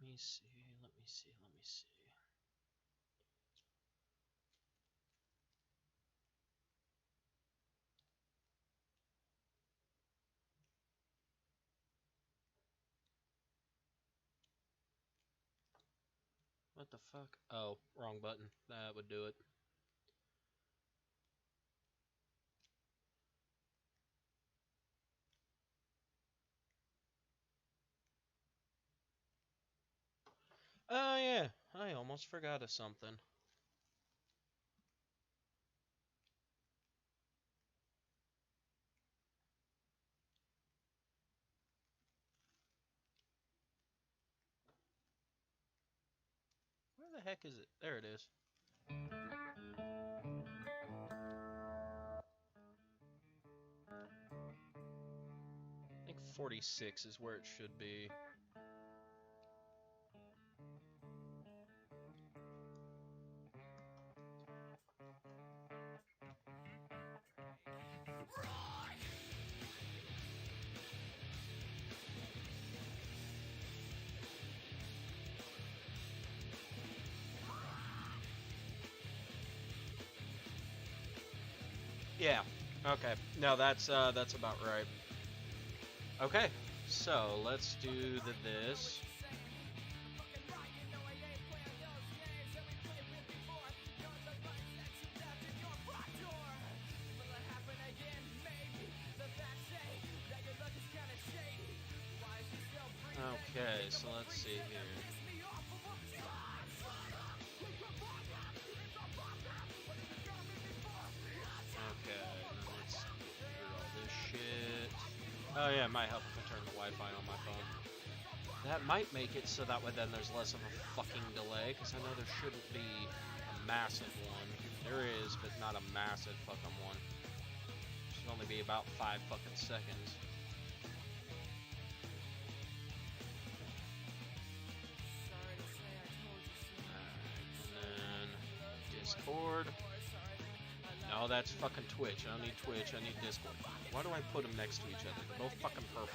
me see, let me see. What the fuck? Oh, wrong button. That would do it. Oh yeah, I almost forgot of something. Where the heck is it? There it is. I think 46 is where it should be. Yeah. Okay. No, that's about right. Okay. So let's do this. Okay, so let's see here. Okay, let's get all this shit. Oh yeah, it might help if I turn the Wi-Fi on my phone. That might make it so that way then there's less of a fucking delay, because I know there shouldn't be a massive one. There is, but not a massive fucking one. It should only be about 5 fucking seconds. And then Discord. No, that's fucking Twitch. I don't need Twitch, I need Discord. Why do I put them next to each other? They're both fucking purple.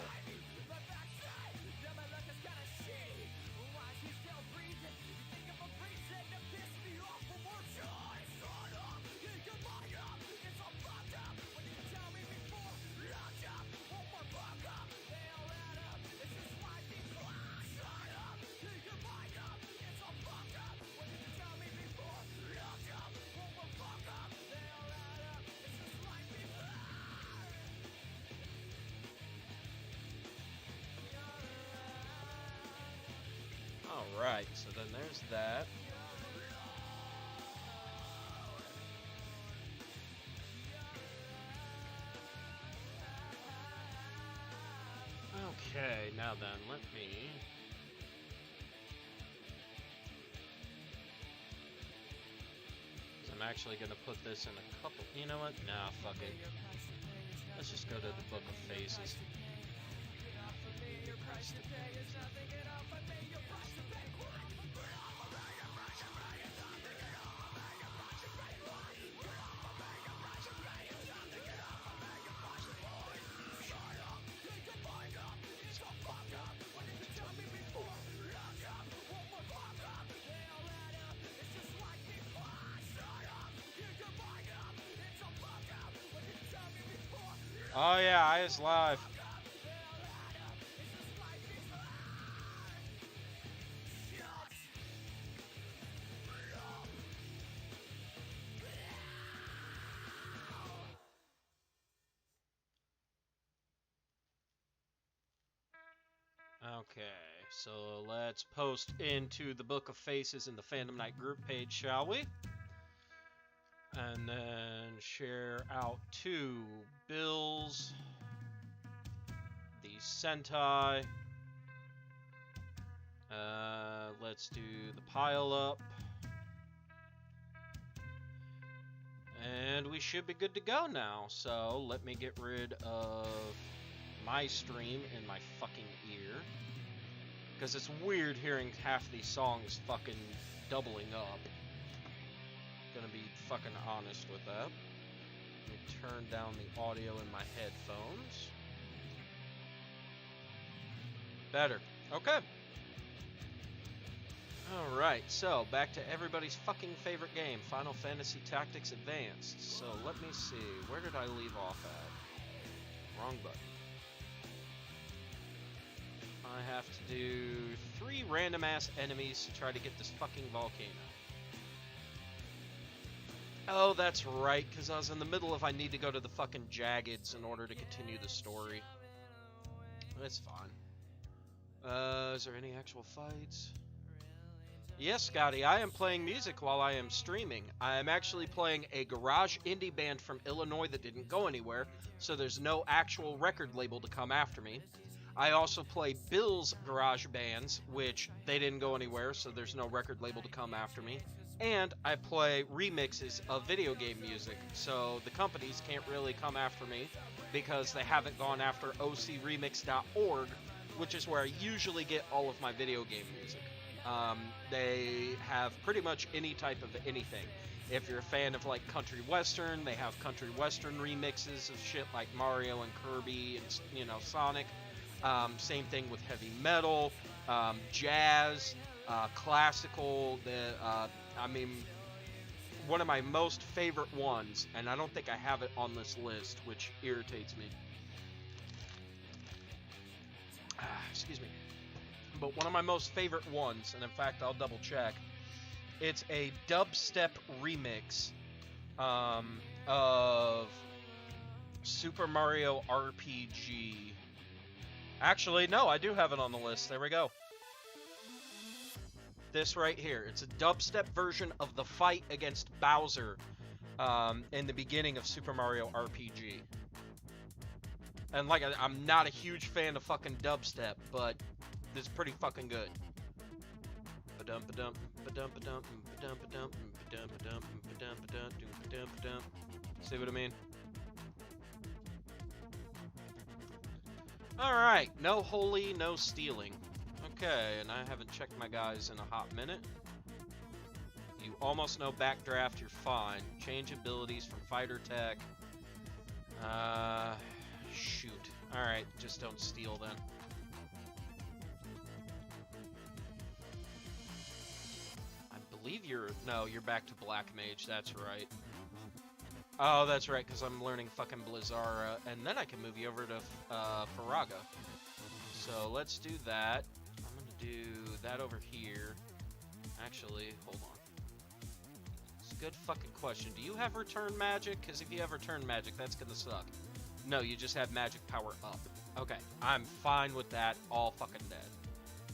Alright, so then there's that. Okay, now then, let me... I'm actually going to put this in a couple... You know what? Nah, fuck it. Let's just go to the Book of Faces. Oh yeah, I is live. Okay, so let's post into the Book of Faces in the Fandom Night group page, shall we? And then share out to Bill's, the Sentai. Let's do the pile up. And we should be good to go now. So let me get rid of my stream in my fucking ear. Because it's weird hearing half these songs fucking doubling up. Gonna be fucking honest with that. Let me turn down the audio in my headphones. Better. Okay. Alright, so back to everybody's fucking favorite game, Final Fantasy Tactics Advanced. So let me see, where did I leave off at? Wrong button. I have to do 3 random ass enemies to try to get this fucking volcano. Oh, that's right, because I was in the middle of I need to go to the fucking Jaggeds in order to continue the story. That's fine. Is there any actual fights? Yes, Scotty, I am playing music while I am streaming. I am actually playing a garage indie band from Illinois that didn't go anywhere, so there's no actual record label to come after me. I also play Bill's garage bands, which they didn't go anywhere, so there's no record label to come after me. And I play remixes of video game music, so the companies can't really come after me because they haven't gone after ocremix.org, which is where I usually get all of my video game music. They have pretty much any type of anything. If you're a fan of like country western, they have country western remixes of shit like Mario and Kirby and, you know, Sonic. Same thing with heavy metal, jazz, classical. I mean, one of my most favorite ones, and I don't think I have it on this list, which irritates me. Excuse me. But one of my most favorite ones, and in fact I'll double check, it's a dubstep remix of Super Mario RPG. Actually, no, I do have it on the list. There we go. This right here. It's a dubstep version of the fight against Bowser in the beginning of Super Mario RPG. And like, I'm not a huge fan of fucking dubstep, but it's pretty fucking good. See what I mean? Alright, no holy, no stealing. Okay, and I haven't checked my guys in a hot minute. You almost know backdraft, you're fine. Change abilities from fighter tech. Shoot. Alright, just don't steal then. I believe you're back to Black Mage, that's right. Oh, that's right, because I'm learning fucking Blizzara, and then I can move you over to Faraga. So let's do that. I'm gonna do that over here. Actually, hold on. It's a good fucking question. Do you have return magic? Because if you have return magic, that's gonna suck. No, you just have magic power up. Okay, I'm fine with that. All fucking dead.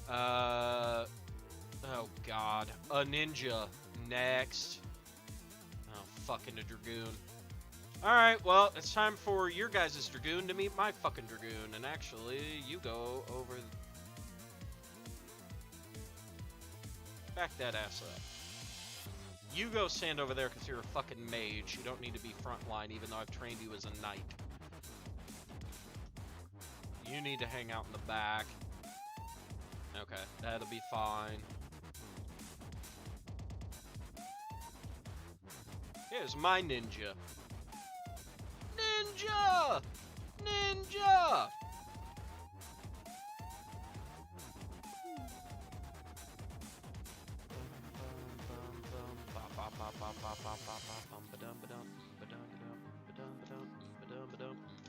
Oh god. A ninja. Next. Oh, fucking a dragoon. Alright, well, it's time for your guys' dragoon to meet my fucking dragoon. And actually, you go over... Back that ass up. You go stand over there because you're a fucking mage. You don't need to be frontline, even though I've trained you as a knight. You need to hang out in the back. Okay, that'll be fine. Here's my ninja. Ninja! Ninja!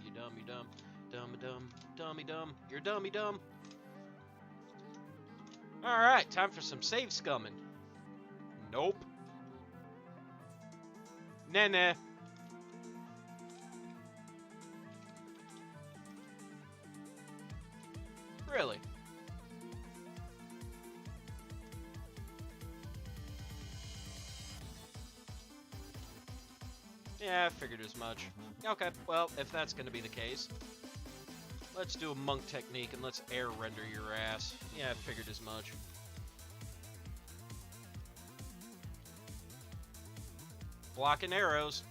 You dumb, you dumb. Dummy dumb. You're dummy dumb. Alright, time for some save scumming. Nope. Nah. Really? Yeah, I figured as much. Okay, well, if that's gonna be the case, let's do a monk technique and let's air render your ass. Yeah, I figured as much. Blocking arrows.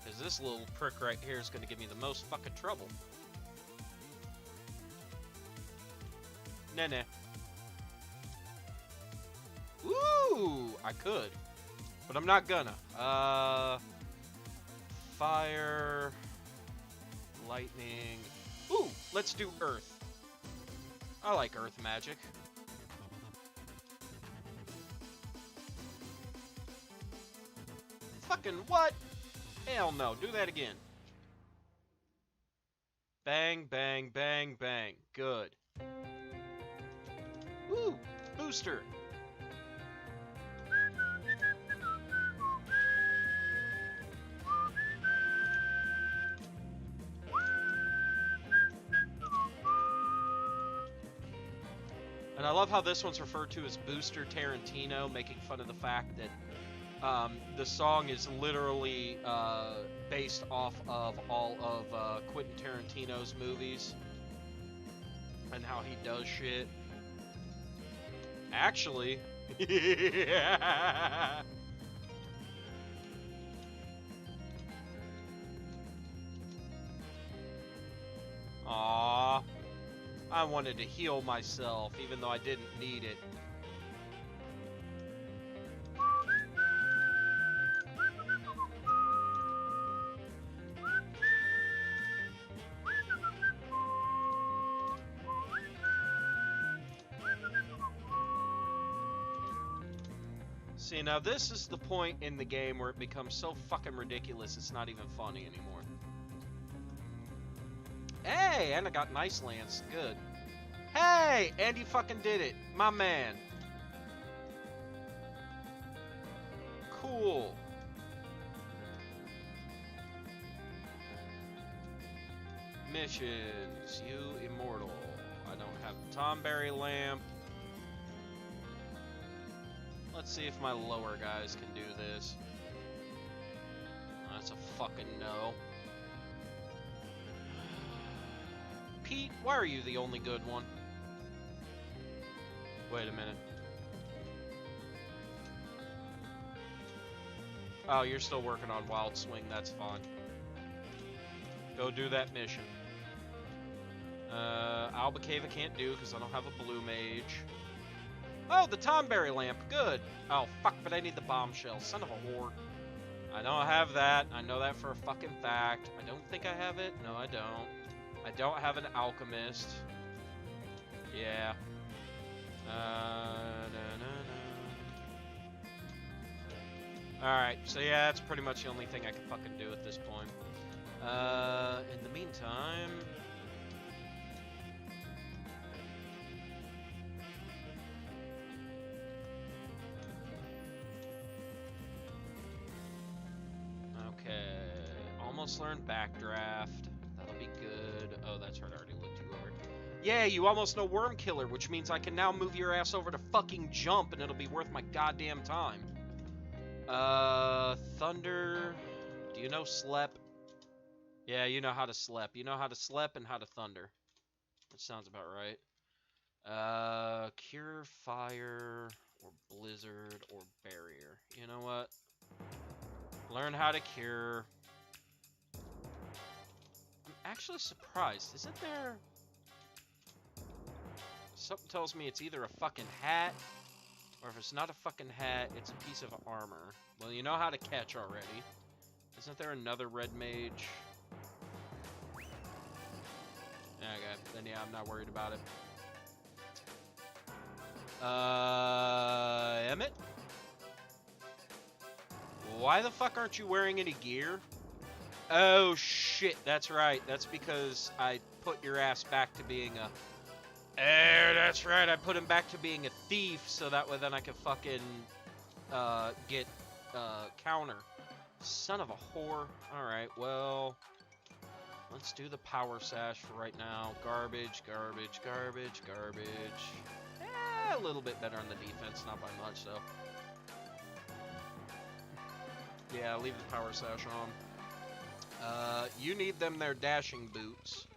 Because this little prick right here is going to give me the most fucking trouble. Nah. Ooh, I could. But I'm not gonna. fire, lightning. Ooh, let's do earth. I like earth magic. Fucking what? Hell no, do that again. Bang, bang, bang, bang. Good. Ooh, booster. And I love how this one's referred to as Booster Tarantino, making fun of the fact that the song is literally based off of all of Quentin Tarantino's movies and how he does shit. Actually, yeah. Aww. I wanted to heal myself, even though I didn't need it. See, now this is the point in the game where it becomes so fucking ridiculous it's not even funny anymore. Hey, and I got Nice Lance. Good. Hey, and you fucking did it. My man. Cool. Missions. You immortal. I don't have the Tomberry lamp. Let's see if my lower guys can do this. That's a fucking no. Pete, why are you the only good one? Wait a minute. Oh, you're still working on Wild Swing, that's fine. Go do that mission. Alba Cave I can't do because I don't have a blue mage. Oh, the Tomberry lamp, good. Oh, fuck, but I need the bombshell, son of a whore. I don't have that, I know that for a fucking fact. I don't think I have it, no I don't. I don't have an alchemist. Yeah. Alright, so yeah, that's pretty much the only thing I can fucking do at this point. In the meantime... Okay, almost learned Backdraft. That'll be good. Oh, that's right, I already looked you over. Yeah, you almost know Worm Killer, which means I can now move your ass over to fucking Jump, and it'll be worth my goddamn time. Thunder. Do you know Slep? Yeah, you know how to Slep. You know how to Slep and how to Thunder. That sounds about right. Cure Fire, or Blizzard, or Barrier. You know what? Learn how to Cure. I'm actually surprised. Isn't there... Something tells me it's either a fucking hat, or if it's not a fucking hat, it's a piece of armor. Well, you know how to catch already. Isn't there another red mage? Okay, then yeah, I'm not worried about it. Emmett? Why the fuck aren't you wearing any gear? Oh shit, that's right. That's because I put your ass back to being a... that's right, I put him back to being a thief, so that way then I could fucking, get, counter. Son of a whore. Alright, well... Let's do the power sash for right now. Garbage, garbage, garbage, garbage. A little bit better on the defense, not by much, though. Yeah, leave the power sash on. You need them their dashing boots.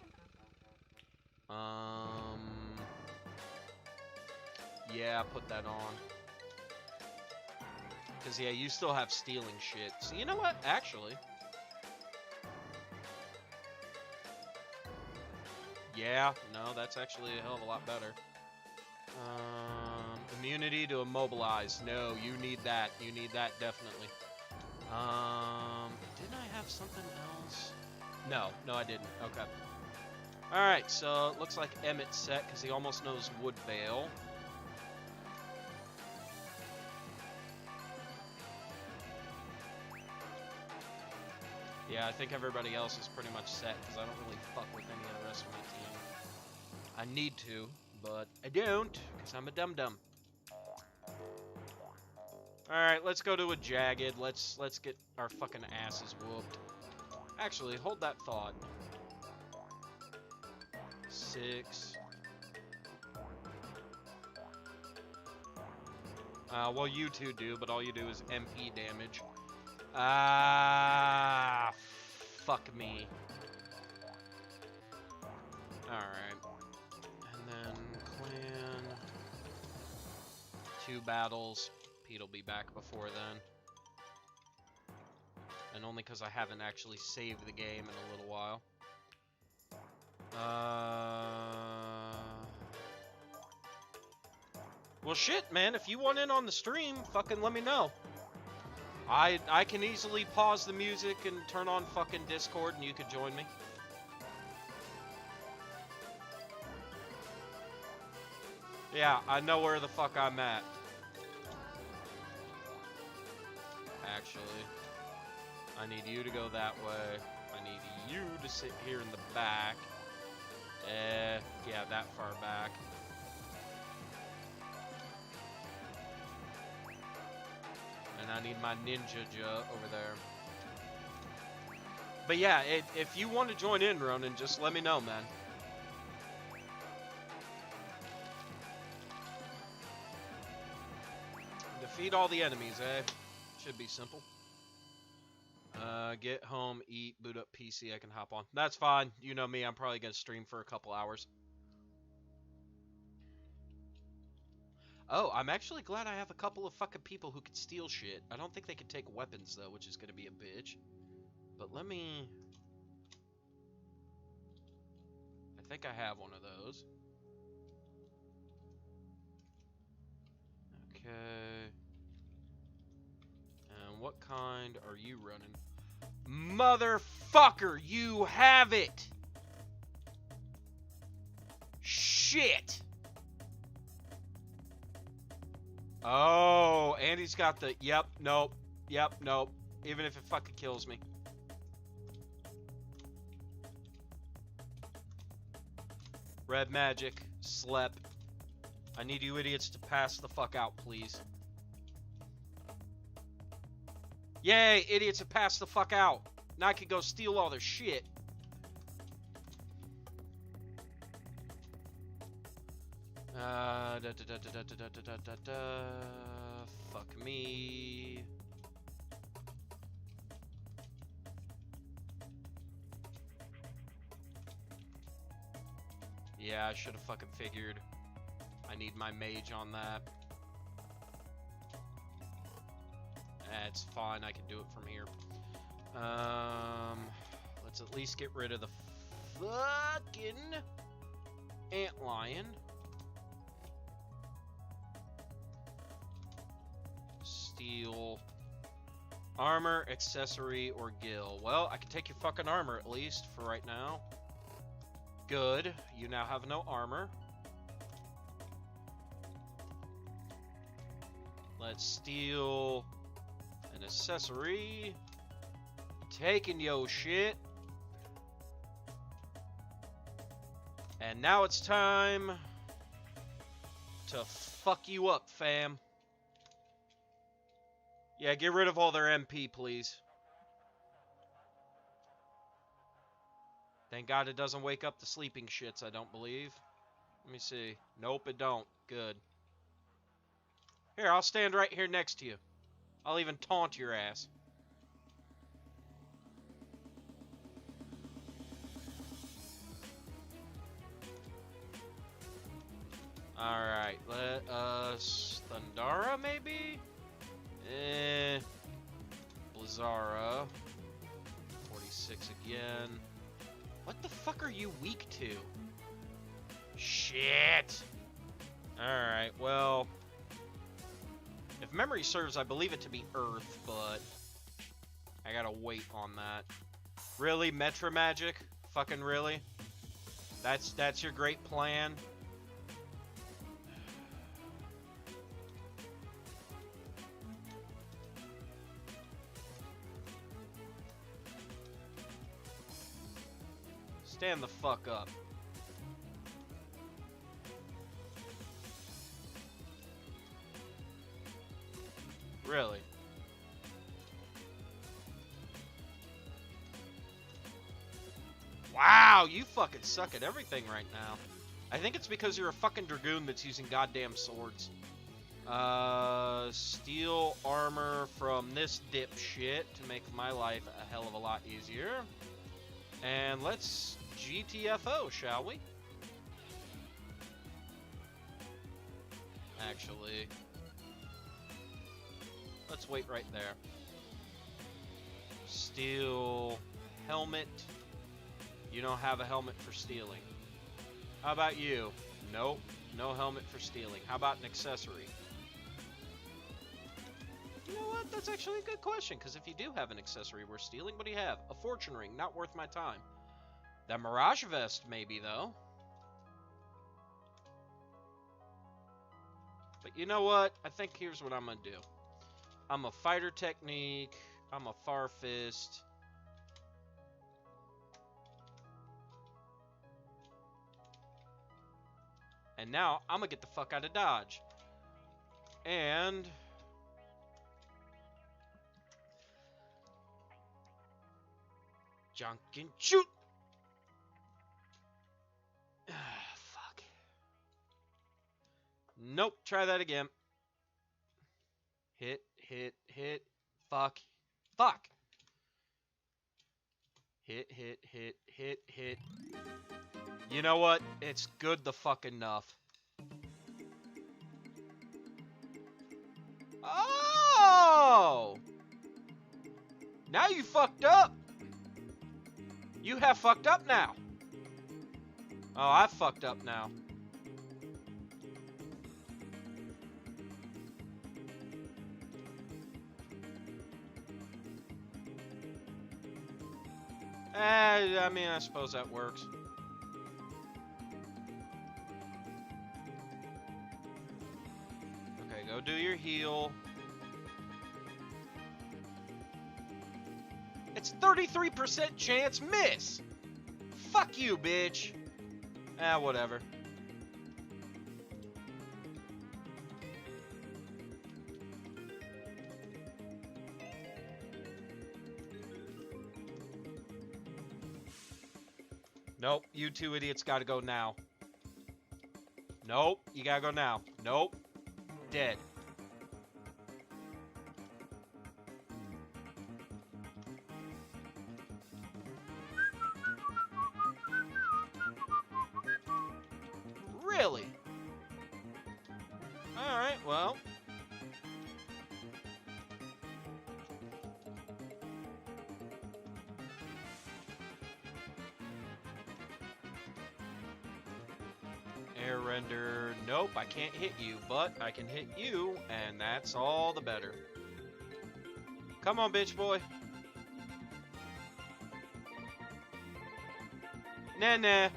Yeah, put that on. Because, yeah, you still have stealing shit. So, you know what? Actually... Yeah, no, that's actually a hell of a lot better. Immunity to immobilize. No, you need that. You need that, definitely. Didn't I have something else? No, I didn't. Okay. Alright, so it looks like Emmett's set because he almost knows Woodvale. Yeah, I think everybody else is pretty much set because I don't really fuck with any of the rest of my team. I need to, but I don't because I'm a dum-dum. Alright, let's go to a Jagged. Let's get our fucking asses whooped. Actually, hold that thought. 6. Well, you two do, but all you do is MP damage. Ah, fuck me. Alright. And then clan. 2 battles. Pete'll be back before then. And only because I haven't actually saved the game in a little while. Well, shit, man. If you want in on the stream, fucking let me know. I can easily pause the music and turn on fucking Discord and you could join me. Yeah, I know where the fuck I'm at. Actually, I need you to go that way. I need you to sit here in the back. Yeah, that far back. And I need my ninja over there. But yeah, if you want to join in, Ronan, just let me know, man. Defeat all the enemies, eh? Should be simple. Get home, eat, boot up PC, I can hop on. That's fine. You know me, I'm probably going to stream for a couple hours. Oh, I'm actually glad I have a couple of fucking people who can steal shit. I don't think they can take weapons, though, which is going to be a bitch. But let me... I think I have one of those. Okay. And what kind are you running? Motherfucker, you have it! Shit! Oh, Andy's got the... Yep, nope. Yep, nope. Even if it fucking kills me. Red magic. Slep. I need you idiots to pass the fuck out, please. Yay, idiots have passed the fuck out. Now I can go steal all their shit. Fuck me. Yeah, I should have fucking figured. I need my mage on that. It's fine, I can do it from here. Let's at least get rid of the fucking antlion. Steel. Armor, accessory, or gill. Well, I can take your fucking armor at least for right now. Good. You now have no armor. Let's steal an accessory. Taking yo shit. And now it's time to fuck you up, fam. Yeah, get rid of all their MP, please. Thank God it doesn't wake up the sleeping shits, I don't believe. Let me see. Nope, it don't. Good. Here, I'll stand right here next to you. I'll even taunt your ass. Alright, let us... Thundara, maybe? Blizzara. 46 again. What the fuck are you weak to? Shit! Alright, well... If memory serves, I believe it to be Earth, but... I gotta wait on that. Really, Metra Magic? Fucking really? That's your great plan? Stand the fuck up. Really? Wow, you fucking suck at everything right now. I think it's because you're a fucking Dragoon that's using goddamn swords. Steal armor from this dipshit to make my life a hell of a lot easier. And let's GTFO, shall we? Actually, let's wait right there. Steal helmet. You don't have a helmet for stealing. How about you? Nope, no helmet for stealing. How about an accessory? You know what? That's actually a good question, because if you do have an accessory worth stealing, what do you have? A fortune ring, not worth my time. That Mirage Vest, maybe, though. But you know what? I think here's what I'm going to do. I'm a Fighter Technique. I'm a Far Fist. And now, I'm going to get the fuck out of Dodge. And... junk and shoot! Fuck. Nope, try that again. Hit, hit, hit. Fuck. Fuck! Hit, hit, hit, hit, hit. You know what? It's good the fuck enough. Oh! Now you fucked up! You have fucked up now. Oh, I fucked up now. I mean, I suppose that works. Okay, go do your heal. It's 33% chance miss! Fuck you, bitch! Ah, whatever. Nope, you two idiots gotta go now. Nope, you gotta go now. Nope. Dead. Really? Alright, well. Air render. Nope, I can't hit you, but I can hit you, and that's all the better. Come on, bitch boy. Nah.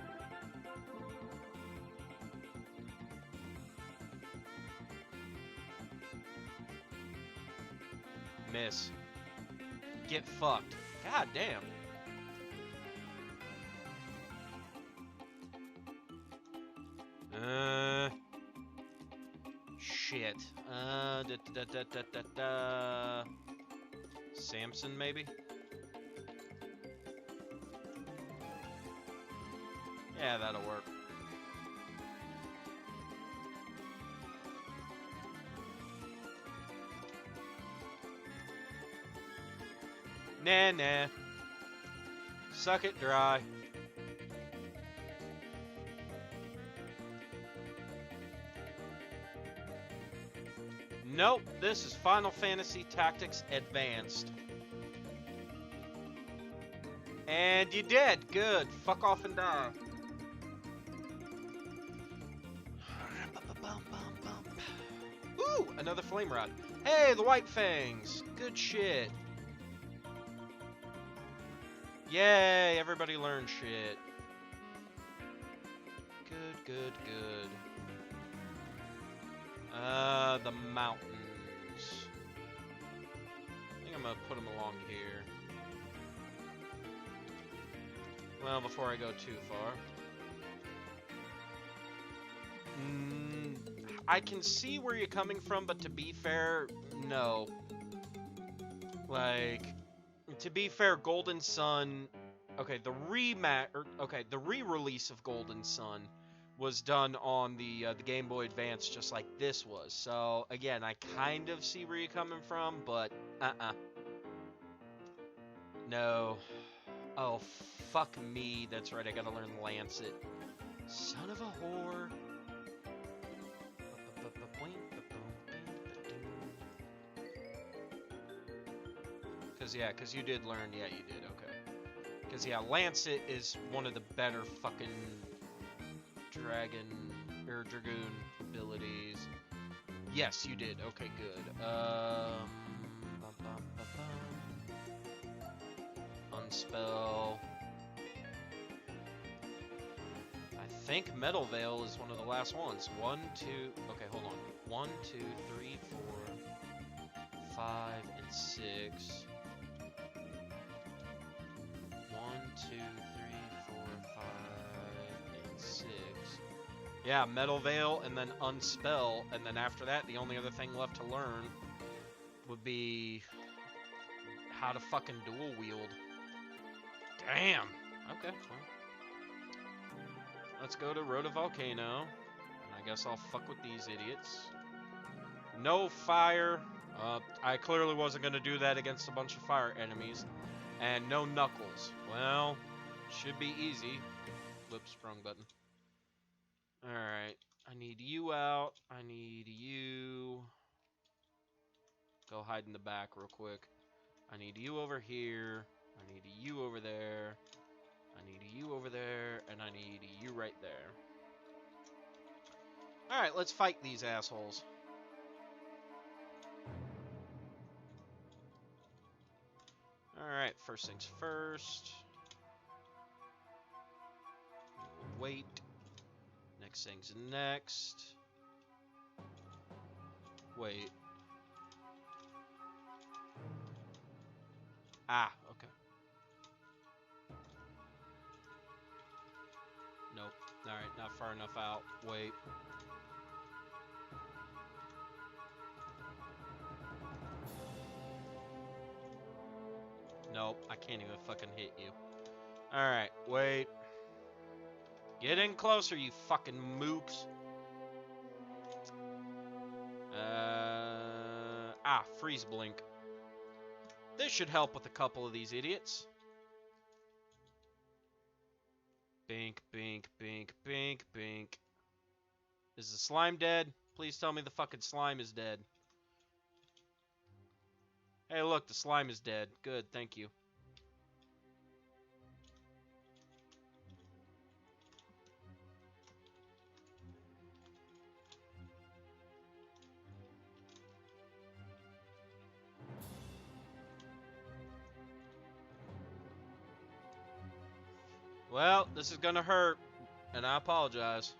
Miss. Get fucked. God damn. Shit. Samson, maybe? Yeah, that'll work. Nah. Suck it dry. Nope, this is Final Fantasy Tactics Advanced. And you did. Good. Fuck off and die. Ooh, another flame rod. Hey, the White Fangs. Good shit. Yay, everybody learned shit. Good, good, good. The mountains. I think I'm gonna put them along here. Well, before I go too far. I can see where you're coming from, but to be fair, no. Like, to be fair, Golden Sun... Okay, the re-release of Golden Sun was done on the Game Boy Advance just like this was. So, again, I kind of see where you're coming from, but no. Oh, fuck me. That's right, I gotta learn Lancet. Son of a whore. Because you did learn, yeah, you did, okay. Because, yeah, Lancet is one of the better fucking dragoon abilities. Yes, you did, okay, good. Unspell. I think Metal Veil is one of the last ones. 1, 2, okay, hold on. 1, 2, 3, 4, 5, and 6. 1, 2, 3, 4, 5, and 6. Yeah, Metal Veil, and then Unspell, and then after that, the only other thing left to learn would be how to fucking dual wield. Damn! Okay, well. Let's go to Rhoda Volcano, and I guess I'll fuck with these idiots. No fire. I clearly wasn't going to do that against a bunch of fire enemies. And no Knuckles. Well, should be easy. Whoops, wrong button. Alright, I need you out. I need you. Go hide in the back real quick. I need you over here. I need you over there. I need you over there. And I need you right there. Alright, let's fight these assholes. Alright, first things first. Wait. Next thing's next. Wait. Ah, okay. Nope. Alright, not far enough out. Wait. Nope, I can't even fucking hit you. Alright, wait. Get in closer, you fucking mooks. Freeze blink. This should help with a couple of these idiots. Bink, bink, bink, bink, bink. Is the slime dead? Please tell me the fucking slime is dead. Hey, look, the slime is dead. Good, thank you. Well, this is gonna hurt, and I apologize.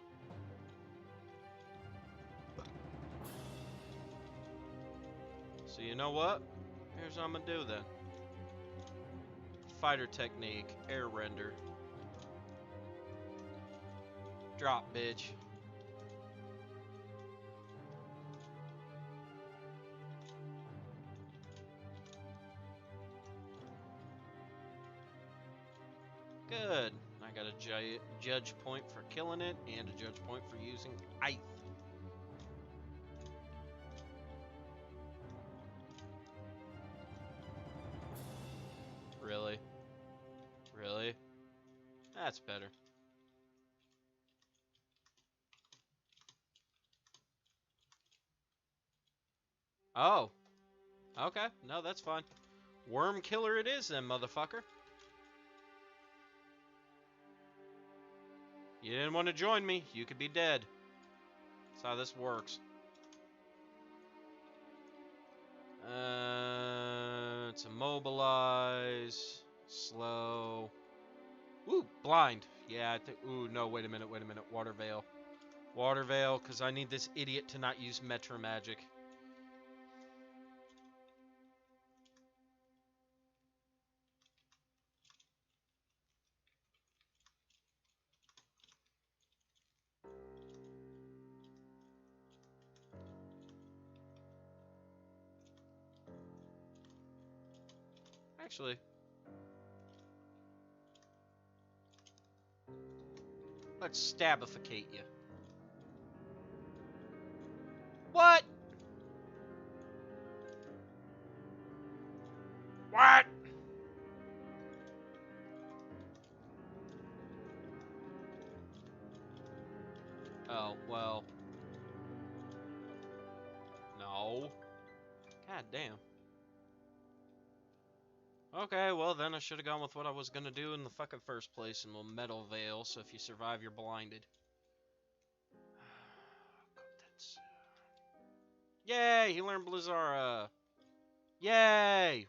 So you know what? Here's what I'm gonna do then. Fighter technique, air render. Drop, bitch. Good. I got a judge point for killing it, and a judge point for using ice. Really? Really? That's better. Oh. Okay. No, that's fine. Worm killer it is then, motherfucker. You didn't want to join me. You could be dead. That's how this works. Let's immobilize. Slow. Ooh, blind. Yeah, I think. Ooh, no, wait a minute. Water Veil. Water Veil, because I need this idiot to not use Metro Magic. Actually, let's stabificate you. What? What? Oh, well. No. God damn. Okay, well then I should have gone with what I was gonna do in the fucking first place, and we'll Metal Veil, so if you survive, you're blinded. Yay! He learned Blizzara! Yay!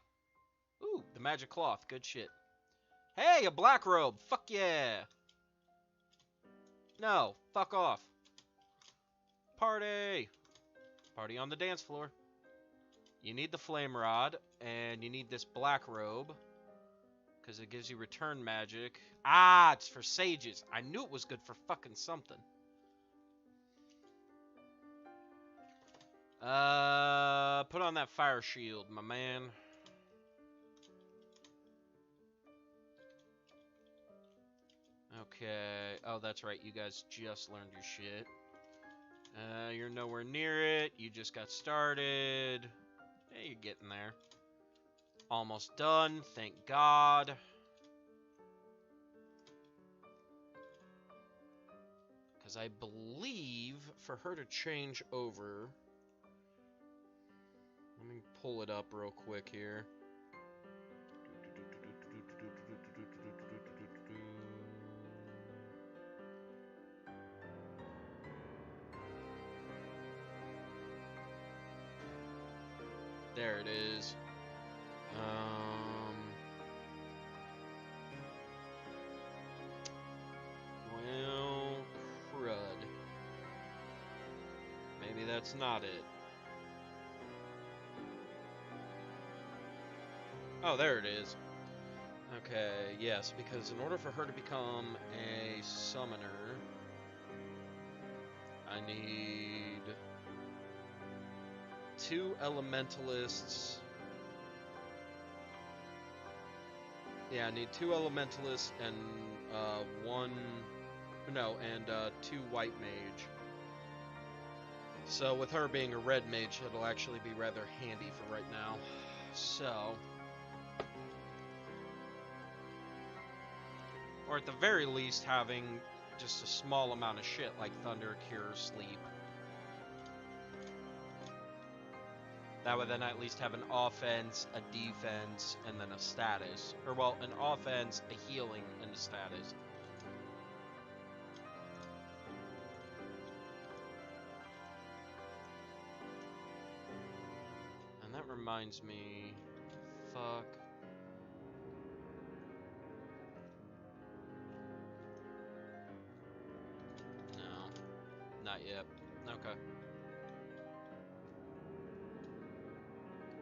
Ooh, the magic cloth. Good shit. Hey, a black robe! Fuck yeah! No, fuck off. Party! Party on the dance floor. You need the flame rod, and you need this black robe, because it gives you return magic. Ah, it's for sages. I knew it was good for fucking something. Put on that fire shield, my man. Okay. Oh, that's right. You guys just learned your shit. You're nowhere near it. You just got started. Yeah, you're getting there. Almost done. Thank God. Because I believe for her to change over... Let me pull it up real quick here. There it is. Well, crud. Maybe that's not it. Oh, there it is. Okay, yes, because in order for her to become a summoner, I need 2 elementalists. Yeah, I need 2 elementalists and 2 white mage. So with her being a red mage, it'll actually be rather handy for right now. So, or at the very least having just a small amount of shit like Thunder, Cure, Sleep. That way then I at least have an offense, a defense, and then a status. Or well, an offense, a healing, and a status. And that reminds me... Fuck. No. Not yet. Okay.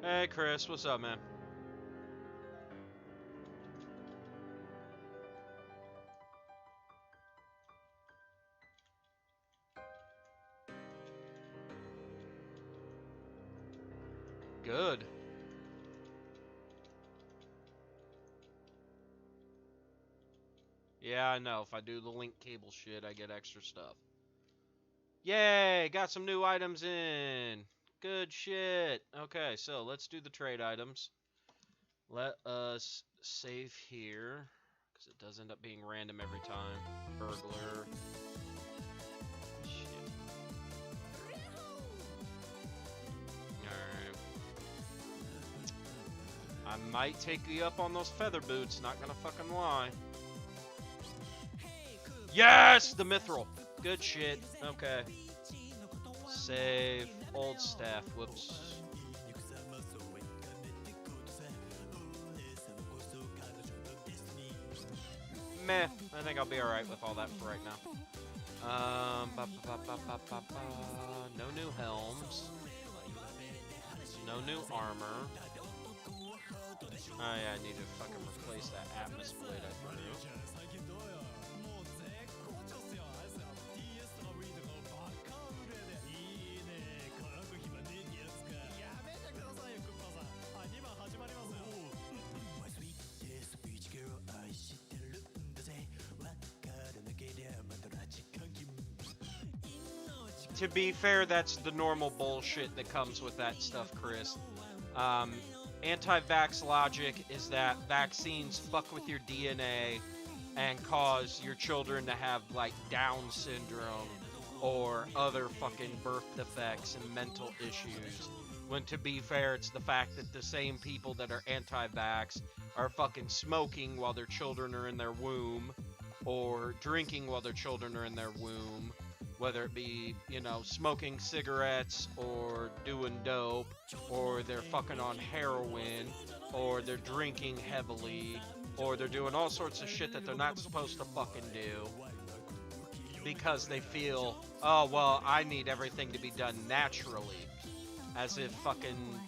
Hey, Chris. What's up, man? Good. Yeah, I know. If I do the link cable shit, I get extra stuff. Yay! Got some new items in. Good shit. Okay, so let's do the trade items. Let us save here, because it does end up being random every time. Burglar. Shit. Alright. I might take you up on those feather boots, not gonna fucking lie. Yes! The mithril. Good shit. Okay. Save. Old staff. Whoops. meh. I think I'll be alright with all that for right now. No new helms. No new armor. Oh yeah, I need to fucking replace that Atmos blade I threw. To be fair, that's the normal bullshit that comes with that stuff, Chris. Anti-vax logic is that vaccines fuck with your DNA and cause your children to have, like, Down syndrome or other fucking birth defects and mental issues. When, to be fair, it's the fact that the same people that are anti-vax are fucking smoking while their children are in their womb, or drinking while their children are in their womb, whether it be, you know, smoking cigarettes, or doing dope, or they're fucking on heroin, or they're drinking heavily, or they're doing all sorts of shit that they're not supposed to fucking do, because they feel, oh, well, I need everything to be done naturally, as if fucking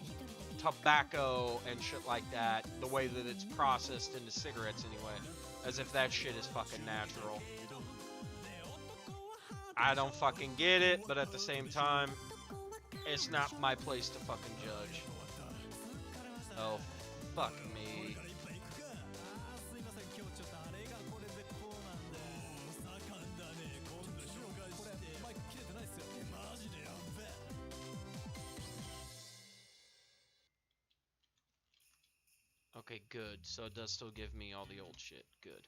tobacco and shit like that, the way that it's processed into cigarettes anyway, as if that shit is fucking natural. I don't fucking get it, but at the same time, it's not my place to fucking judge. Oh, fuck me. Okay, good. So it does still give me all the old shit. Good.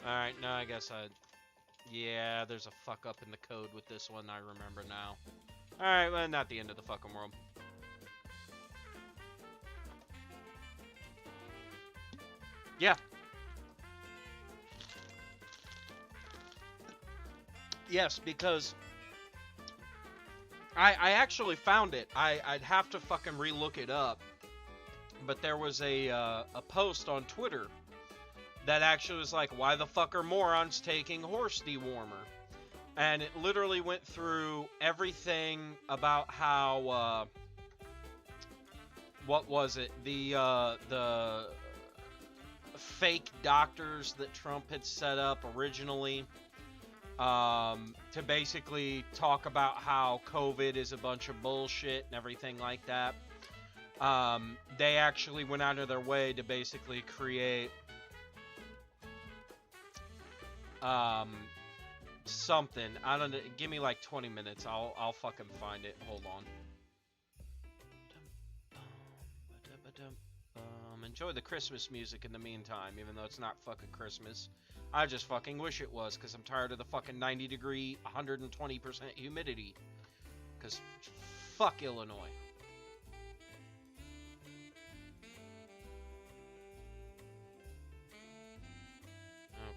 Alright, now I guess yeah, there's a fuck up in the code with this one, I remember now. Alright, well, not the end of the fucking world. Yeah. Yes, because I actually found it. I'd have to fucking relook it up. But there was a post on Twitter that actually was like, why the fuck are morons taking horse dewormer? And it literally went through everything about how, what was it? The fake doctors that Trump had set up originally, to basically talk about how COVID is a bunch of bullshit and everything like that. They actually went out of their way to basically create something. I don't know. Give me like 20 minutes. I'll fucking find it. Hold on. Enjoy the Christmas music in the meantime, even though it's not fucking Christmas. I just fucking wish it was, because I'm tired of the fucking 90-degree, 120% humidity. Because fuck Illinois.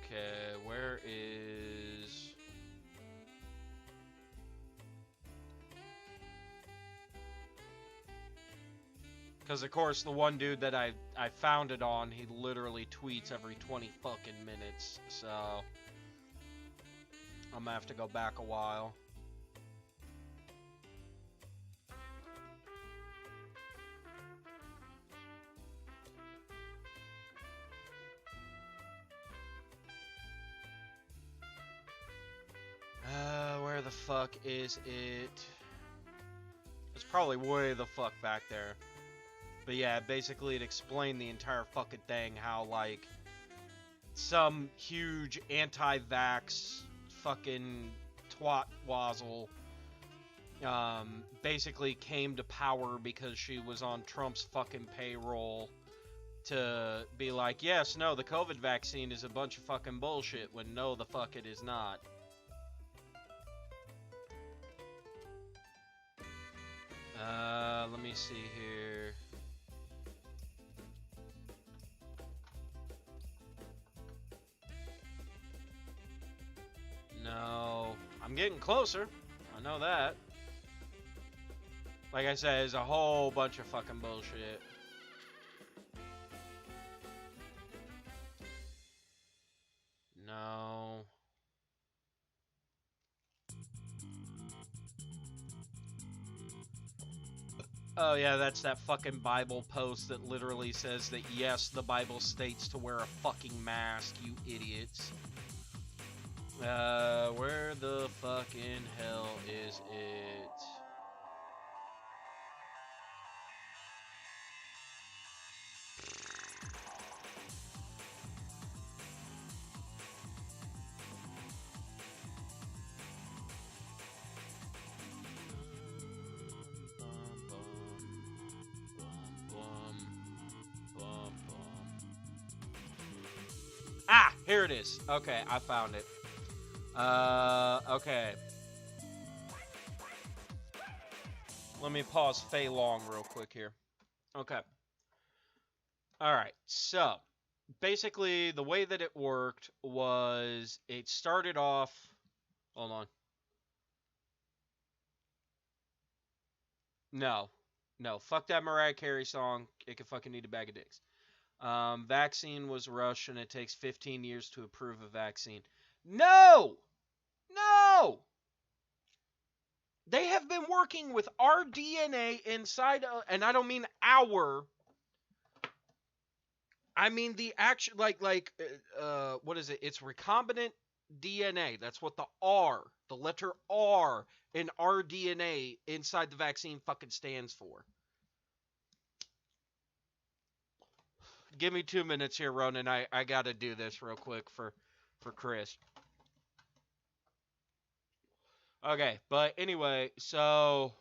Okay, where is... Because, of course, the one dude that I found it on, he literally tweets every 20 fucking minutes, so... I'm gonna have to go back a while. Where the fuck is it? It's probably way the fuck back there. But yeah, basically it explained the entire fucking thing, how, like, some huge anti-vax fucking twat-wazzle basically came to power because she was on Trump's fucking payroll to be like, yes, no, the COVID vaccine is a bunch of fucking bullshit, when no, the fuck it is not. Let me see here. No, I'm getting closer. I know that. Like I said, it's a whole bunch of fucking bullshit. No. Oh yeah, that's that fucking Bible post that literally says that yes, the Bible states to wear a fucking mask, you idiots. Where the fucking hell is it? Ah, here it is. Okay, I found it. Okay. Let me pause Fei Long real quick here. Okay. Alright, so basically the way that it worked was it started off. Hold on. No. No. Fuck that Mariah Carey song. It can fucking need a bag of dicks. Vaccine was rushed and it takes 15 years to approve a vaccine. No! No! They have been working with our DNA inside, and I don't mean our. I mean the actual, what is it? It's recombinant DNA. That's what the letter R in our DNA inside the vaccine fucking stands for. Give me 2 minutes here, Ronan. I gotta do this real quick for Chris. Okay, but anyway, so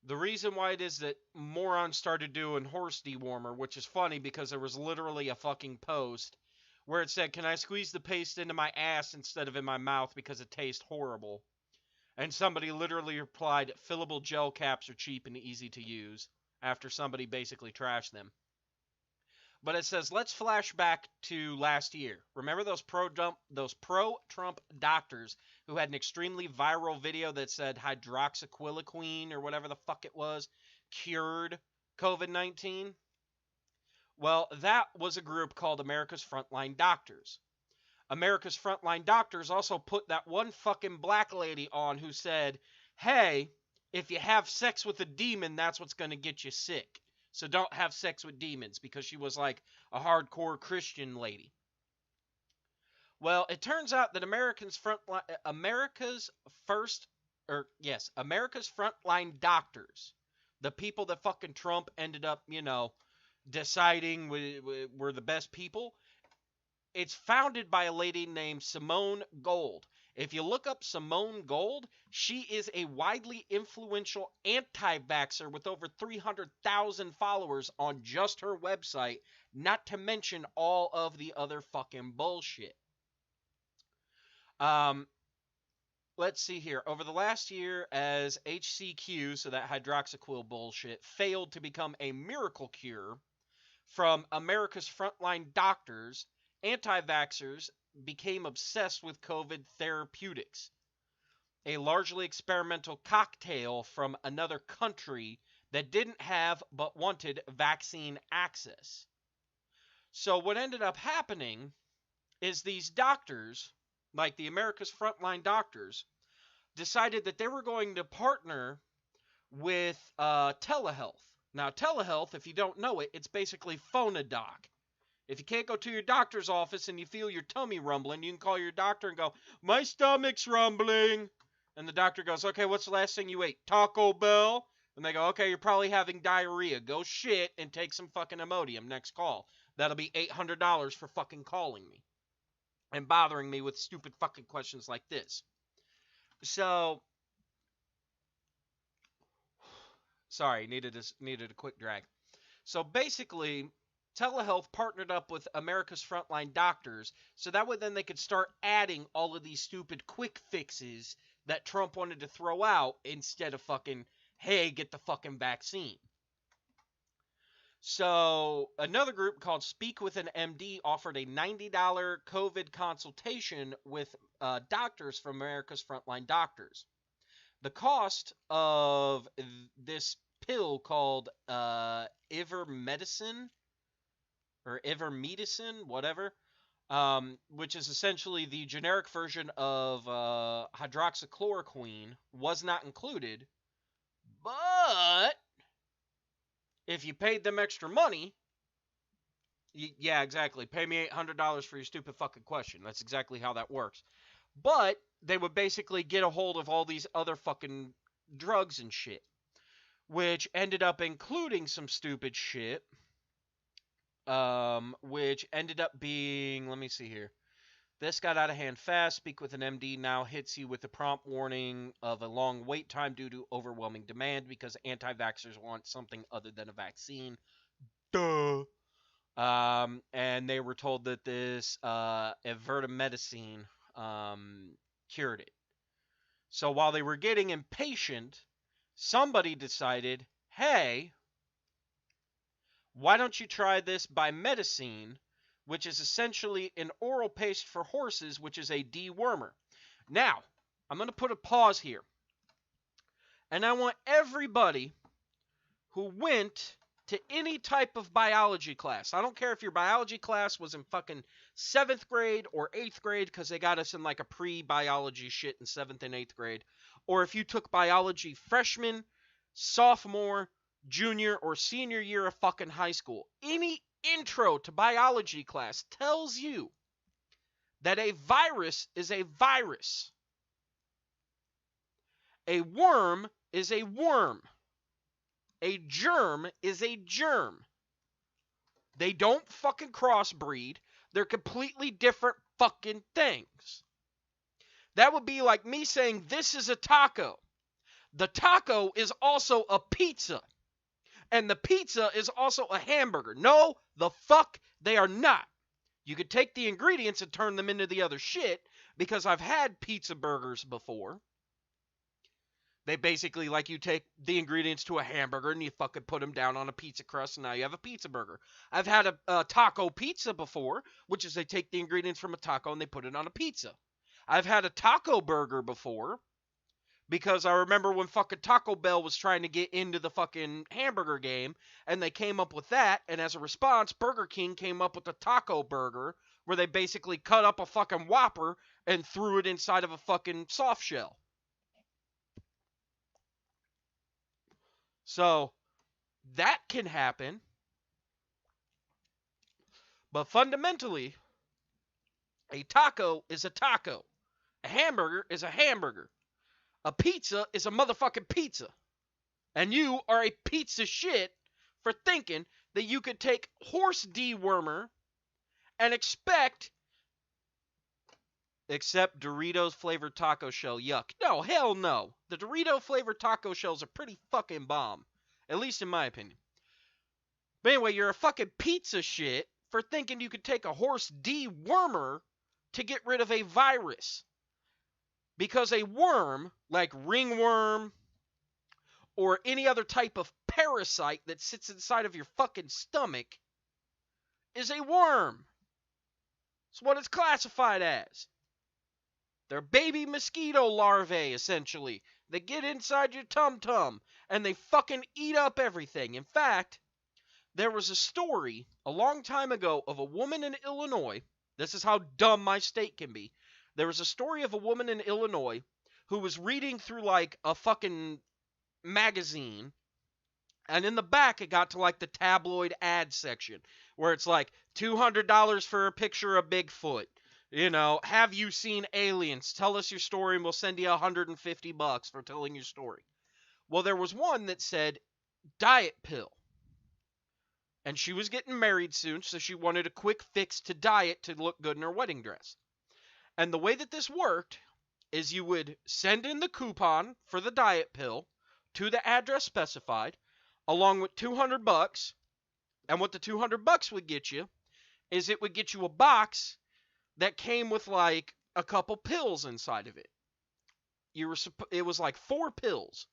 the reason why it is that morons started doing horse dewormer, which is funny because there was literally a fucking post where it said, "Can I squeeze the paste into my ass instead of in my mouth because it tastes horrible?" And somebody literally replied, "Fillable gel caps are cheap and easy to use," after somebody basically trashed them. But it says, let's flash back to last year. Remember those pro-Trump doctors who had an extremely viral video that said hydroxychloroquine or whatever the fuck it was cured COVID-19? Well, that was a group called America's Frontline Doctors. America's Frontline Doctors also put that one fucking black lady on who said, hey, if you have sex with a demon, that's what's going to get you sick. So don't have sex with demons, because she was like a hardcore Christian lady. Well, it turns out that America's Frontline Doctors, the people that fucking Trump ended up, deciding were the best people, it's founded by a lady named Simone Gold. If you look up Simone Gold, she is a widely influential anti-vaxxer with over 300,000 followers on just her website, not to mention all of the other fucking bullshit. Let's see here. Over the last year, as HCQ, so that hydroxyquil bullshit, failed to become a miracle cure from America's Frontline Doctors, anti-vaxxers became obsessed with COVID therapeutics, a largely experimental cocktail from another country that didn't have but wanted vaccine access. So what ended up happening is these doctors, like the America's Frontline Doctors, decided that they were going to partner with telehealth. Now, telehealth, if you don't know it, it's basically phone-a-doc. If you can't go to your doctor's office and you feel your tummy rumbling, you can call your doctor and go, my stomach's rumbling. And the doctor goes, okay, what's the last thing you ate? Taco Bell? And they go, okay, you're probably having diarrhea. Go shit and take some fucking Imodium. Next call. That'll be $800 for fucking calling me and bothering me with stupid fucking questions like this. So, sorry, needed a quick drag. So basically, telehealth partnered up with America's Frontline Doctors so that way then they could start adding all of these stupid quick fixes that Trump wanted to throw out instead of fucking, hey, get the fucking vaccine. So another group called Speak with an MD offered a $90 COVID consultation with doctors from America's Frontline Doctors. The cost of this pill called ivermectin or ivermectin, whatever, which is essentially the generic version of hydroxychloroquine, was not included. But if you paid them extra money, yeah, exactly. Pay me $800 for your stupid fucking question. That's exactly how that works. But they would basically get a hold of all these other fucking drugs and shit, which ended up including some stupid shit, which ended up being, let me see here. This got out of hand fast. Speak with an MD now hits you with a prompt warning of a long wait time due to overwhelming demand because anti-vaxxers want something other than a vaccine. Duh. And they were told that this ivermectin cured it. So while they were getting impatient, somebody decided, hey, why don't you try this by medicine, which is essentially an oral paste for horses, which is a dewormer. Now, I'm going to put a pause here. And I want everybody who went to any type of biology class. I don't care if your biology class was in fucking 7th grade or 8th grade, because they got us in like a pre-biology shit in 7th and 8th grade. Or if you took biology freshman, sophomore, junior, or senior year of fucking high school. Any intro to biology class tells you that a virus is a virus. A worm is a worm. A germ is a germ. They don't fucking crossbreed. They're completely different fucking things. That would be like me saying this is a taco. The taco is also a pizza. And the pizza is also a hamburger. No, the fuck they are not. You could take the ingredients and turn them into the other shit, because I've had pizza burgers before. They basically, like, you take the ingredients to a hamburger and you fucking put them down on a pizza crust, and now you have a pizza burger. I've had a taco pizza before, which is they take the ingredients from a taco and they put it on a pizza. I've had a taco burger before, because I remember when fucking Taco Bell was trying to get into the fucking hamburger game, and they came up with that, and as a response, Burger King came up with the taco burger, where they basically cut up a fucking Whopper and threw it inside of a fucking soft shell. So, that can happen. But fundamentally, a taco is a taco. A hamburger is a hamburger. A pizza is a motherfucking pizza. And you are a piece of shit for thinking that you could take horse dewormer and except Doritos flavored taco shell, yuck. No, hell no. The Dorito flavored taco shells are pretty fucking bomb. At least in my opinion. But anyway, you're a fucking pizza shit for thinking you could take a horse dewormer to get rid of a virus. Because a worm, like ringworm or any other type of parasite that sits inside of your fucking stomach, is a worm. It's what it's classified as. They're baby mosquito larvae, essentially. They get inside your tum-tum, and they fucking eat up everything. In fact, there was a story a long time ago of a woman in Illinois. This is how dumb my state can be. There was a story of a woman in Illinois who was reading through like a fucking magazine, and in the back it got to like the tabloid ad section where it's like $200 for a picture of Bigfoot. You know, have you seen aliens? Tell us your story and we'll send you $150 for telling your story. Well, there was one that said diet pill. And she was getting married soon, so she wanted a quick fix to diet to look good in her wedding dress. And the way that this worked is you would send in the coupon for the diet pill to the address specified, along with $200. And what the $200 would get you is it would get you a box that came with like a couple pills inside of it. It was like 4 pills.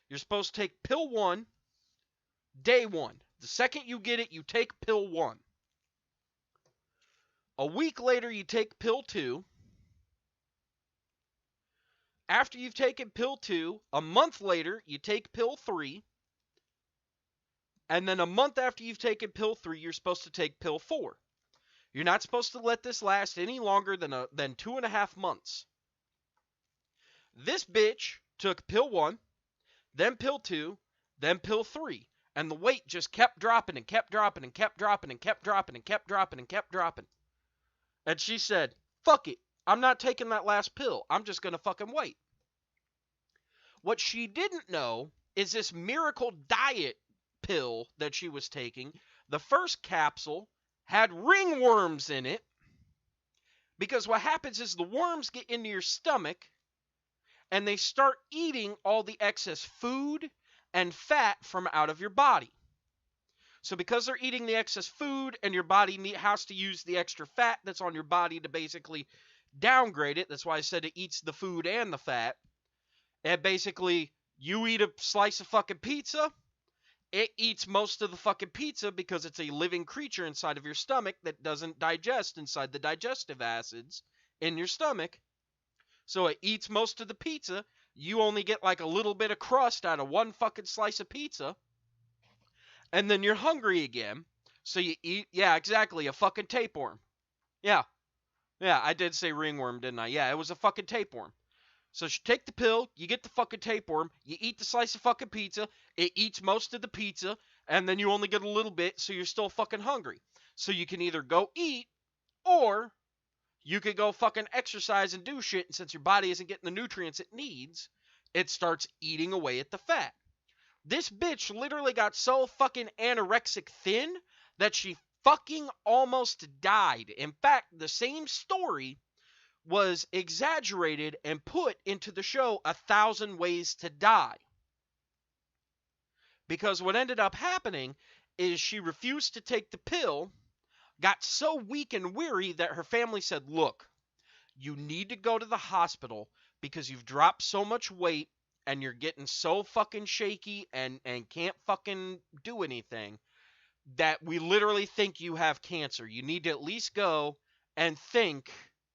You're supposed to take pill 1, day 1. The second you get it, you take pill 1. A week later, you take pill 2. After you've taken pill 2, a month later, you take pill 3. And then a month after you've taken pill 3, you're supposed to take pill 4. You're not supposed to let this last any longer than 2.5 months. This bitch took pill 1, then pill 2, then pill 3. And the weight just kept dropping and kept dropping and kept dropping and kept dropping and kept dropping and kept dropping. And she said, fuck it. I'm not taking that last pill. I'm just going to fucking wait. What she didn't know is this miracle diet pill that she was taking. The first capsule had ringworms in it. Because what happens is the worms get into your stomach and they start eating all the excess food and fat from out of your body. So because they're eating the excess food and your body has to use the extra fat that's on your body to basically downgrade it. That's why I said it eats the food and the fat. And basically, you eat a slice of fucking pizza, it eats most of the fucking pizza because it's a living creature inside of your stomach that doesn't digest inside the digestive acids in your stomach. So it eats most of the pizza. You only get like a little bit of crust out of one fucking slice of pizza. And then you're hungry again. So you eat, yeah, exactly, a fucking tapeworm. Yeah, I did say ringworm, didn't I? Yeah, it was a fucking tapeworm. So you take the pill, you get the fucking tapeworm, you eat the slice of fucking pizza, it eats most of the pizza, and then you only get a little bit, so you're still fucking hungry. So you can either go eat, or you could go fucking exercise and do shit, and since your body isn't getting the nutrients it needs, it starts eating away at the fat. This bitch literally got so fucking anorexic thin that she fucking almost died. In fact, the same story was exaggerated and put into the show 1,000 Ways to Die. Because what ended up happening is she refused to take the pill, got so weak and weary that her family said, look, you need to go to the hospital because you've dropped so much weight and you're getting so fucking shaky and can't fucking do anything that we literally think you have cancer. You need to at least go and think,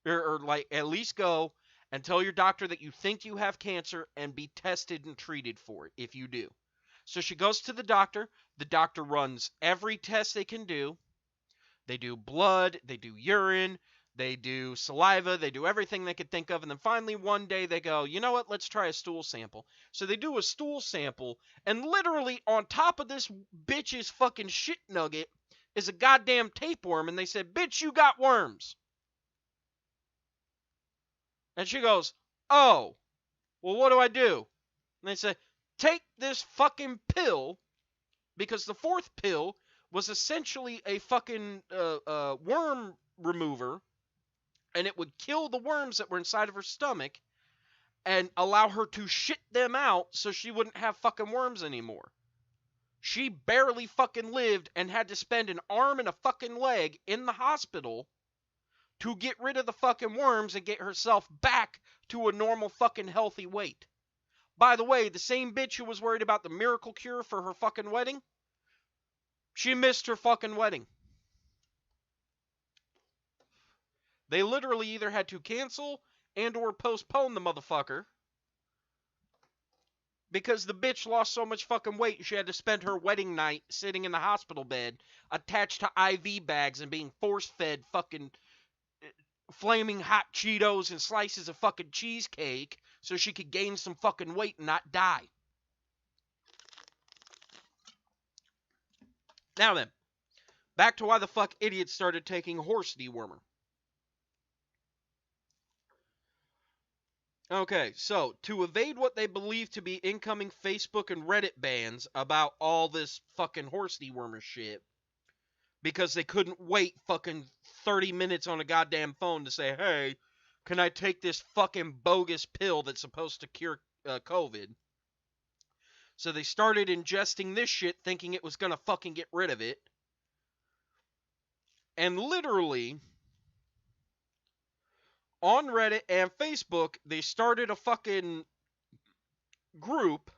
or like at least go and tell your doctor that you think you have cancer and be tested and treated for it if you do. So she goes to the doctor. The doctor runs every test they can do. They do blood, they do urine, they do saliva, they do everything they could think of. And then finally one day they go, you know what, let's try a stool sample. So they do a stool sample, and literally on top of this bitch's fucking shit nugget is a goddamn tapeworm. And they said, bitch, you got worms. And she goes, oh, well, what do I do? And they say, take this fucking pill, because the fourth pill was essentially a fucking worm remover, and it would kill the worms that were inside of her stomach and allow her to shit them out so she wouldn't have fucking worms anymore. She barely fucking lived and had to spend an arm and a fucking leg in the hospital to get rid of the fucking worms and get herself back to a normal fucking healthy weight. By the way, the same bitch who was worried about the miracle cure for her fucking wedding, she missed her fucking wedding. They literally either had to cancel and or postpone the motherfucker because the bitch lost so much fucking weight she had to spend her wedding night sitting in the hospital bed attached to IV bags and being force-fed fucking flaming hot Cheetos and slices of fucking cheesecake so she could gain some fucking weight and not die. Now then, back to why the fuck idiots started taking horse dewormer. Okay, so to evade what they believe to be incoming Facebook and Reddit bans about all this fucking horse dewormer shit, because they couldn't wait fucking 30 minutes on a goddamn phone to say, hey, can I take this fucking bogus pill that's supposed to cure COVID? So they started ingesting this shit thinking it was gonna fucking get rid of it. And literally, on Reddit and Facebook, they started a fucking group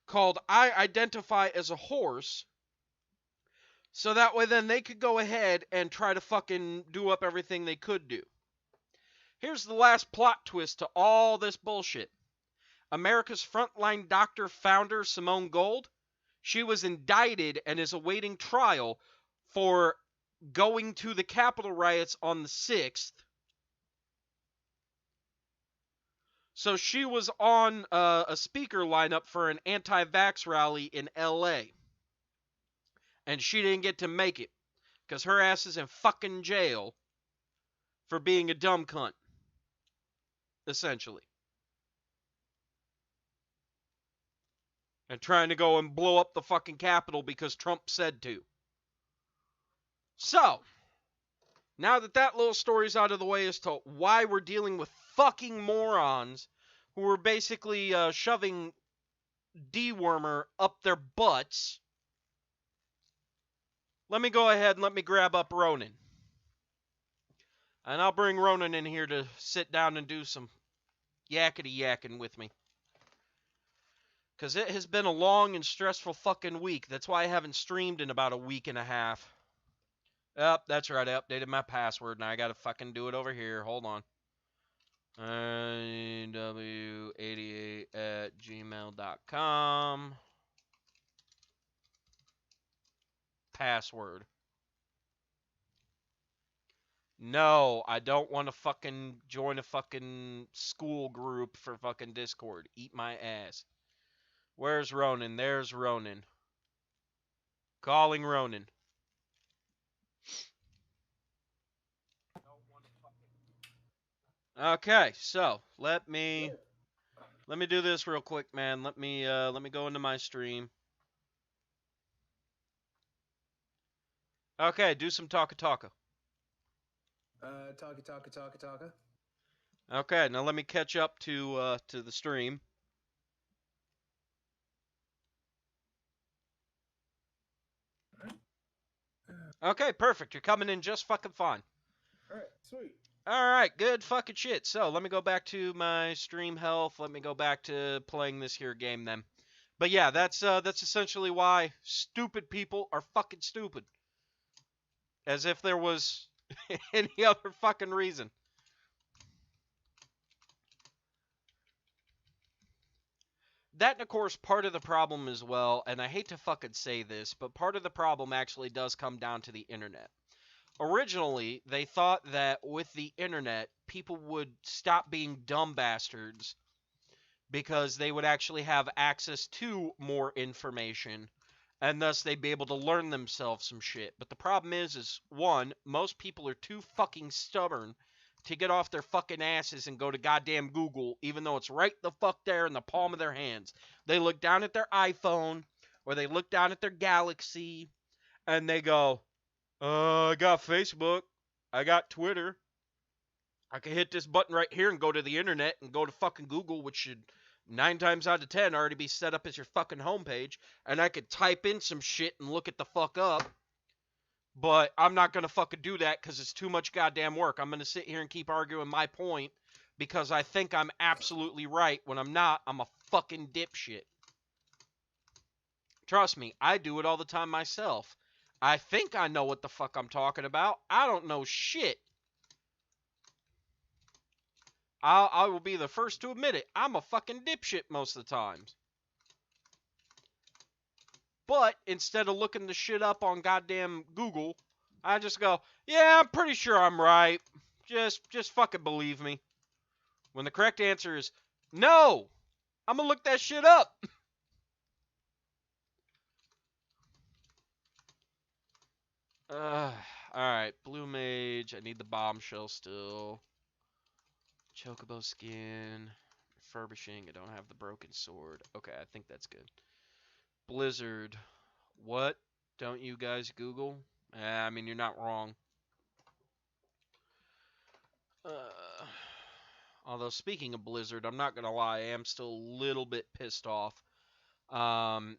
called I Identify as a Horse. So that way then they could go ahead and try to fucking do up everything they could do. Here's the last plot twist to all this bullshit. America's Frontline Doctor founder, Simone Gold, she was indicted and is awaiting trial for going to the Capitol riots on the 6th. So she was on a speaker lineup for an anti-vax rally in LA. And she didn't get to make it because her ass is in fucking jail for being a dumb cunt, essentially. And trying to go and blow up the fucking Capitol because Trump said to. So, now that that little story's out of the way as to why we're dealing with fucking morons who are basically shoving dewormer up their butts, let me go ahead and let me grab up Ronan. And I'll bring Ronan in here to sit down and do some yakety-yakking with me. Because it has been a long and stressful fucking week. That's why I haven't streamed in about a week and a half. Yep, that's right. I updated my password. Now I gotta fucking do it over here. Hold on. w88@gmail.com. Password. No, I don't want to fucking join a fucking school group for fucking Discord. Eat my ass. Where's Ronan? There's Ronan. Calling Ronan. Okay, so let me do this real quick, man. Let me go into my stream. Okay, do some talka. Talka. Okay, now let me catch up to the stream. Okay, perfect. You're coming in just fucking fine. Alright, sweet. Alright, good fucking shit. So, let me go back to my stream health. Let me go back to playing this here game then. But yeah, that's essentially why stupid people are fucking stupid. As if there was any other fucking reason. That, and of course, part of the problem as well, and I hate to fucking say this, but part of the problem actually does come down to the internet. Originally, they thought that with the internet, people would stop being dumb bastards because they would actually have access to more information, and thus they'd be able to learn themselves some shit. But the problem is one, most people are too fucking stubborn to get off their fucking asses and go to goddamn Google, even though it's right the fuck there in the palm of their hands. They look down at their iPhone, or they look down at their Galaxy, and they go, I got Facebook, I got Twitter, I can hit this button right here and go to the internet and go to fucking Google, which should 9 times out of 10 already be set up as your fucking homepage, and I could type in some shit and look it the fuck up. But I'm not going to fucking do that because it's too much goddamn work. I'm going to sit here and keep arguing my point because I think I'm absolutely right. When I'm not, I'm a fucking dipshit. Trust me, I do it all the time myself. I think I know what the fuck I'm talking about. I don't know shit. I will be the first to admit it. I'm a fucking dipshit most of the times. But instead of looking the shit up on goddamn Google, I just go, yeah, I'm pretty sure I'm right. Just fucking believe me. When the correct answer is, no, I'm gonna look that shit up. Alright, Blue Mage. I need the bombshell still. Chocobo skin. Refurbishing. I don't have the broken sword. Okay, I think that's good. Blizzard. What? Don't you guys Google? I mean, you're not wrong. Although, speaking of Blizzard, I'm not going to lie, I am still a little bit pissed off. And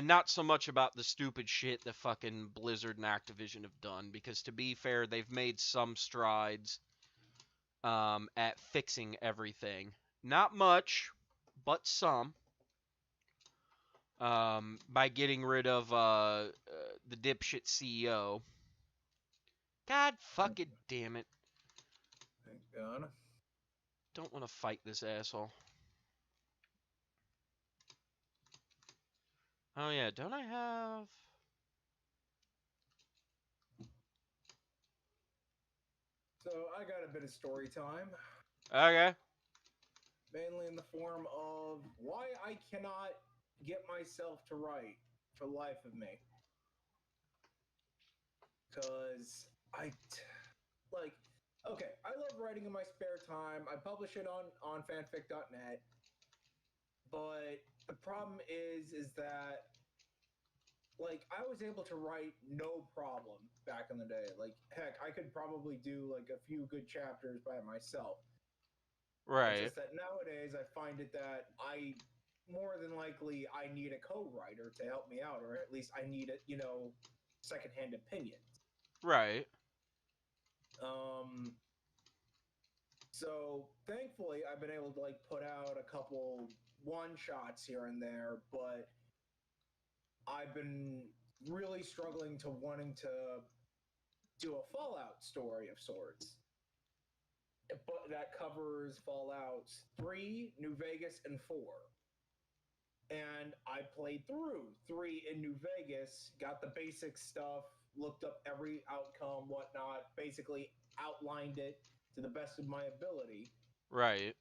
not so much about the stupid shit that fucking Blizzard and Activision have done, because to be fair, they've made some strides at fixing everything. Not much, but some. By getting rid of the dipshit CEO. God fucking damn it. Thank God. Don't want to fight this asshole. Oh yeah, don't I have? So I got a bit of story time, Okay. mainly in the form of why I cannot get myself to write for the life of me. Because like, okay, I love writing in my spare time. I publish it on fanfic.net, but the problem is that like I was able to write no problem back in the day. Like heck, I could probably do like a few good chapters by myself. It's Right. just that nowadays I find it that I more than likely I need a co-writer to help me out, or at least I need a secondhand opinions. Right. Um, so thankfully I've been able to like put out a couple one shots here and there, but I've been really struggling to wanting to do a Fallout story of sorts. But that covers Fallout 3, New Vegas, and 4. And I played through 3 in New Vegas, got the basic stuff, looked up every outcome, whatnot, basically outlined it to the best of my ability. Right.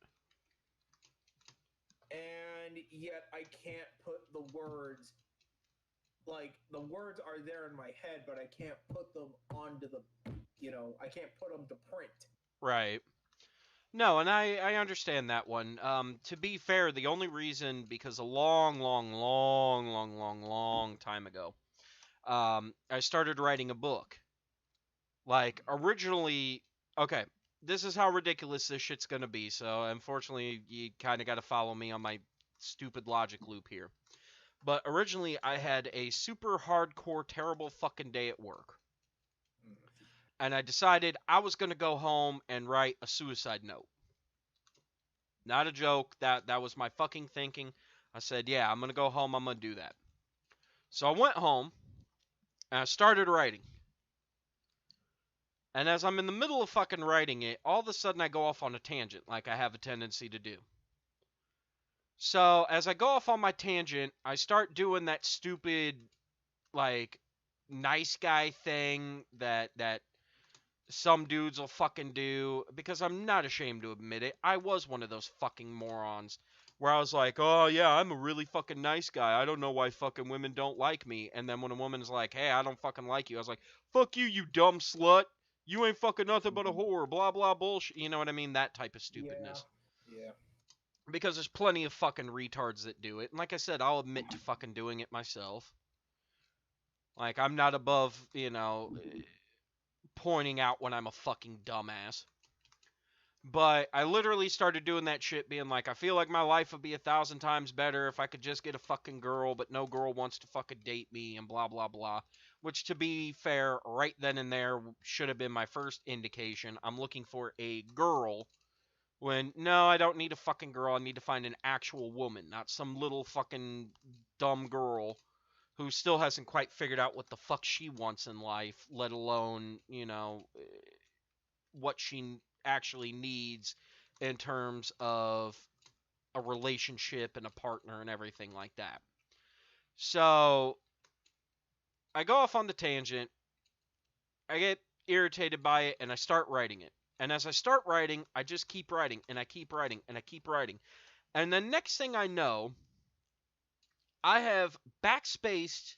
And yet I can't put the words, like, the words are there in my head, but I can't put them onto the, I can't put them to print. Right. No, and I understand that one. To be fair, the only reason because a long, long, long, long, long, long time ago, I started writing a book. Like originally, okay, this is how ridiculous this shit's gonna be. So unfortunately, you kind of got to follow me on my stupid logic loop here. But originally, I had a super hardcore, terrible fucking day at work, and I decided I was gonna go home and write a suicide note. Not a joke. That was my fucking thinking. I said, yeah, I'm gonna go home. I'm gonna do that. So I went home and I started writing. And as I'm in the middle of fucking writing it, all of a sudden I go off on a tangent, like I have a tendency to do. So as I go off on my tangent, I start doing that stupid, like, nice guy thing that some dudes will fucking do, because I'm not ashamed to admit it. I was one of those fucking morons where I was like, "Oh yeah, I'm a really fucking nice guy. I don't know why fucking women don't like me." And then when a woman's like, "Hey, I don't fucking like you," I was like, "Fuck you, you dumb slut. You ain't fucking nothing but a whore." Blah blah bullshit. You know what I mean? That type of Yeah, stupidness. yeah. Because there's plenty of fucking retards that do it. And like I said, I'll admit to fucking doing it myself. Like I'm not above, pointing out when I'm a fucking dumbass. But I literally started doing that shit, being like, I feel like my life would be 1,000 times better if I could just get a fucking girl, but no girl wants to fucking date me, and blah, blah, blah. Which, to be fair, right then and there should have been my first indication. I'm looking for a girl when, no, I don't need a fucking girl. I need to find an actual woman, not some little fucking dumb girl who still hasn't quite figured out what the fuck she wants in life, let alone, what she actually needs in terms of a relationship and a partner and everything like that. So I go off on the tangent. I get irritated by it and I start writing it. And as I start writing, I just keep writing and I keep writing and I keep writing. And the next thing I know, I have backspaced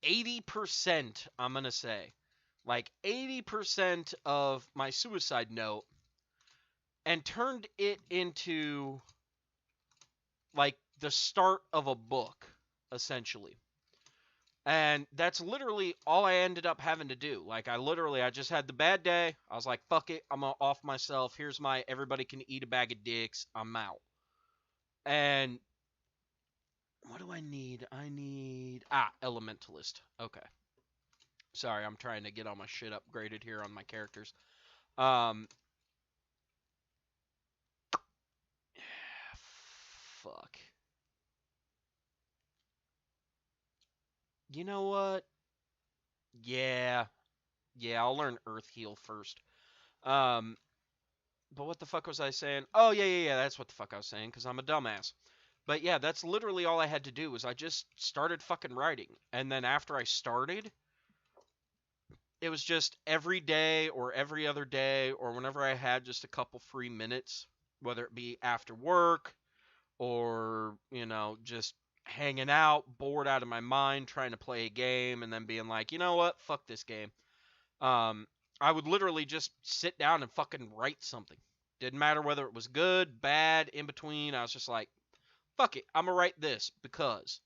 80%, I'm going to say. Like 80% of my suicide note and turned it into like the start of a book, essentially. And that's literally all I ended up having to do. Like I just had the bad day. I was like, fuck it, I'm off myself. Here's my everybody can eat a bag of dicks. I'm out. And what do I need? I need Elementalist. Okay. Sorry, I'm trying to get all my shit upgraded here on my characters. Um fuck. You know what? Yeah. Yeah, I'll learn Earth Heal first. Um, but what the fuck was I saying? Oh, yeah, yeah, yeah, that's what the fuck I was saying, because I'm a dumbass. But yeah, that's literally all I had to do was I just started fucking writing. And then after I started, it was just every day or every other day or whenever I had just a couple free minutes, whether it be after work or, just hanging out, bored out of my mind, trying to play a game, and then being like, you know what, fuck this game. Um, I would literally just sit down and fucking write something. Didn't matter whether it was good, bad, in between. I was just like, fuck it, I'm gonna write this because.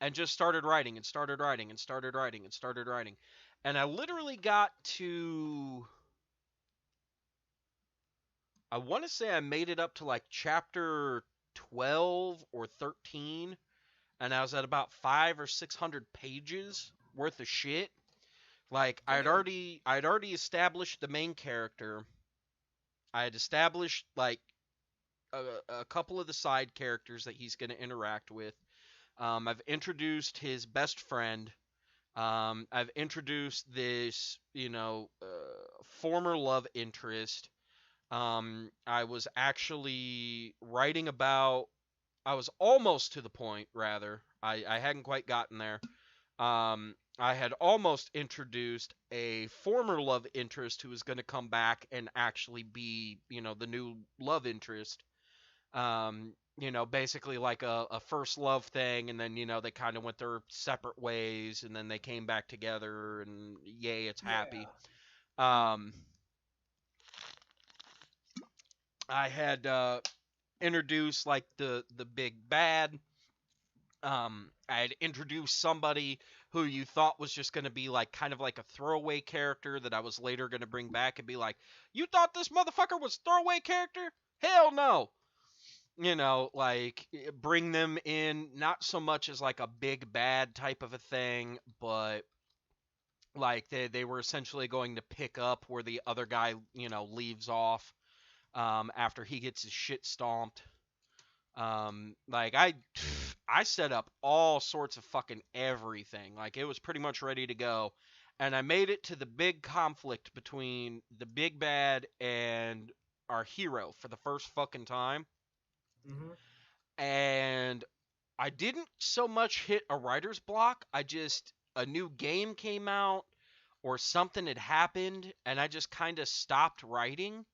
And just started writing and started writing and started writing and started writing. And I literally got to. I want to say I made it up to like chapter 12 or 13, and I was at about 500 or 600 pages worth of shit. Like Damn. I'd already established the main character. I had established like a couple of the side characters that he's going to interact with. I've introduced his best friend. I've introduced this, former love interest. I was actually writing about. I was almost to the point, rather. I hadn't quite gotten there. I had almost introduced a former love interest who was going to come back and actually be, the new love interest. Basically like a first love thing, and then, they kind of went their separate ways, and then they came back together, and yay, it's happy. Yeah. Um, I had introduced like the big bad. I had introduced somebody who you thought was just going to be like kind of like a throwaway character that I was later going to bring back and be like, you thought this motherfucker was throwaway character? Hell no. Bring them in not so much as like a big bad type of a thing, but like they were essentially going to pick up where the other guy, leaves off after he gets his shit stomped. Like I set up all sorts of fucking everything. Like it was pretty much ready to go. And I made it to the big conflict between the big bad and our hero for the first fucking time. Mm-hmm. And I didn't so much hit a writer's block. A new game came out or something had happened and I just kind of stopped writing.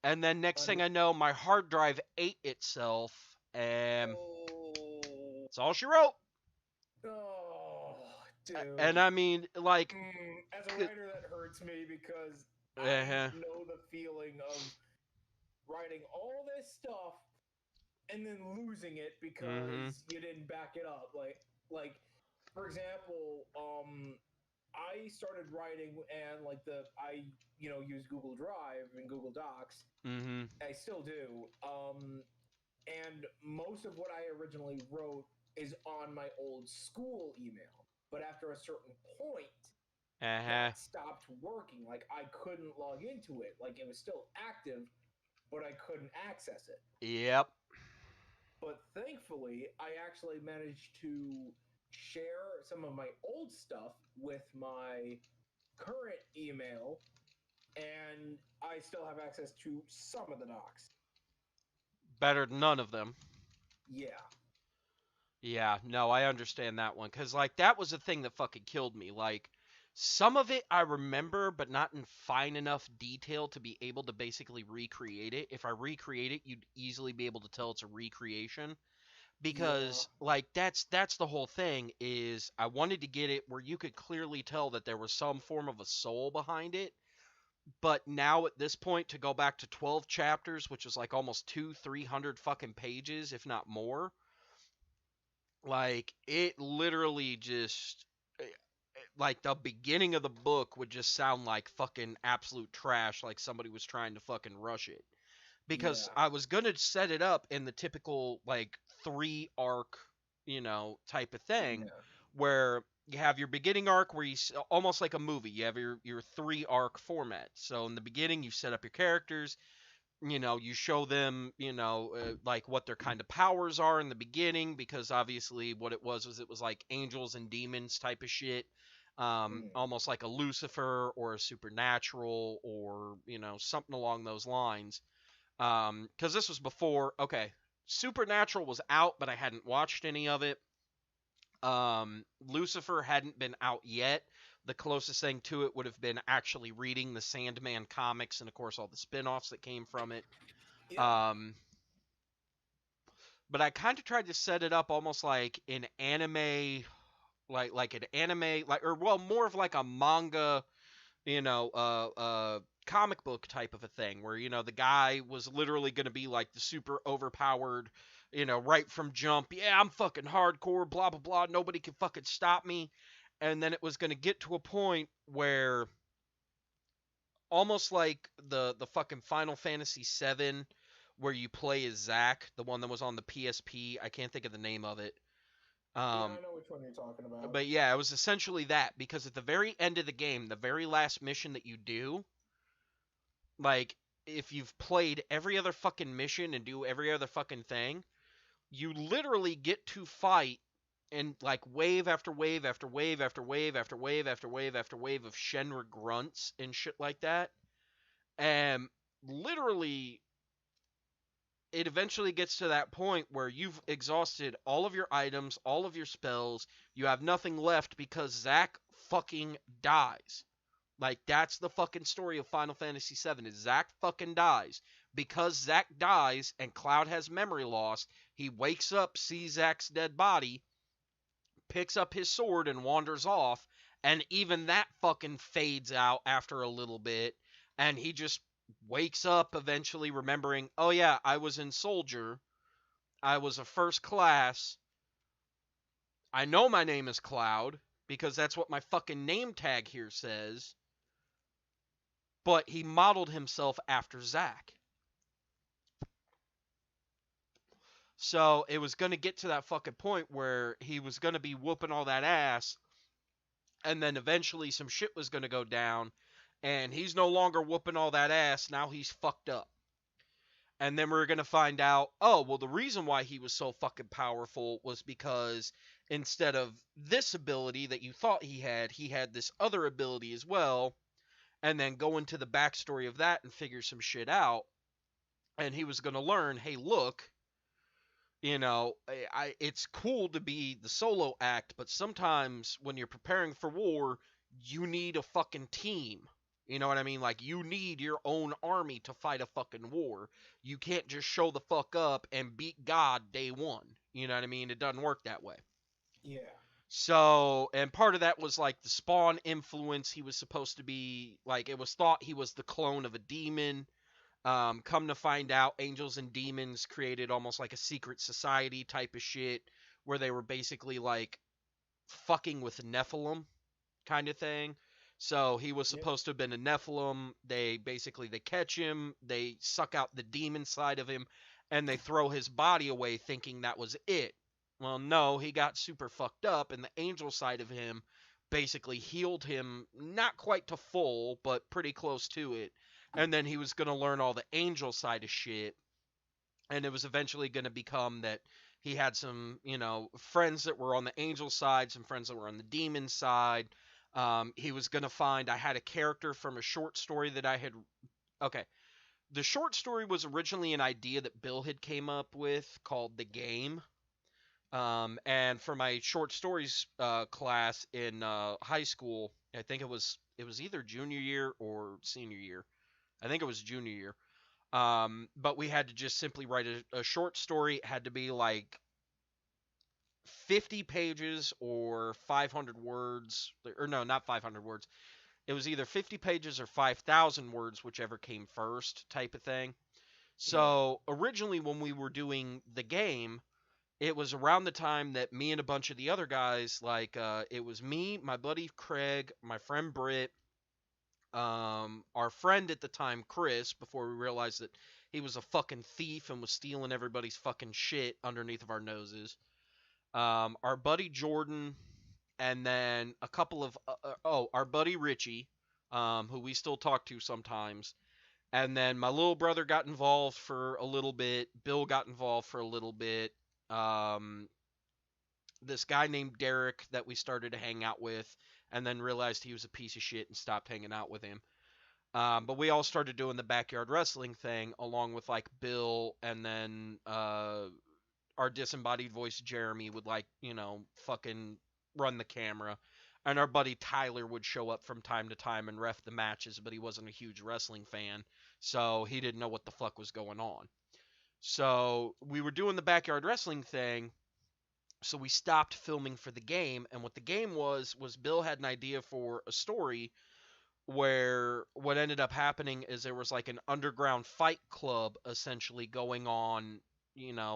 And then next thing Under- I know, my hard drive ate itself, and oh. that's all she wrote. Oh, dude. And I mean, like, As a writer, that hurts me because I uh-huh. know the feeling of writing all this stuff and then losing it Mm-hmm. because you didn't back it up. Like for example, I started writing and I use Google Drive and Google Docs. Mm-hmm. I still do. And most of what I originally wrote is on my old school email. But after a certain point, Uh-huh. that stopped working. Like I couldn't log into it. Like it was still active, but I couldn't access it. Yep. But thankfully, I actually managed to share some of my old stuff with my current email, and I still have access to some of the docs. Better than none of them. Yeah. Yeah, no, I understand that one. Because, like, that was the thing that fucking killed me. Like, some of it I remember, but not in fine enough detail to be able to basically recreate it. If I recreate it, you'd easily be able to tell it's a recreation. Yeah. Because like that's the whole thing is I wanted to get it where you could clearly tell that there was some form of a soul behind it. But now at this point to go back to 12 chapters, which is like almost 300 fucking pages, if not more, like it literally just like the beginning of the book would just sound like fucking absolute trash, like somebody was trying to fucking rush it. Because Yeah. I was gonna set it up in the typical like 3 arc, type of thing, Yeah. where you have your beginning arc where almost like a movie. You have your 3 arc format. So in the beginning, you set up your characters. You show them, like what their kind of powers are in the beginning, because obviously what it was like angels and demons type of shit. Mm. Almost like a Lucifer or a supernatural or something along those lines. Because this was before. Okay, Supernatural was out, but I hadn't watched any of it. Lucifer hadn't been out yet. The closest thing to it would have been actually reading the Sandman comics and, of course, all the spin-offs that came from it. Yeah. But I kind of tried to set it up almost like an anime, like an anime, like, or well, more of like a manga, comic book type of a thing, where the guy was literally going to be like the super overpowered, right from jump. Yeah, I'm fucking hardcore, blah blah blah. Nobody can fucking stop me. And then it was going to get to a point where almost like the fucking Final Fantasy VII, where you play as Zack, the one that was on the PSP. I can't think of the name of it. Yeah, I Um, know which one you're talking about. but yeah, it was essentially that, because at the very end of the game, the very last mission that you do, like, if you've played every other fucking mission and do every other fucking thing, you literally get to fight and like wave after wave after wave after wave after wave after wave after wave of Shenra grunts and shit like that. And literally, it eventually gets to that point where you've exhausted all of your items, all of your spells, you have nothing left because Zack fucking dies. Like, that's the fucking story of Final Fantasy VII, is Zack fucking dies. Because Zack dies and Cloud has memory loss, he wakes up, sees Zack's dead body, picks up his sword and wanders off, and even that fucking fades out after a little bit, and he just wakes up eventually remembering, oh yeah, I was in Soldier, I was a first class, I know my name is Cloud, because that's what my fucking name tag here says, but he modeled himself after Zack. So it was going to get to that fucking point where he was going to be whooping all that ass, and then eventually some shit was going to go down, and he's no longer whooping all that ass. Now he's fucked up. And then we're going to find out, oh, well, the reason why he was so fucking powerful was because instead of this ability that you thought he had this other ability as well. And then go into the backstory of that and figure some shit out. And he was going to learn, hey, look, it's cool to be the solo act, but sometimes when you're preparing for war, you need a fucking team. You know what I mean? Like, you need your own army to fight a fucking war. You can't just show the fuck up and beat God day one. You know what I mean? It doesn't work that way. Yeah. So, and part of that was like the Spawn influence. He was supposed to be, like, it was thought he was the clone of a demon. Come to find out, angels and demons created almost like a secret society type of shit, where they were basically like fucking with Nephilim kind of thing. So he was supposed to have been a Nephilim. They catch him, they suck out the demon side of him, and they throw his body away thinking that was it. Well, no, he got super fucked up, and the angel side of him basically healed him, not quite to full, but pretty close to it. And then he was going to learn all the angel side of shit. And it was eventually going to become that he had some, friends that were on the angel side, some friends that were on the demon side. He was going to find, I had a character from a short story that I had. Okay. The short story was originally an idea that Bill had came up with called The Game. And for my short stories class in high school, I think it was either junior year or senior year. I think it was junior year. But we had to just simply write a short story. It had to be like 50 pages or 500 words. Or no, not 500 words. It was either 50 pages or 5,000 words, whichever came first, type of thing. So originally, when we were doing the game, it was around the time that me and a bunch of the other guys, like, it was me, my buddy Craig, my friend Britt, our friend at the time, Chris, before we realized that he was a fucking thief and was stealing everybody's fucking shit underneath of our noses. Our buddy Jordan, and then a couple of, our buddy Richie, who we still talk to sometimes. And then my little brother got involved for a little bit. Bill got involved for a little bit. This guy named Derek that we started to hang out with, and then realized he was a piece of shit and stopped hanging out with him. But we all started doing the backyard wrestling thing along with like Bill, and then our disembodied voice Jeremy would like, fucking run the camera. And our buddy Tyler would show up from time to time and ref the matches, but he wasn't a huge wrestling fan, so he didn't know what the fuck was going on. So we were doing the backyard wrestling thing, so we stopped filming for the game. And what the game was Bill had an idea for a story where what ended up happening is there was like an underground fight club essentially going on,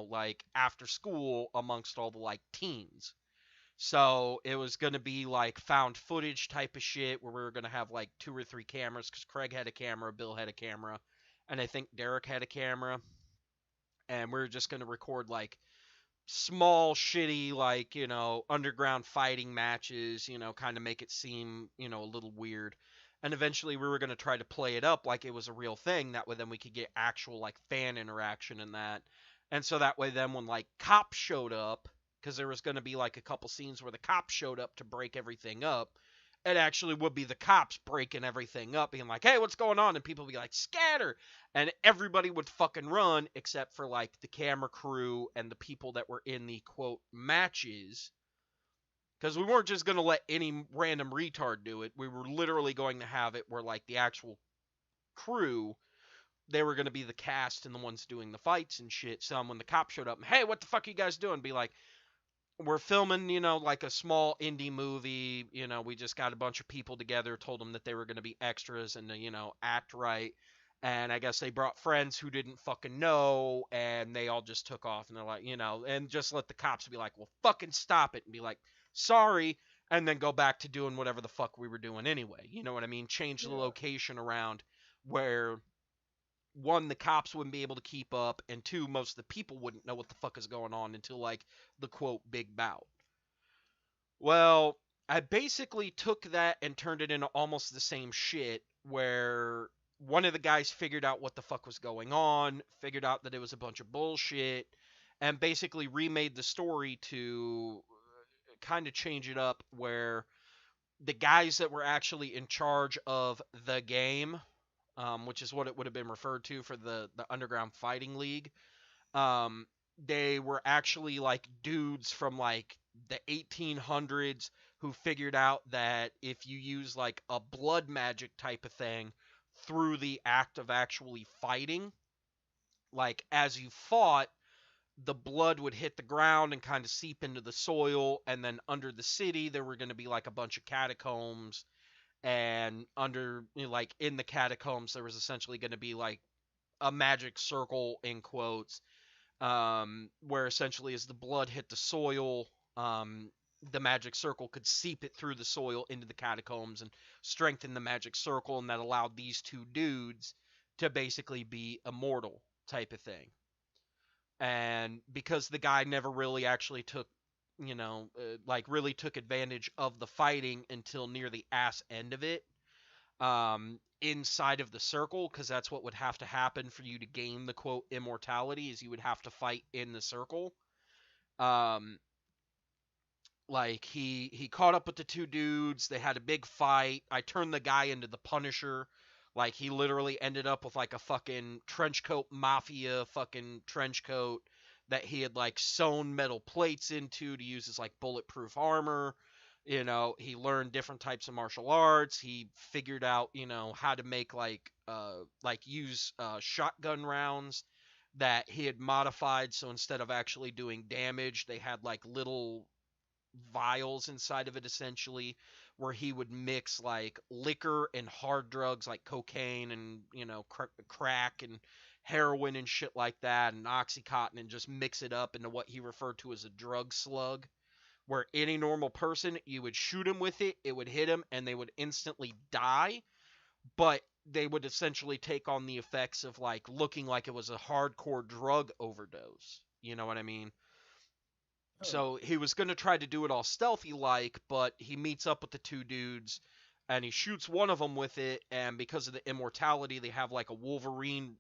like after school amongst all the like teens. So it was going to be like found footage type of shit where we were going to have like 2 or 3 cameras, because Craig had a camera, Bill had a camera, and I think Derek had a camera. And we were just going to record like small, shitty, like, underground fighting matches, kind of make it seem, a little weird. And eventually we were going to try to play it up like it was a real thing. That way then we could get actual, like, fan interaction in that. And so that way then when, like, cops showed up, because there was going to be, like, a couple scenes where the cops showed up to break everything up, it actually would be the cops breaking everything up, being like, hey, what's going on? And people would be like, scatter! And everybody would fucking run, except for, like, the camera crew and the people that were in the, quote, matches. Because we weren't just going to let any random retard do it. We were literally going to have it where, like, the actual crew, they were going to be the cast and the ones doing the fights and shit. So when the cops showed up, hey, what the fuck are you guys doing? Be like, we're filming, like a small indie movie. We just got a bunch of people together, told them that they were going to be extras and to, act right. And I guess they brought friends who didn't fucking know, and they all just took off. And they're like, and just let the cops be like, well, fucking stop it. And be like, sorry. And then go back to doing whatever the fuck we were doing anyway. You know what I mean? Change the location around where, one, the cops wouldn't be able to keep up, and two, most of the people wouldn't know what the fuck is going on until, like, the quote big bout. Well, I basically took that and turned it into almost the same shit, where one of the guys figured out what the fuck was going on, figured out that it was a bunch of bullshit, and basically remade the story to kind of change it up, where the guys that were actually in charge of the game, which is what it would have been referred to for the Underground Fighting League. They were actually like dudes from like the 1800s who figured out that if you use like a blood magic type of thing through the act of actually fighting, like as you fought, the blood would hit the ground and kind of seep into the soil, and then under the city there were going to be like a bunch of catacombs, and under, like in the catacombs there was essentially going to be like a magic circle in quotes, where essentially as the blood hit the soil, the magic circle could seep it through the soil into the catacombs and strengthen the magic circle, and that allowed these two dudes to basically be immortal type of thing. And because the guy never really actually took, like really took advantage of the fighting until near the ass end of it, inside of the circle, because that's what would have to happen for you to gain the quote immortality, is you would have to fight in the circle. Um, like he caught up with the two dudes. They had a big fight. I turned the guy into the Punisher. Like he literally ended up with like a fucking trench coat mafia fucking trench coat that he had like sewn metal plates into to use as like bulletproof armor. He learned different types of martial arts. He figured out, how to make like use shotgun rounds that he had modified. So instead of actually doing damage, they had like little vials inside of it essentially, where he would mix like liquor and hard drugs like cocaine and, crack and heroin and shit like that, and oxycontin, and just mix it up into what he referred to as a drug slug, where any normal person, you would shoot him with it, it would hit him, and they would instantly die, but they would essentially take on the effects of like looking like it was a hardcore drug overdose. You know what I mean? So he was going to try to do it all stealthy like, but he meets up with the two dudes and he shoots one of them with it, and because of the immortality, they have like a Wolverine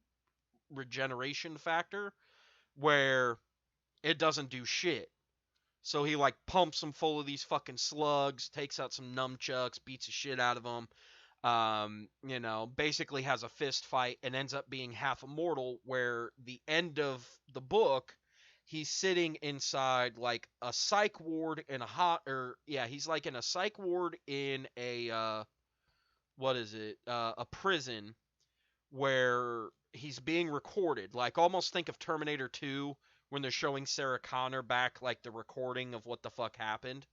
regeneration factor where it doesn't do shit. So he like pumps them full of these fucking slugs, takes out some nunchucks, beats the shit out of them. Basically has a fist fight and ends up being half immortal, where the end of the book, he's sitting inside like a psych ward in he's like in a psych ward in a prison, where he's being recorded. Like, almost think of Terminator 2 when they're showing Sarah Connor back, like the recording of what the fuck happened,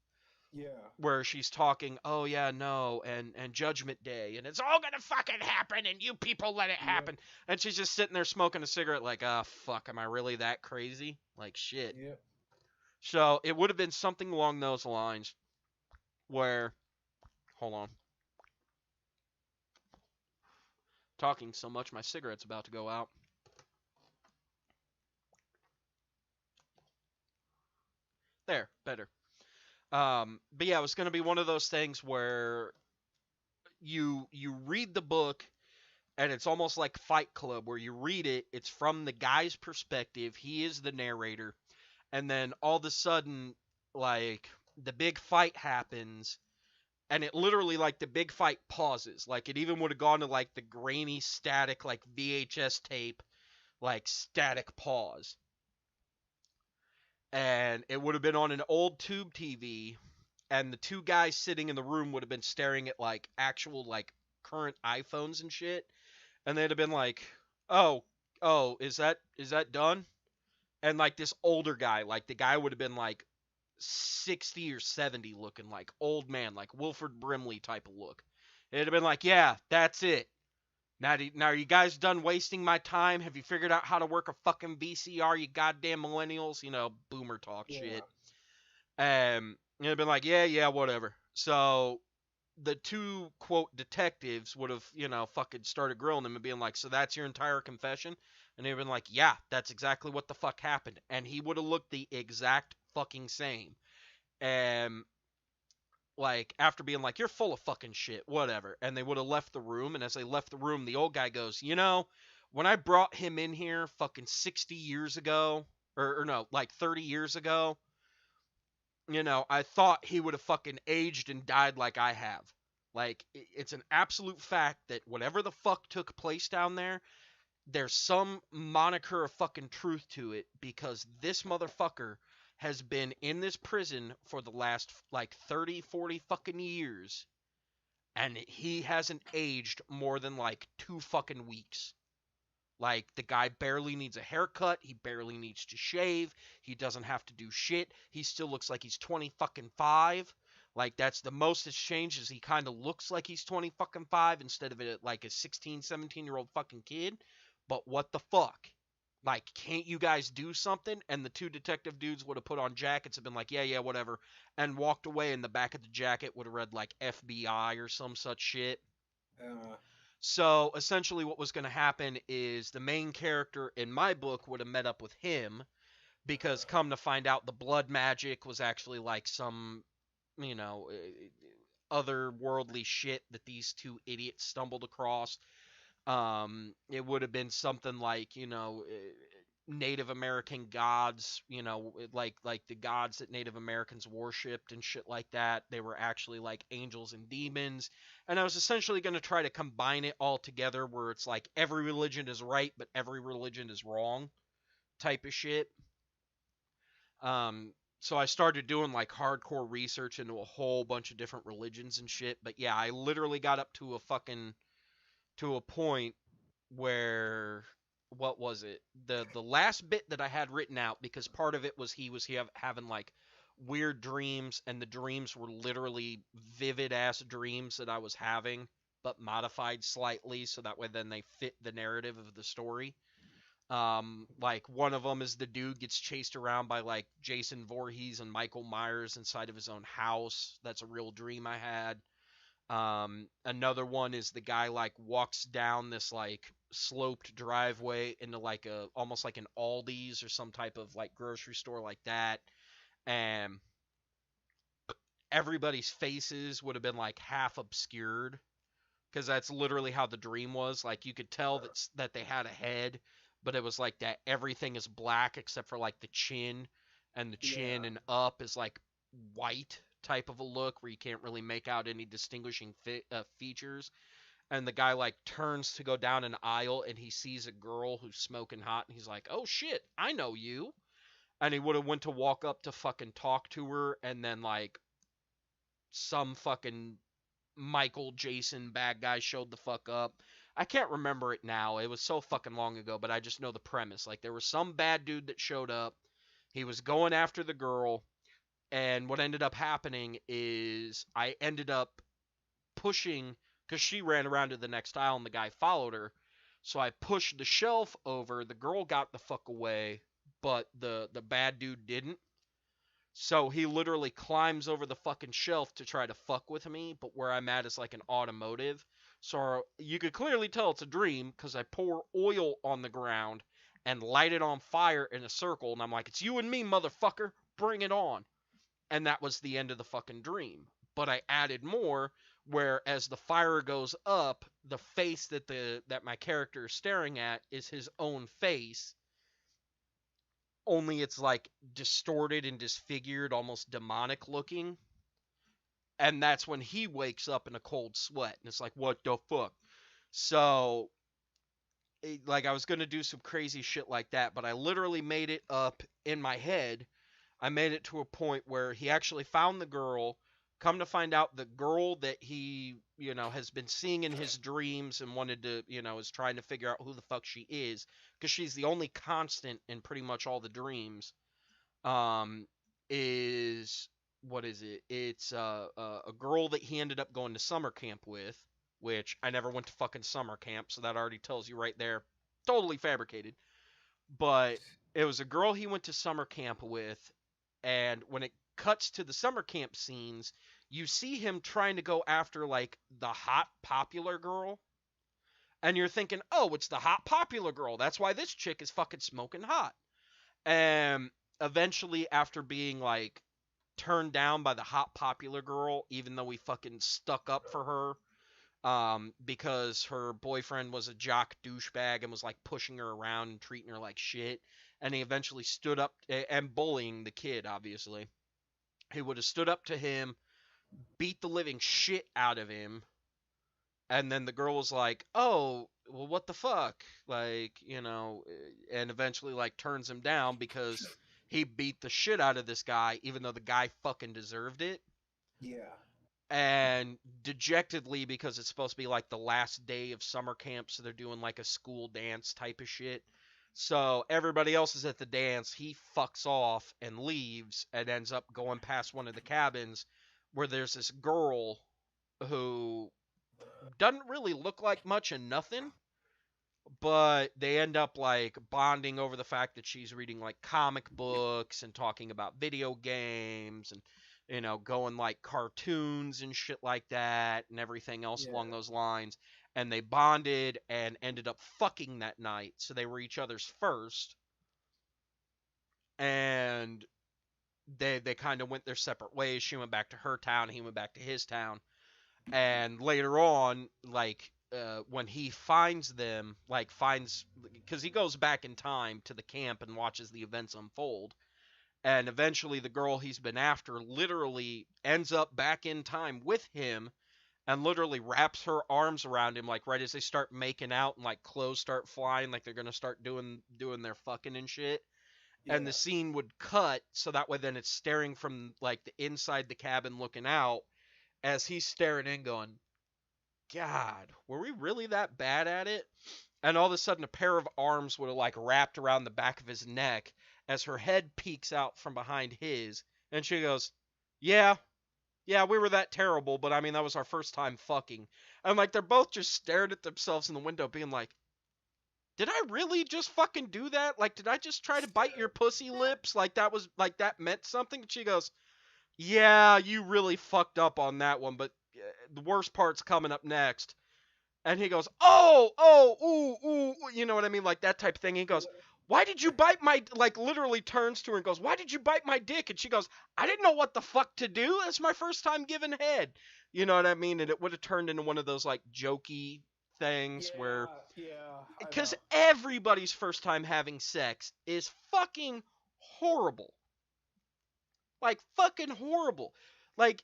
Yeah. where she's talking, oh yeah, no, and Judgment Day, and it's all gonna fucking happen, and you people let it Yep. happen, and she's just sitting there smoking a cigarette, like, ah, fuck, am I really that crazy? Like, shit. Yep. So it would have been something along those lines, where, hold on, talking so much, my cigarette's about to go out. There, better. But yeah, it was gonna be one of those things where you read the book, and it's almost like Fight Club, where you read it, it's from the guy's perspective, he is the narrator, and then all of a sudden, like, the big fight happens, and it literally, like, the big fight pauses. Like, it even would have gone to, like, the grainy, static, like, VHS tape, like, static pause. And it would have been on an old tube TV, and the two guys sitting in the room would have been staring at, like, actual, like, current iPhones and shit, and they'd have been like, "Oh, oh, is that done?" And like this older guy, like the guy would have been like 60 or 70 looking, like old man, like Wilford Brimley type of look. It'd have been like, "Yeah, that's it. Now are you guys done wasting my time? Have you figured out how to work a fucking VCR, you goddamn millennials?" Boomer talk Yeah. shit. It'd have been like, "Yeah, yeah, whatever." So the two quote detectives would have, fucking started grilling him and being like, "So that's your entire confession?" And they'd been like, "Yeah, that's exactly what the fuck happened." And he would have looked the exact fucking same. And like, after being like, "You're full of fucking shit, whatever." And they would have left the room, and as they left the room, the old guy goes, "When I brought him in here fucking 60 years ago, or no, like 30 years ago, I thought he would have fucking aged and died like I have." Like, it's an absolute fact that whatever the fuck took place down there, there's some moniker of fucking truth to it, because this motherfucker has been in this prison for the last, like, 30, 40 fucking years, and he hasn't aged more than, like, 2 fucking weeks. Like, the guy barely needs a haircut. He barely needs to shave. He doesn't have to do shit. He still looks like he's 20 fucking 5. Like, that's the most that's changed, is he kind of looks like he's 20 fucking 5 instead of it like a 16, 17-year-old fucking kid. But what the fuck? Like, can't you guys do something? And the two detective dudes would have put on jackets and been like, "Yeah, yeah, whatever," and walked away, and the back of the jacket would have read, like, FBI or some such shit. Uh, So essentially, what was going to happen is the main character in my book would have met up with him, because come to find out, the blood magic was actually like some, you know, otherworldly shit that these two idiots stumbled across. It would have been something like, Native American gods, like the gods that Native Americans worshipped and shit like that. They were actually like angels and demons. And I was essentially going to try to combine it all together, where it's like every religion is right, but every religion is wrong type of shit. So I started doing like hardcore research into a whole bunch of different religions and shit. But yeah, I literally got up to a point where, what was it? The last bit that I had written out, because part of it was having like weird dreams, and the dreams were literally vivid ass dreams that I was having, but modified slightly so that way then they fit the narrative of the story. Like, one of them is the dude gets chased around by like Jason Voorhees and Michael Myers inside of his own house. That's a real dream I had. Another one is the guy like walks down this like sloped driveway into like a almost like an Aldi's or some type of like grocery store like that, and everybody's faces would have been like half obscured, because that's literally how the dream was. Like, you could tell that they had a head, but it was like that everything is black except for like the chin, and the chin yeah. and up is like white type of a look where you can't really make out any distinguishing features. And the guy like turns to go down an aisle and he sees a girl who's smoking hot and he's like, "Oh shit, I know you." And he would have went to walk up to fucking talk to her, and then like some fucking Michael Jason bad guy showed the fuck up. I can't remember it now. It was so fucking long ago, but I just know the premise. Like there was some bad dude that showed up. He was going after the girl, and what ended up happening is I ended up pushing, because she ran around to the next aisle and the guy followed her. So I pushed the shelf over. The girl got the fuck away, but the bad dude didn't. So he literally climbs over the fucking shelf to try to fuck with me, but where I'm at is like an automotive. So you could clearly tell it's a dream because I pour oil on the ground and light it on fire in a circle, and I'm like, "It's you and me, motherfucker. Bring it on." And that was the end of the fucking dream. But I added more, where as the fire goes up, the face that my character is staring at is his own face, only it's like distorted and disfigured, almost demonic looking. And that's when he wakes up in a cold sweat, and it's like, what the fuck? So like I was gonna do some crazy shit like that, but I literally made it up in my head. I made it to a point where he actually found the girl. Come to find out, the girl that he, has been seeing in his dreams and wanted to, is trying to figure out who the fuck she is, because she's the only constant in pretty much all the dreams. Is what is it? It's a girl that he ended up going to summer camp with, which I never went to fucking summer camp, so that already tells you right there, totally fabricated. But it was a girl he went to summer camp with, and when it cuts to the summer camp scenes, you see him trying to go after like the hot popular girl, and you're thinking, oh, it's the hot popular girl, that's why this chick is fucking smoking hot. And eventually, after being like turned down by the hot popular girl, even though we fucking stuck up for her, because her boyfriend was a jock douchebag and was like pushing her around and treating her like shit, and he eventually stood up and bullying the kid, obviously. He would have stood up to him, beat the living shit out of him, and then the girl was like, "Oh, well, what the fuck?" Like, and eventually like turns him down because he beat the shit out of this guy, even though the guy fucking deserved it. Yeah. And dejectedly, because it's supposed to be like the last day of summer camp, so they're doing like a school dance type of shit. So everybody else is at the dance. He fucks off and leaves and ends up going past one of the cabins where there's this girl who doesn't really look like much and nothing, but they end up like bonding over the fact that she's reading like comic books and talking about video games and going like cartoons and shit like that and everything else along those lines. And they bonded and ended up fucking that night, so they were each other's first. And they kind of went their separate ways. She went back to her town, he went back to his town. And later on, like when he finds them, like finds, because he goes back in time to the camp and watches the events unfold, and eventually the girl he's been after literally ends up back in time with him and literally wraps her arms around him, like right as they start making out and like clothes start flying, like they're gonna start doing their fucking and shit. And the scene would cut so that way then it's staring from like the inside the cabin looking out, as he's staring in going, God, were we really that bad at it? And all of a sudden a pair of arms would have like wrapped around the back of his neck as her head peeks out from behind his, and she goes, yeah, we were that terrible, but I mean, that was our first time fucking. And like, they're both just staring at themselves in the window being like, did I really just fucking do that? Like, did I just try to bite your pussy lips? Like, that meant something? And she goes, yeah, you really fucked up on that one, but the worst part's coming up next. And he goes, oh, ooh, you know what I mean? Like that type of thing. He goes, why did you bite my, like literally turns to her and goes, why did you bite my dick? And she goes, I didn't know what the fuck to do. It's my first time giving head. You know what I mean? And it would have turned into one of those like jokey things where, because everybody's first time having sex is fucking horrible. Like fucking horrible. like,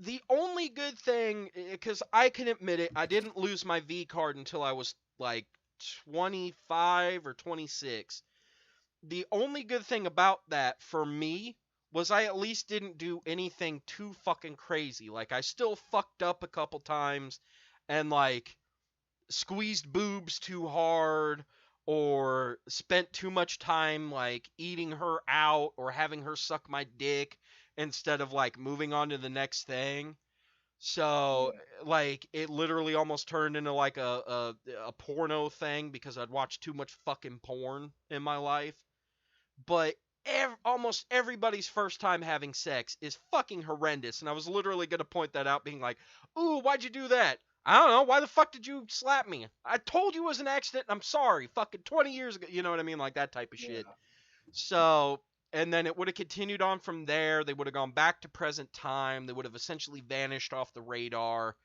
the only good thing, because I can admit it, I didn't lose my V card until I was like 25 or 26. The only good thing about that for me was I at least didn't do anything too fucking crazy. Like, I still fucked up a couple times and, like, squeezed boobs too hard or spent too much time, like, eating her out or having her suck my dick instead of, like, moving on to the next thing. So, Yeah. like, it literally almost turned into like a porno thing because I'd watched too much fucking porn in my life. But almost everybody's first time having sex is fucking horrendous, and I was literally gonna point that out, being like, "Ooh, why'd you do that? I don't know. Why the fuck did you slap me? I told you it was an accident. And I'm sorry. Fucking 20 years ago. You know what I mean? Like that type of shit." Yeah. So, and then it would have continued on from there. They would have gone back to present time. They would have essentially vanished off the radar.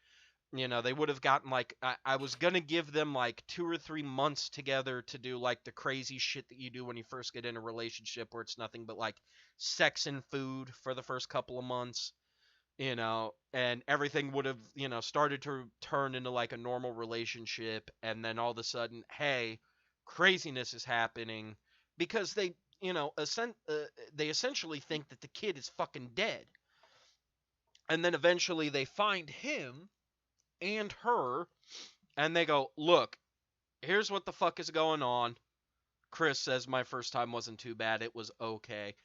You know, they would have gotten like, I was going to give them like 2 or 3 months together to do like the crazy shit that you do when you first get in a relationship where it's nothing but like sex and food for the first couple of months. You know, and everything would have, you know, started to turn into like a normal relationship. And then all of a sudden, hey, craziness is happening because they, you know, they essentially think that the kid is fucking dead. And then eventually they find him and her and they go, look, here's what the fuck is going on. Chris says my first time wasn't too bad. It was okay.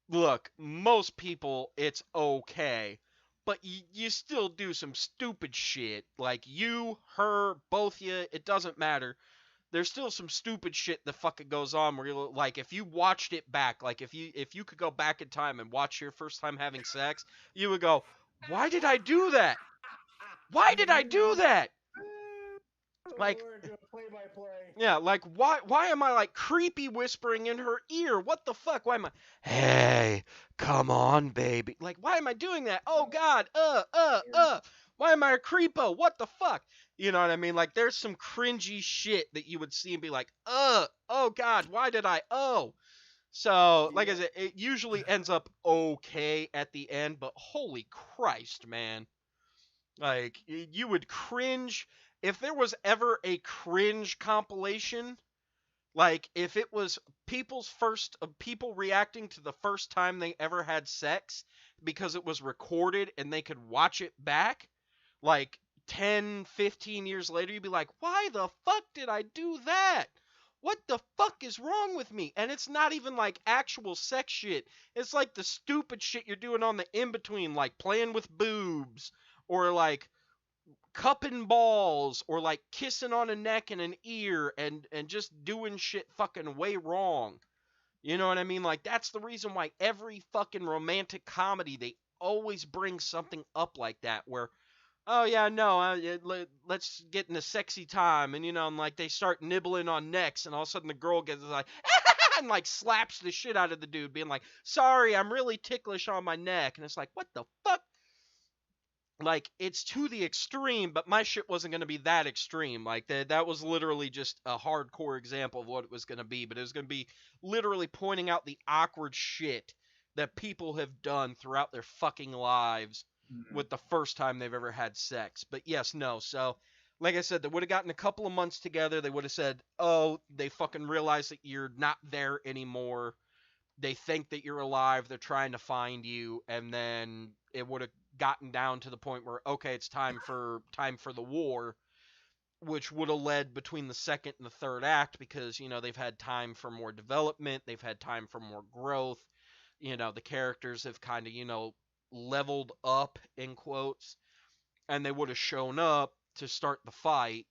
Look, most people, it's okay. But you still do some stupid shit. Like you, her, both you, it doesn't matter. There's still some stupid shit that fucking goes on where you're like, if you watched it back, like if you could go back in time and watch your first time having sex, you would go, why did I do that? Why did I do that? Like, We're doing play by play. yeah, like why am I like creepy whispering in her ear? What the fuck? Why am I, hey, come on, baby? Like, why am I doing that? Oh god, why am I a creepo? What the fuck? You know what I mean? Like, there's some cringy shit that you would see and be like, oh god, why did I, oh. So, like I Yeah. said, it usually ends up okay at the end, but holy Christ, man. Like, you would cringe if there was ever a cringe compilation. Like, if it was people reacting to the first time they ever had sex because it was recorded and they could watch it back, like 10, 15 years later, you'd be like, why the fuck did I do that? What the fuck is wrong with me? And it's not even like actual sex shit. It's like the stupid shit you're doing on the in between, like playing with boobs or like cupping balls or like kissing on a neck and an ear and just doing shit fucking way wrong. You know what I mean? Like, that's the reason why every fucking romantic comedy they always bring something up like that where, oh yeah, no, let's get in a sexy time, and you know, and like they start nibbling on necks, and all of a sudden the girl gets like and like slaps the shit out of the dude, being like, sorry, I'm really ticklish on my neck, and it's like, what the fuck? Like, it's to the extreme, but my shit wasn't going to be that extreme. Like, that was literally just a hardcore example of what it was going to be, but it was going to be literally pointing out the awkward shit that people have done throughout their fucking lives Mhm. with the first time they've ever had sex. But yes, no. So, like I said, they would have gotten a couple of months together. They would have said, oh, they fucking realize that you're not there anymore. They think that you're alive. They're trying to find you, and then it would have gotten down to the point where, okay, it's time for the war, which would have led between the second and the third act because, you know, they've had time for more development, they've had time for more growth. You know, the characters have kind of, you know, leveled up in quotes, and they would have shown up to start the fight.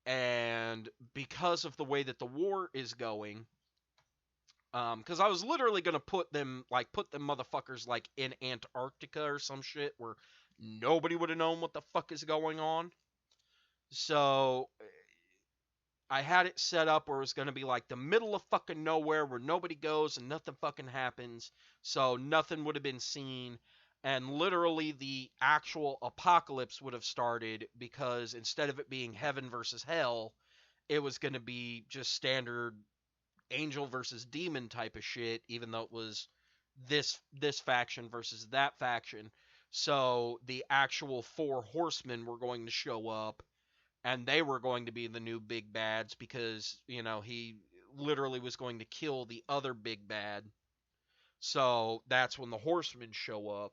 And because of the way that the war is going, because I was literally gonna put them motherfuckers like in Antarctica or some shit where nobody would have known what the fuck is going on. So I had it set up where it was gonna be like the middle of fucking nowhere where nobody goes and nothing fucking happens. So nothing would have been seen. And literally the actual apocalypse would have started because instead of it being heaven versus hell, it was gonna be just standard angel versus demon type of shit, even though it was, this faction versus that faction. So the actual four horsemen were going to show up, and they were going to be the new big bads because, he literally was going to kill the other big bad. So that's when the horsemen show up.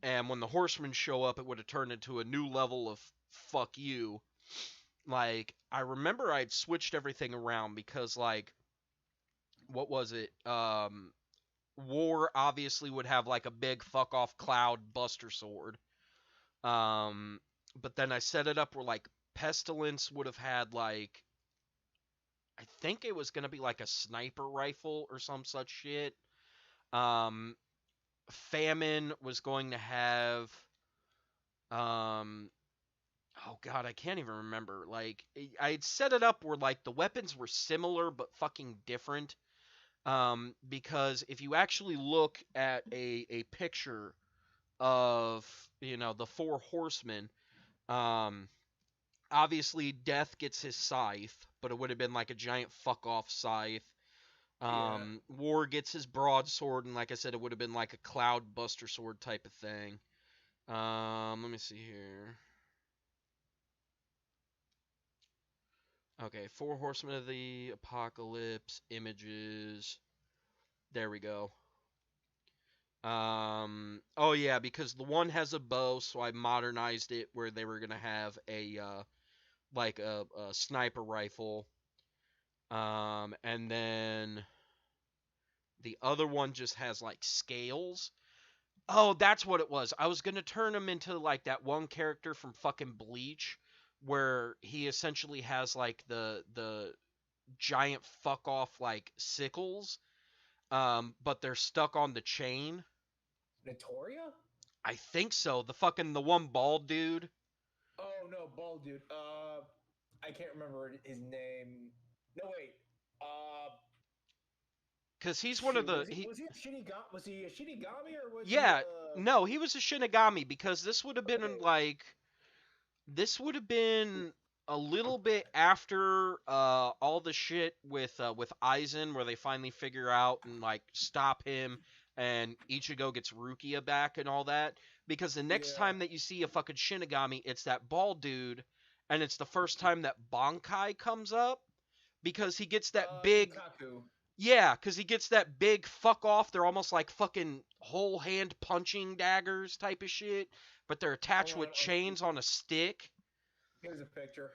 And when the horsemen show up, it would have turned into a new level of fuck you. Like, I remember I'd switched everything around because, like, what was it? War obviously would have like a big fuck off cloud buster sword. Um, but then I set it up where like Pestilence would have had like, I think it was gonna be like a sniper rifle or some such shit. Um, Famine was going to have, um, oh god, I can't even remember. Like I'd set it up where like the weapons were similar but fucking different. Because if you actually look at a picture of the four horsemen, um, obviously Death gets his scythe, but it would have been like a giant fuck off scythe. Yeah. War gets his broadsword, and like I said, it would have been like a cloud buster sword type of thing. Let me see here. Okay, four horsemen of the apocalypse images. There we go. Oh yeah, because the one has a bow, so I modernized it where they were gonna have a like a sniper rifle. And then the other one just has like scales. Oh, that's what it was. I was gonna turn him into like that one character from fucking Bleach, where he essentially has like the giant fuck off like sickles, but they're stuck on the chain. Notoria? I think so. The one bald dude. Oh no, bald dude. I can't remember his name. No wait. Cause he's one of Shoot. the Was he a Shinigami? Was he a Shinigami or was he yeah, no, he was a Shinigami because Okay. this would have been a little bit after all the shit with Aizen where they finally figure out and like stop him and Ichigo gets Rukia back and all that, because the next Yeah. time that you see a fucking Shinigami, it's that bald dude, and it's the first time that Bankai comes up because he gets that big. Ikaku. Yeah, because he gets that big fuck off. They're almost like fucking whole hand punching daggers type of shit, but they're Hold attached on. with chains on a stick. Here's a picture.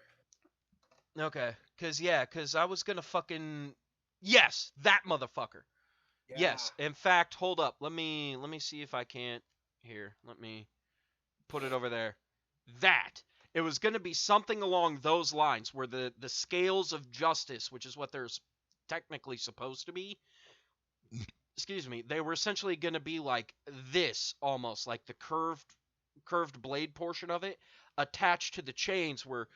Okay, because I was gonna fucking. Yes, that motherfucker. Yeah. Yes, in fact, hold up. Let me see if I can't. Here, let me put it over there. That. It was gonna be something along those lines, where the scales of justice, which is what they're technically supposed to be, excuse me, they were essentially going to be like this, almost like the curved blade portion of it attached to the chains, where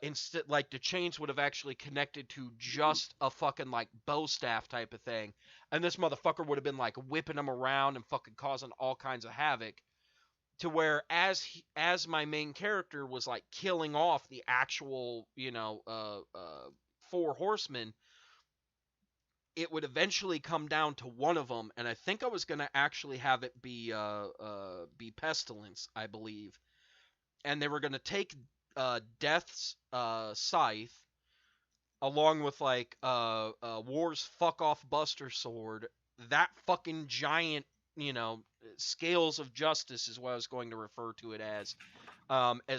instead like the chains would have actually connected to just a fucking like bow staff type of thing, and this motherfucker would have been like whipping them around and fucking causing all kinds of havoc, to where as my main character was like killing off the actual four horsemen, it would eventually come down to one of them, and I think I was gonna actually have it be Pestilence, I believe, and they were gonna take Death's scythe along with like War's fuck off Buster sword, that fucking giant, you know, scales of justice is what I was going to refer to it as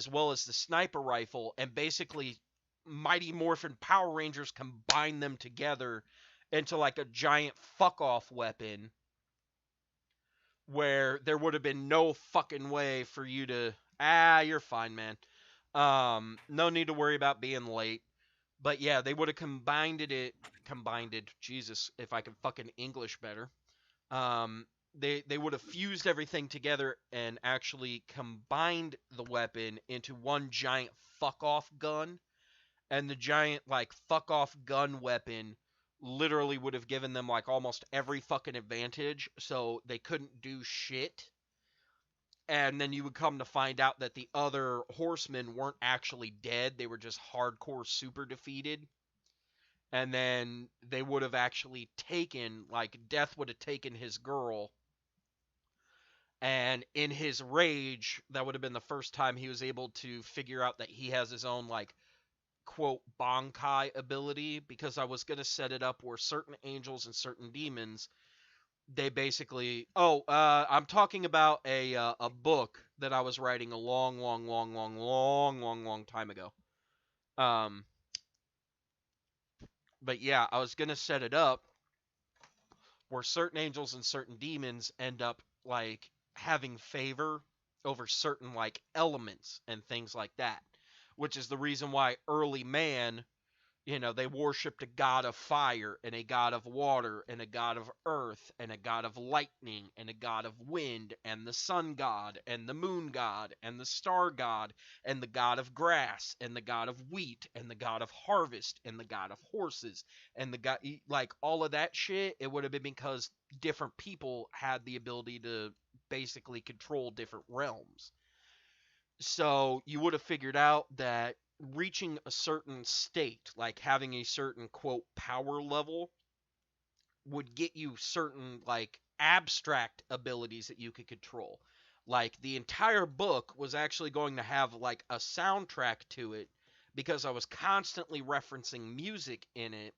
well as the sniper rifle, and basically Mighty Morphin Power Rangers combine them together into like a giant fuck off weapon, where there would have been no fucking way for you to you're fine, man. No need to worry about being late. But yeah, they would have combined it. Jesus, if I can fucking English better. Um, they would have fused everything together and actually combined the weapon into one giant fuck off gun, and the giant like fuck off gun weapon literally would have given them like almost every fucking advantage, so they couldn't do shit. And then you would come to find out that the other horsemen weren't actually dead, they were just hardcore super defeated. and then they would have actually taken, like, Death would have taken his girl, and in his rage, that would have been the first time he was able to figure out that he has his own, like, quote, Bankai ability, because I was going to set it up where certain angels and certain demons, they basically, I'm talking about a book that I was writing a long time ago. But yeah, I was going to set it up where certain angels and certain demons end up, like, having favor over certain, like, elements and things like that, which is the reason why early man, they worshipped a god of fire and a god of water and a god of earth and a god of lightning and a god of wind and the sun god and the moon god and the star god and the god of grass and the god of wheat and the god of harvest and the god of horses and the god, like, all of that shit. It would have been because different people had the ability to basically control different realms. So you would have figured out that reaching a certain state, like having a certain, quote, power level, would get you certain, like, abstract abilities that you could control. Like, the entire book was actually going to have, like, a soundtrack to it because I was constantly referencing music in it.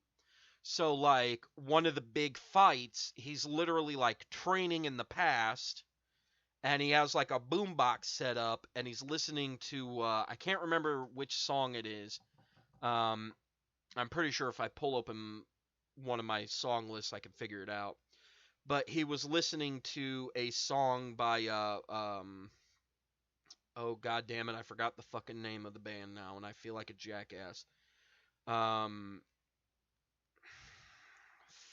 So, like, one of the big fights, he's literally, like, training in the past, and he has like a boombox set up, and he's listening to I can't remember which song it is. I'm pretty sure if I pull open one of my song lists, I can figure it out. But he was listening to a song by oh god damn it, I forgot the fucking name of the band now, and I feel like a jackass. Um,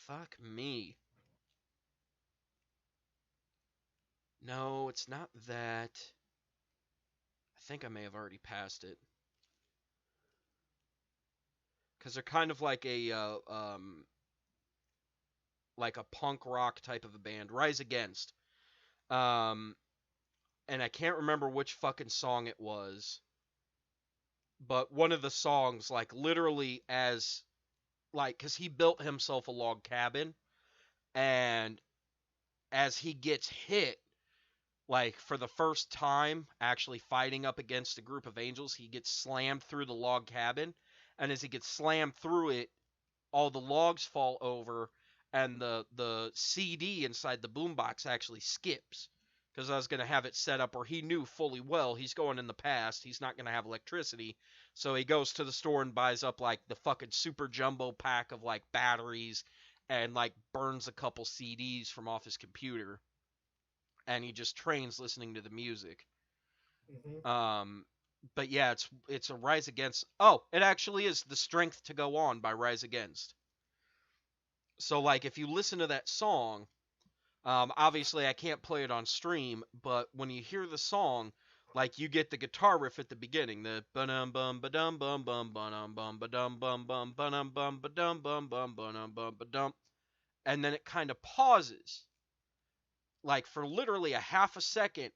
fuck me. No, it's not that. I think I may have already passed it. Because they're kind of like a punk rock type of a band, Rise Against. Um, and I can't remember which fucking song it was, but one of the songs, like, literally, as, like, because he built himself a log cabin, and as he gets hit, like, for the first time actually fighting up against a group of angels, he gets slammed through the log cabin, and as he gets slammed through it, all the logs fall over, and the CD inside the boombox actually skips. Because I was going to have it set up where he knew fully well he's going in the past, he's not going to have electricity. So he goes to the store and buys up, like, the fucking super jumbo pack of, like, batteries, and, like, burns a couple CDs from off his computer. And he just trains listening to the music. Mm-hmm. But yeah, it's a Rise Against. Oh, it actually is The Strength to Go On by Rise Against. So, like, if you listen to that song, obviously I can't play it on stream, but when you hear the song, like, you get the guitar riff at the beginning, the ba-dum bum ba-dum bum bum ba-dum bum ba-dum bum bum ba-dum bum ba-dum bum bum ba-dum bum ba-dum, and then it kind of pauses, like, for literally a half a second,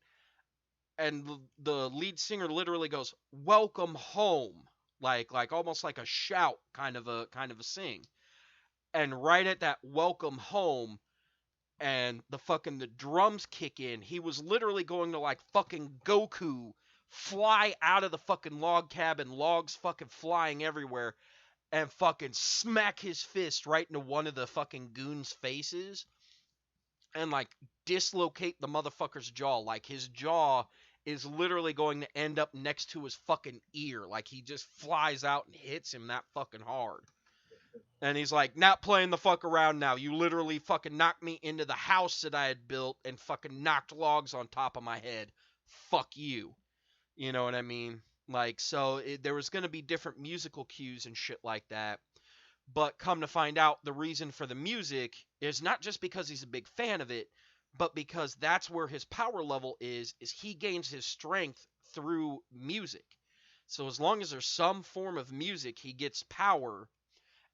and the lead singer literally goes, "Welcome home," like almost like a shout, kind of a sing, and right at that "Welcome home," and the drums kick in, he was literally going to, like, fucking Goku, fly out of the fucking log cabin, logs fucking flying everywhere, and fucking smack his fist right into one of the fucking goons' faces, and, like, dislocate the motherfucker's jaw. Like, his jaw is literally going to end up next to his fucking ear. Like, he just flies out and hits him that fucking hard. And he's like, "Not playing the fuck around now. You literally fucking knocked me into the house that I had built and fucking knocked logs on top of my head. Fuck you." You know what I mean? Like, so there was going to be different musical cues and shit like that. But come to find out, the reason for the music is not just because he's a big fan of it, but because that's where his power level is he gains his strength through music. So as long as there's some form of music, he gets power,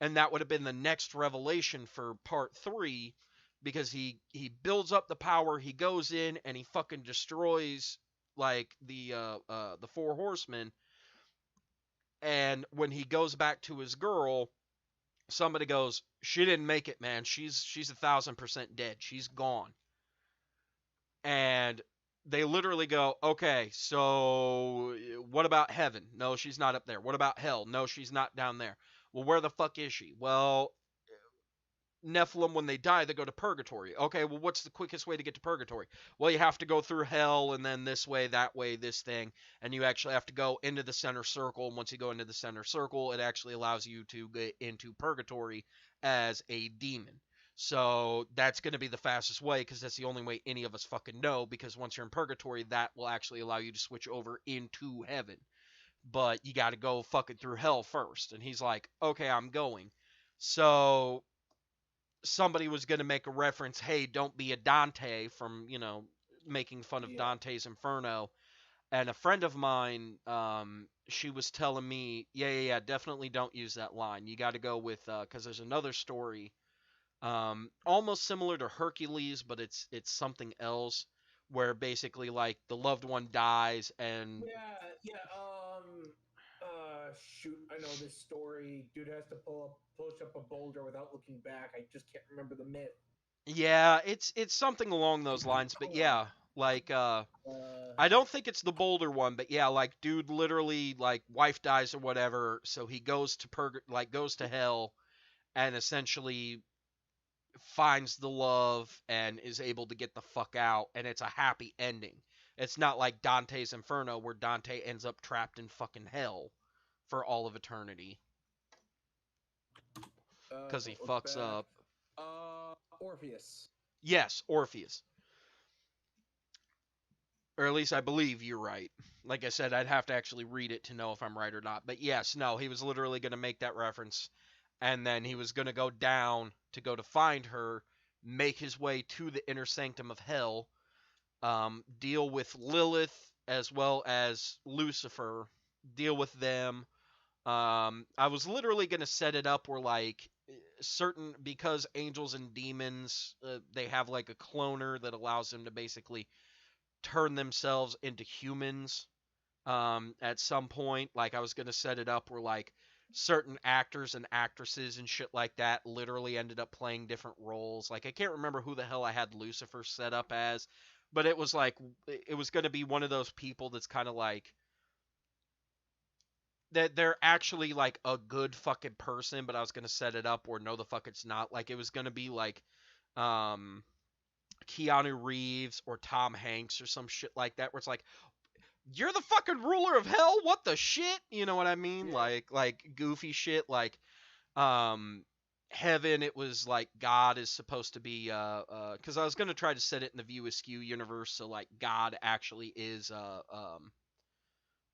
and that would have been the next revelation for part 3, because he builds up the power, he goes in and he fucking destroys, like, the four horsemen, and when he goes back to his girl, somebody goes, "She didn't make it, man. She's 1,000% dead. She's gone." And they literally go, "Okay, so what about heaven? No, she's not up there. What about hell? No, she's not down there. Well, where the fuck is she? Well, Nephilim, when they die, they go to purgatory. Okay, well, what's the quickest way to get to purgatory? Well, you have to go through hell, and then this way, that way, this thing, and you actually have to go into the center circle. And once you go into the center circle, it actually allows you to get into purgatory as a demon. So that's going to be the fastest way because that's the only way any of us fucking know. Because once you're in purgatory, that will actually allow you to switch over into heaven. But you got to go fucking through hell first. And he's like, okay, I'm going. So somebody was going to make a reference, hey, don't be a Dante from, making fun of Yeah. Dante's Inferno. And a friend of mine, she was telling me, yeah, definitely don't use that line. You got to go with, because there's another story, almost similar to Hercules, but it's something else, where basically like the loved one dies and Yeah. Shoot, I know this story. Dude has to push up a boulder without looking back. I just can't remember the myth. yeah, it's something along those lines. But yeah, like I don't think it's the Boulder one, but yeah, like dude literally like wife dies or whatever, so he goes to goes to hell and essentially finds the love and is able to get the fuck out, and it's a happy ending. It's not like Dante's Inferno where Dante ends up trapped in fucking hell for all of eternity cuz he Don't look fucks back. up. Orpheus. Yes, Orpheus. Or at least I believe you're right. Like I said, I'd have to actually read it to know if I'm right or not. But yes, no, he was literally going to make that reference. And then he was going to go down to go to find her, make his way to the inner sanctum of hell, deal with Lilith as well as Lucifer, deal with them. I was literally going to set it up where, like, certain, because angels and demons, they have like a cloner that allows them to basically turn themselves into humans at some point. Like I was gonna set it up where like certain actors and actresses and shit like that literally ended up playing different roles. Like I can't remember who the hell I had Lucifer set up as, but it was like it was gonna be one of those people that's kind of like that they're actually like a good fucking person, but I was gonna set it up where no the fuck it's not. Like it was gonna be like um Keanu Reeves or Tom Hanks or some shit like that, where it's like, you're the fucking ruler of hell. What the shit? You know what I mean? Yeah. Like goofy shit. Like heaven. It was like God is supposed to be because I was gonna try to set it in the View Askew universe, so like God actually is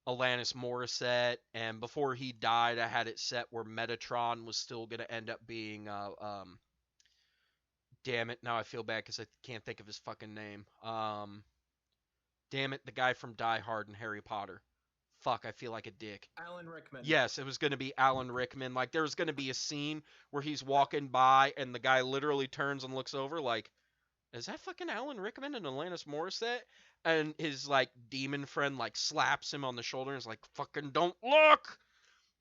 Alanis Morissette, and before he died, I had it set where Metatron was still gonna end up being damn it, now I feel bad because I can't think of his fucking name. Damn it, the guy from Die Hard and Harry Potter. Fuck, I feel like a dick. Alan Rickman. Yes, it was going to be Alan Rickman. Like, there was going to be a scene where he's walking by and the guy literally turns and looks over, like, is that fucking Alan Rickman and Alanis Morissette? And his, like, demon friend, like, slaps him on the shoulder and is like, fucking don't look!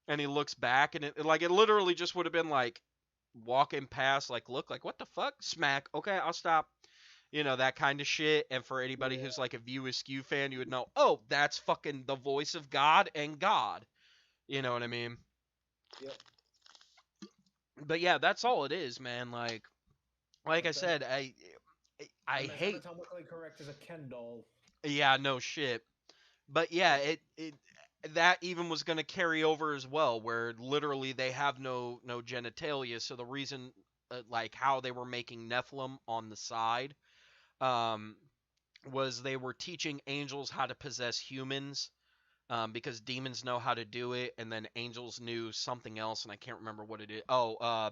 And he looks back and it literally just would have been like, walking past, like, look, like, what the fuck? Smack. Okay, I'll stop. That kind of shit. And for anybody Yeah. who's like a View Askew fan, you would know, oh, that's fucking the voice of God and God. You know what I mean? Yep. But yeah, that's all it is, man. Like I Okay. said, I I'm as hate. anatomically correct as a Ken doll. Yeah, no shit. But yeah, it that even was going to carry over as well, where literally they have no genitalia. So the reason, like how they were making Nephilim on the side, um, was they were teaching angels how to possess humans, because demons know how to do it, and then angels knew something else, and I can't remember what it is. Oh,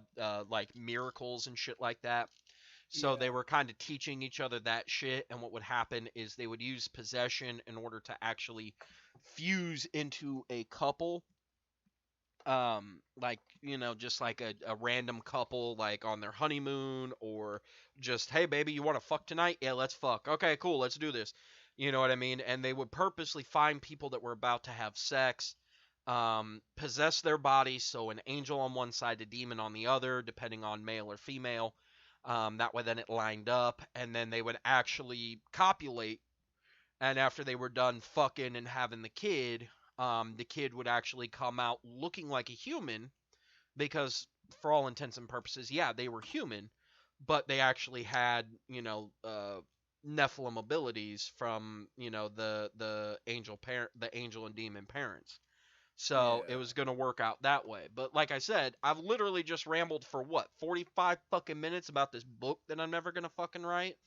like miracles and shit like that. So Yeah. they were kind of teaching each other that shit, and what would happen is they would use possession in order to actually fuse into a couple. Like, just like a random couple, like on their honeymoon, or just, hey, baby, you want to fuck tonight? Yeah, let's fuck. Okay, cool, let's do this. You know what I mean? And they would purposely find people that were about to have sex, possess their body, so an angel on one side, a demon on the other, depending on male or female. That way, then it lined up, and then they would actually copulate. And after they were done fucking and having the kid would actually come out looking like a human, because for all intents and purposes, yeah, they were human, but they actually had, Nephilim abilities from, the angel and demon parents. So it Yeah. was gonna work out that way. But like I said, I've literally just rambled for what, 45 fucking minutes about this book that I'm never gonna fucking write.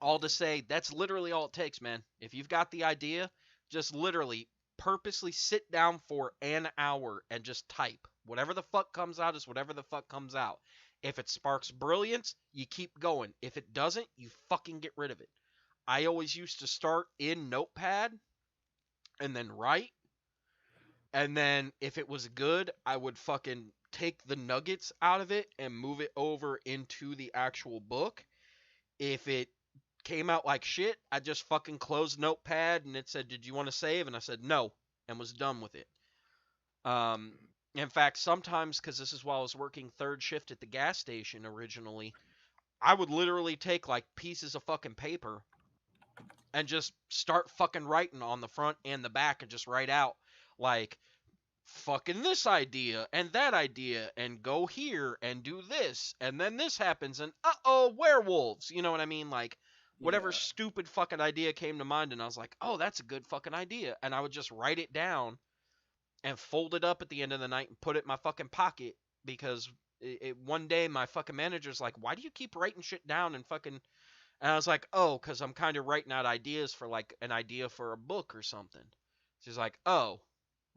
All to say, that's literally all it takes, man. If you've got the idea, just literally purposely sit down for an hour and just type. Whatever the fuck comes out is whatever the fuck comes out. If it sparks brilliance, you keep going. If it doesn't, you fucking get rid of it. I always used to start in Notepad and then write. And then if it was good, I would fucking take the nuggets out of it and move it over into the actual book. If it came out like shit, I just fucking closed Notepad and it said, "Did you want to save?" And I said no, and was done with it. Um, in fact, sometimes, because this is while I was working third shift at the gas station originally, I would literally take like pieces of fucking paper and just start fucking writing on the front and the back and just write out like fucking this idea and that idea and go here and do this and then this happens and uh-oh, werewolves. You know what I mean? Like whatever Yeah. stupid fucking idea came to mind and I was like, "Oh, that's a good fucking idea." And I would just write it down and fold it up at the end of the night and put it in my fucking pocket because one day my fucking manager's like, "Why do you keep writing shit down and fucking?" And I was like, "Oh, because I'm kind of writing out ideas for like an idea for a book or something." She's like, "Oh,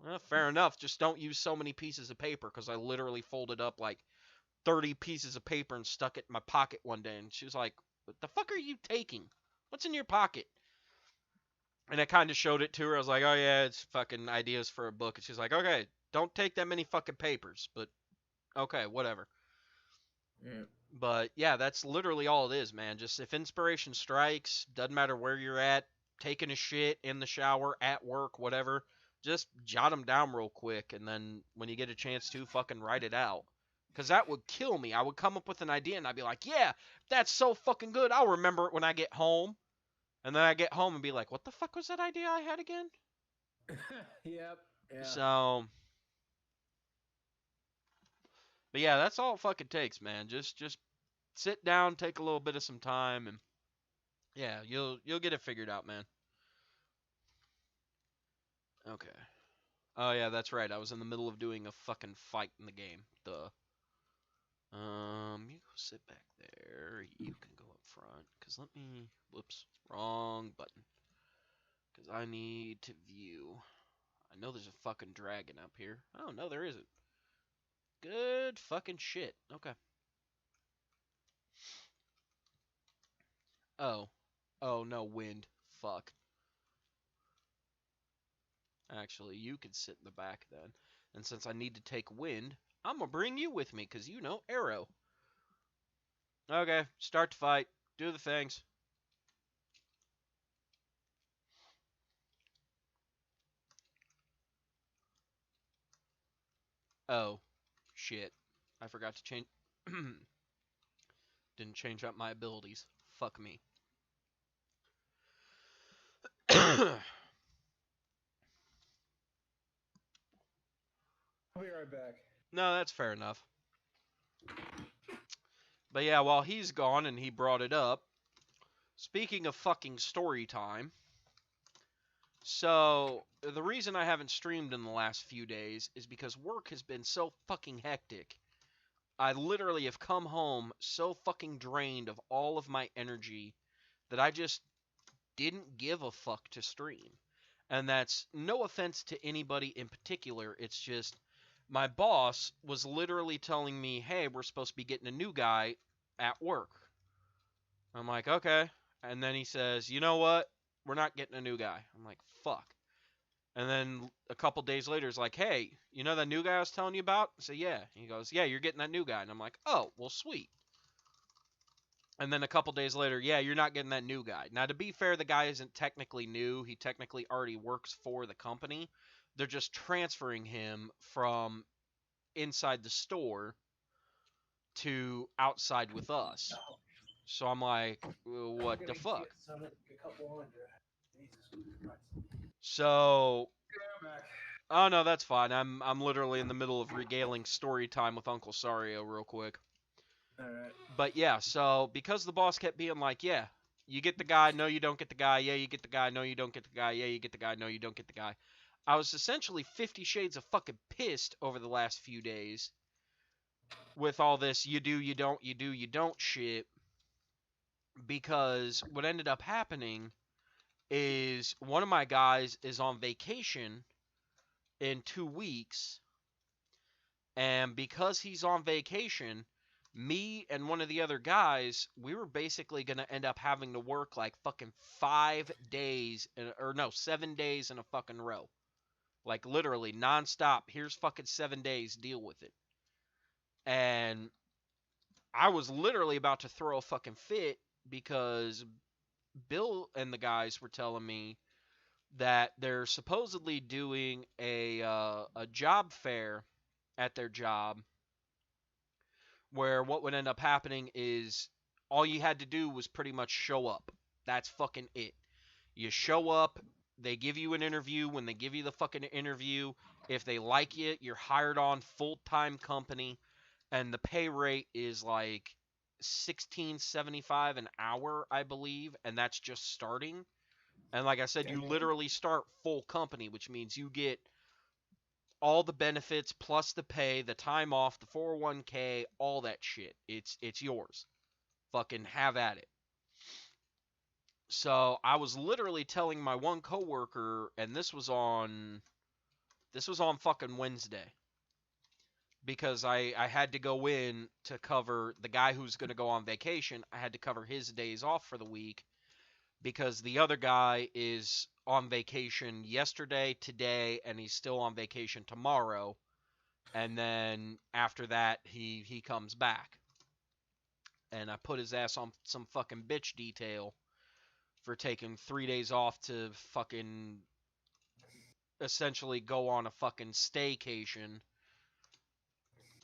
well, fair enough. Just don't use so many pieces of paper," because I literally folded up like 30 pieces of paper and stuck it in my pocket one day. And she was like, "What the fuck are you taking? What's in your pocket?" And I kind of showed it to her. I was like, "Oh, yeah, it's fucking ideas for a book." And she's like, "Okay, don't take that many fucking papers, but okay, whatever." Yeah. But yeah, that's literally all it is, man. Just if inspiration strikes, doesn't matter where you're at, taking a shit, in the shower, at work, whatever, just jot them down real quick, and then when you get a chance to, fucking write it out. Because that would kill me. I would come up with an idea and I'd be like, "Yeah, that's so fucking good. I'll remember it when I get home." And then I get home and be like, "What the fuck was that idea I had again?" Yep. Yeah. So, but yeah, that's all it fucking takes, man. Just sit down, take a little bit of some time, and yeah, you'll get it figured out, man. Okay. Oh yeah, that's right. I was in the middle of doing a fucking fight in the game. Duh. You go sit back there. You can go up front. Cause let me. Whoops. Wrong button. Cause I need to view. I know there's a fucking dragon up here. Oh no, there isn't. Good fucking shit. Okay. Oh. Oh no, wind. Fuck. Actually, you can sit in the back then. And since I need to take wind, I'm gonna bring you with me, cause arrow. Okay, start the fight. Do the things. Oh, shit. I forgot to change. Didn't change up my abilities. Fuck me. No, I'll be right back. that's fair enough. But yeah, while he's gone and he brought it up, speaking of fucking story time, so the reason I haven't streamed in the last few days is because work has been so fucking hectic. I literally have come home so fucking drained of all of my energy that I just didn't give a fuck to stream. And that's no offense to anybody in particular. It's just my boss was literally telling me, "Hey, we're supposed to be getting a new guy at work." I'm like, "Okay." And then he says, "You know what? We're not getting a new guy." I'm like, "Fuck." And then a couple days later, he's like, "Hey, you know that new guy I was telling you about?" I say, "Yeah." He goes, "Yeah, you're getting that new guy." And I'm like, "Oh, well, sweet." And then a couple days later, "Yeah, you're not getting that new guy." Now, to be fair, the guy isn't technically new. He technically already works for the company. they're just transferring him from inside the store to outside with us. So I'm like, what the fuck? So, oh no, that's fine. I'm literally in the middle of regaling story time with Uncle Sario real quick. Alright. But yeah, so because the boss kept being like, yeah, you get the guy, no, you don't get the guy, yeah, you get the guy, no, you don't get the guy, yeah, you get the guy, no, you don't get the guy. I was essentially 50 shades of fucking pissed over the last few days with all this you do, you don't, you do, you don't shit. Because what ended up happening is one of my guys is on vacation in 2 weeks. And because he's on vacation, me and one of the other guys, we were basically going to end up having to work like fucking 5 days, or no, 7 days in a fucking row. Like literally nonstop. Here's fucking 7 days, deal with it. And I was literally about to throw a fucking fit because Bill and the guys were telling me that they're supposedly doing a job fair at their job where what would end up happening is all you had to do was pretty much show up. That's fucking it. You show up, they give you an interview. When they give you the fucking interview, if they like you, you're hired on full-time company, and the pay rate is like $16.75 an hour, I believe, and that's just starting. And like I said, you literally start full company, which means you get all the benefits plus the pay, the time off, the 401k, all that shit. It's yours. Fucking have at it. So I was literally telling my one coworker, and this was on fucking Wednesday, because I had to go in to cover the guy who's going to go on vacation. I had to cover his days off for the week because the other guy is on vacation yesterday, today, and he's still on vacation tomorrow. And then after that, he comes back. And I put his ass on some fucking bitch detail for taking 3 days off to fucking essentially go on a fucking staycation.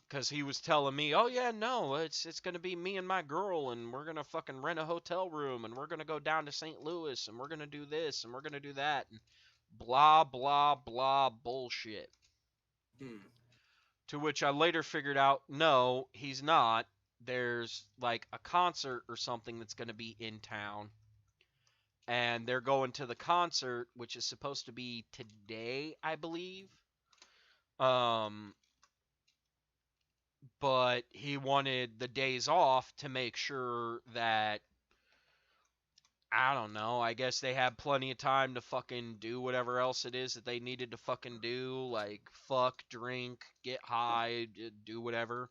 Because he was telling me, oh yeah, no, it's gonna be me and my girl, and we're gonna fucking rent a hotel room, and we're gonna go down to St. Louis, and we're gonna do this, and we're gonna do that, and blah blah blah bullshit. To which I later figured out, no, he's not. There's like a concert or something that's gonna be in town, and they're going to the concert, which is supposed to be today, I believe. Um, but he wanted the days off to make sure that, I don't know, I guess they had plenty of time to fucking do whatever else it is that they needed to fucking do, like fuck, drink, get high, do whatever.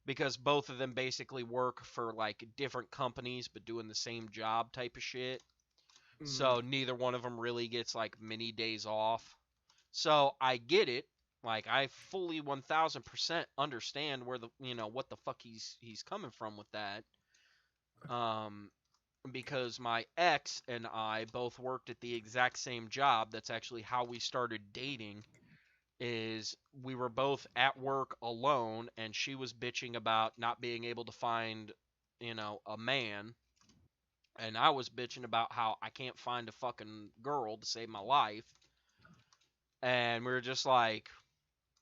Because both of them basically work for like different companies but doing the same job type of shit. So neither one of them really gets like many days off. So I get it. Like I fully 1000% understand where the what the fuck he's coming from with that. Um because my ex and I both worked at the exact same job. That's actually how we started dating. Is we were both at work alone, and she was bitching about not being able to find, a man, and I was bitching about how I can't find a fucking girl to save my life. And we were just like,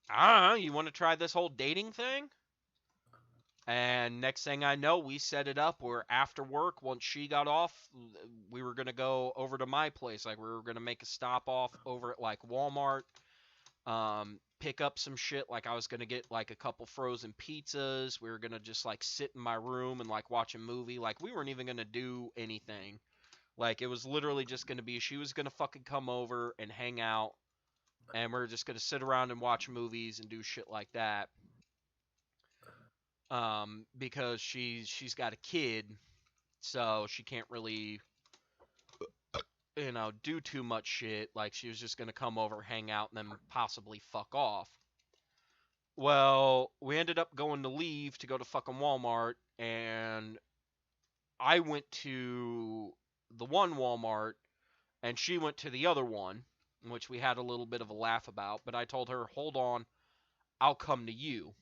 I don't know, you want to try this whole dating thing? And next thing I know, we set it up where after work, once she got off, we were going to go over to my place. Like, we were going to make a stop off over at, like, Walmart, pick up some shit. Like, I was going to get, like, a couple frozen pizzas. We were going to just, like, sit in my room and, like, watch a movie. Like, we weren't even going to do anything. Like, it was literally just going to be, she was going to fucking come over and hang out, and we're just going to sit around and watch movies and do shit like that. Because she's got a kid, so she can't really, do too much shit. Like, she was just going to come over, hang out, and then possibly fuck off. Well, we ended up going to leave to go to fucking Walmart, and I went to the one Walmart, and she went to the other one. which we had a little bit of a laugh about, but I told her, hold on, I'll come to you.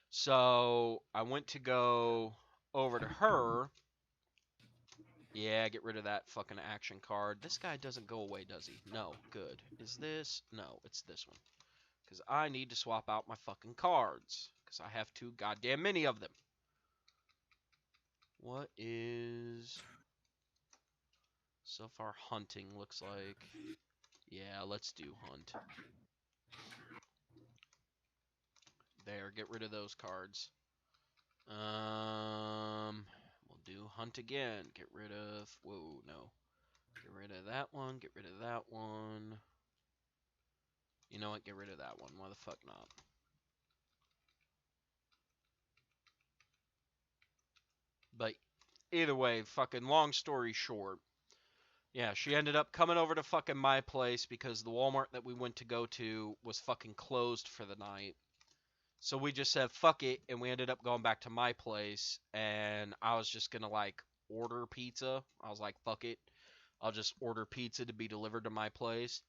So I went to go over to her. Yeah, get rid of that fucking action card. This guy doesn't go away, does he? No, good. Is this? No, it's this one. Because I need to swap out my fucking cards. Because I have too goddamn many of them. What is... So far, hunting looks like... Yeah, let's do hunt. There, get rid of those cards. We'll do hunt again. Get rid of... Whoa, no. Get rid of that one. Get rid of that one. You know what? Get rid of that one. Why the fuck not? But either way, fucking long story short. Yeah, she ended up coming over to fucking my place because the Walmart that we went to go to was fucking closed for the night. So we just said, fuck it, and we ended up going back to my place, and I was just gonna, like, order pizza. I was like, fuck it. I'll just order pizza to be delivered to my place.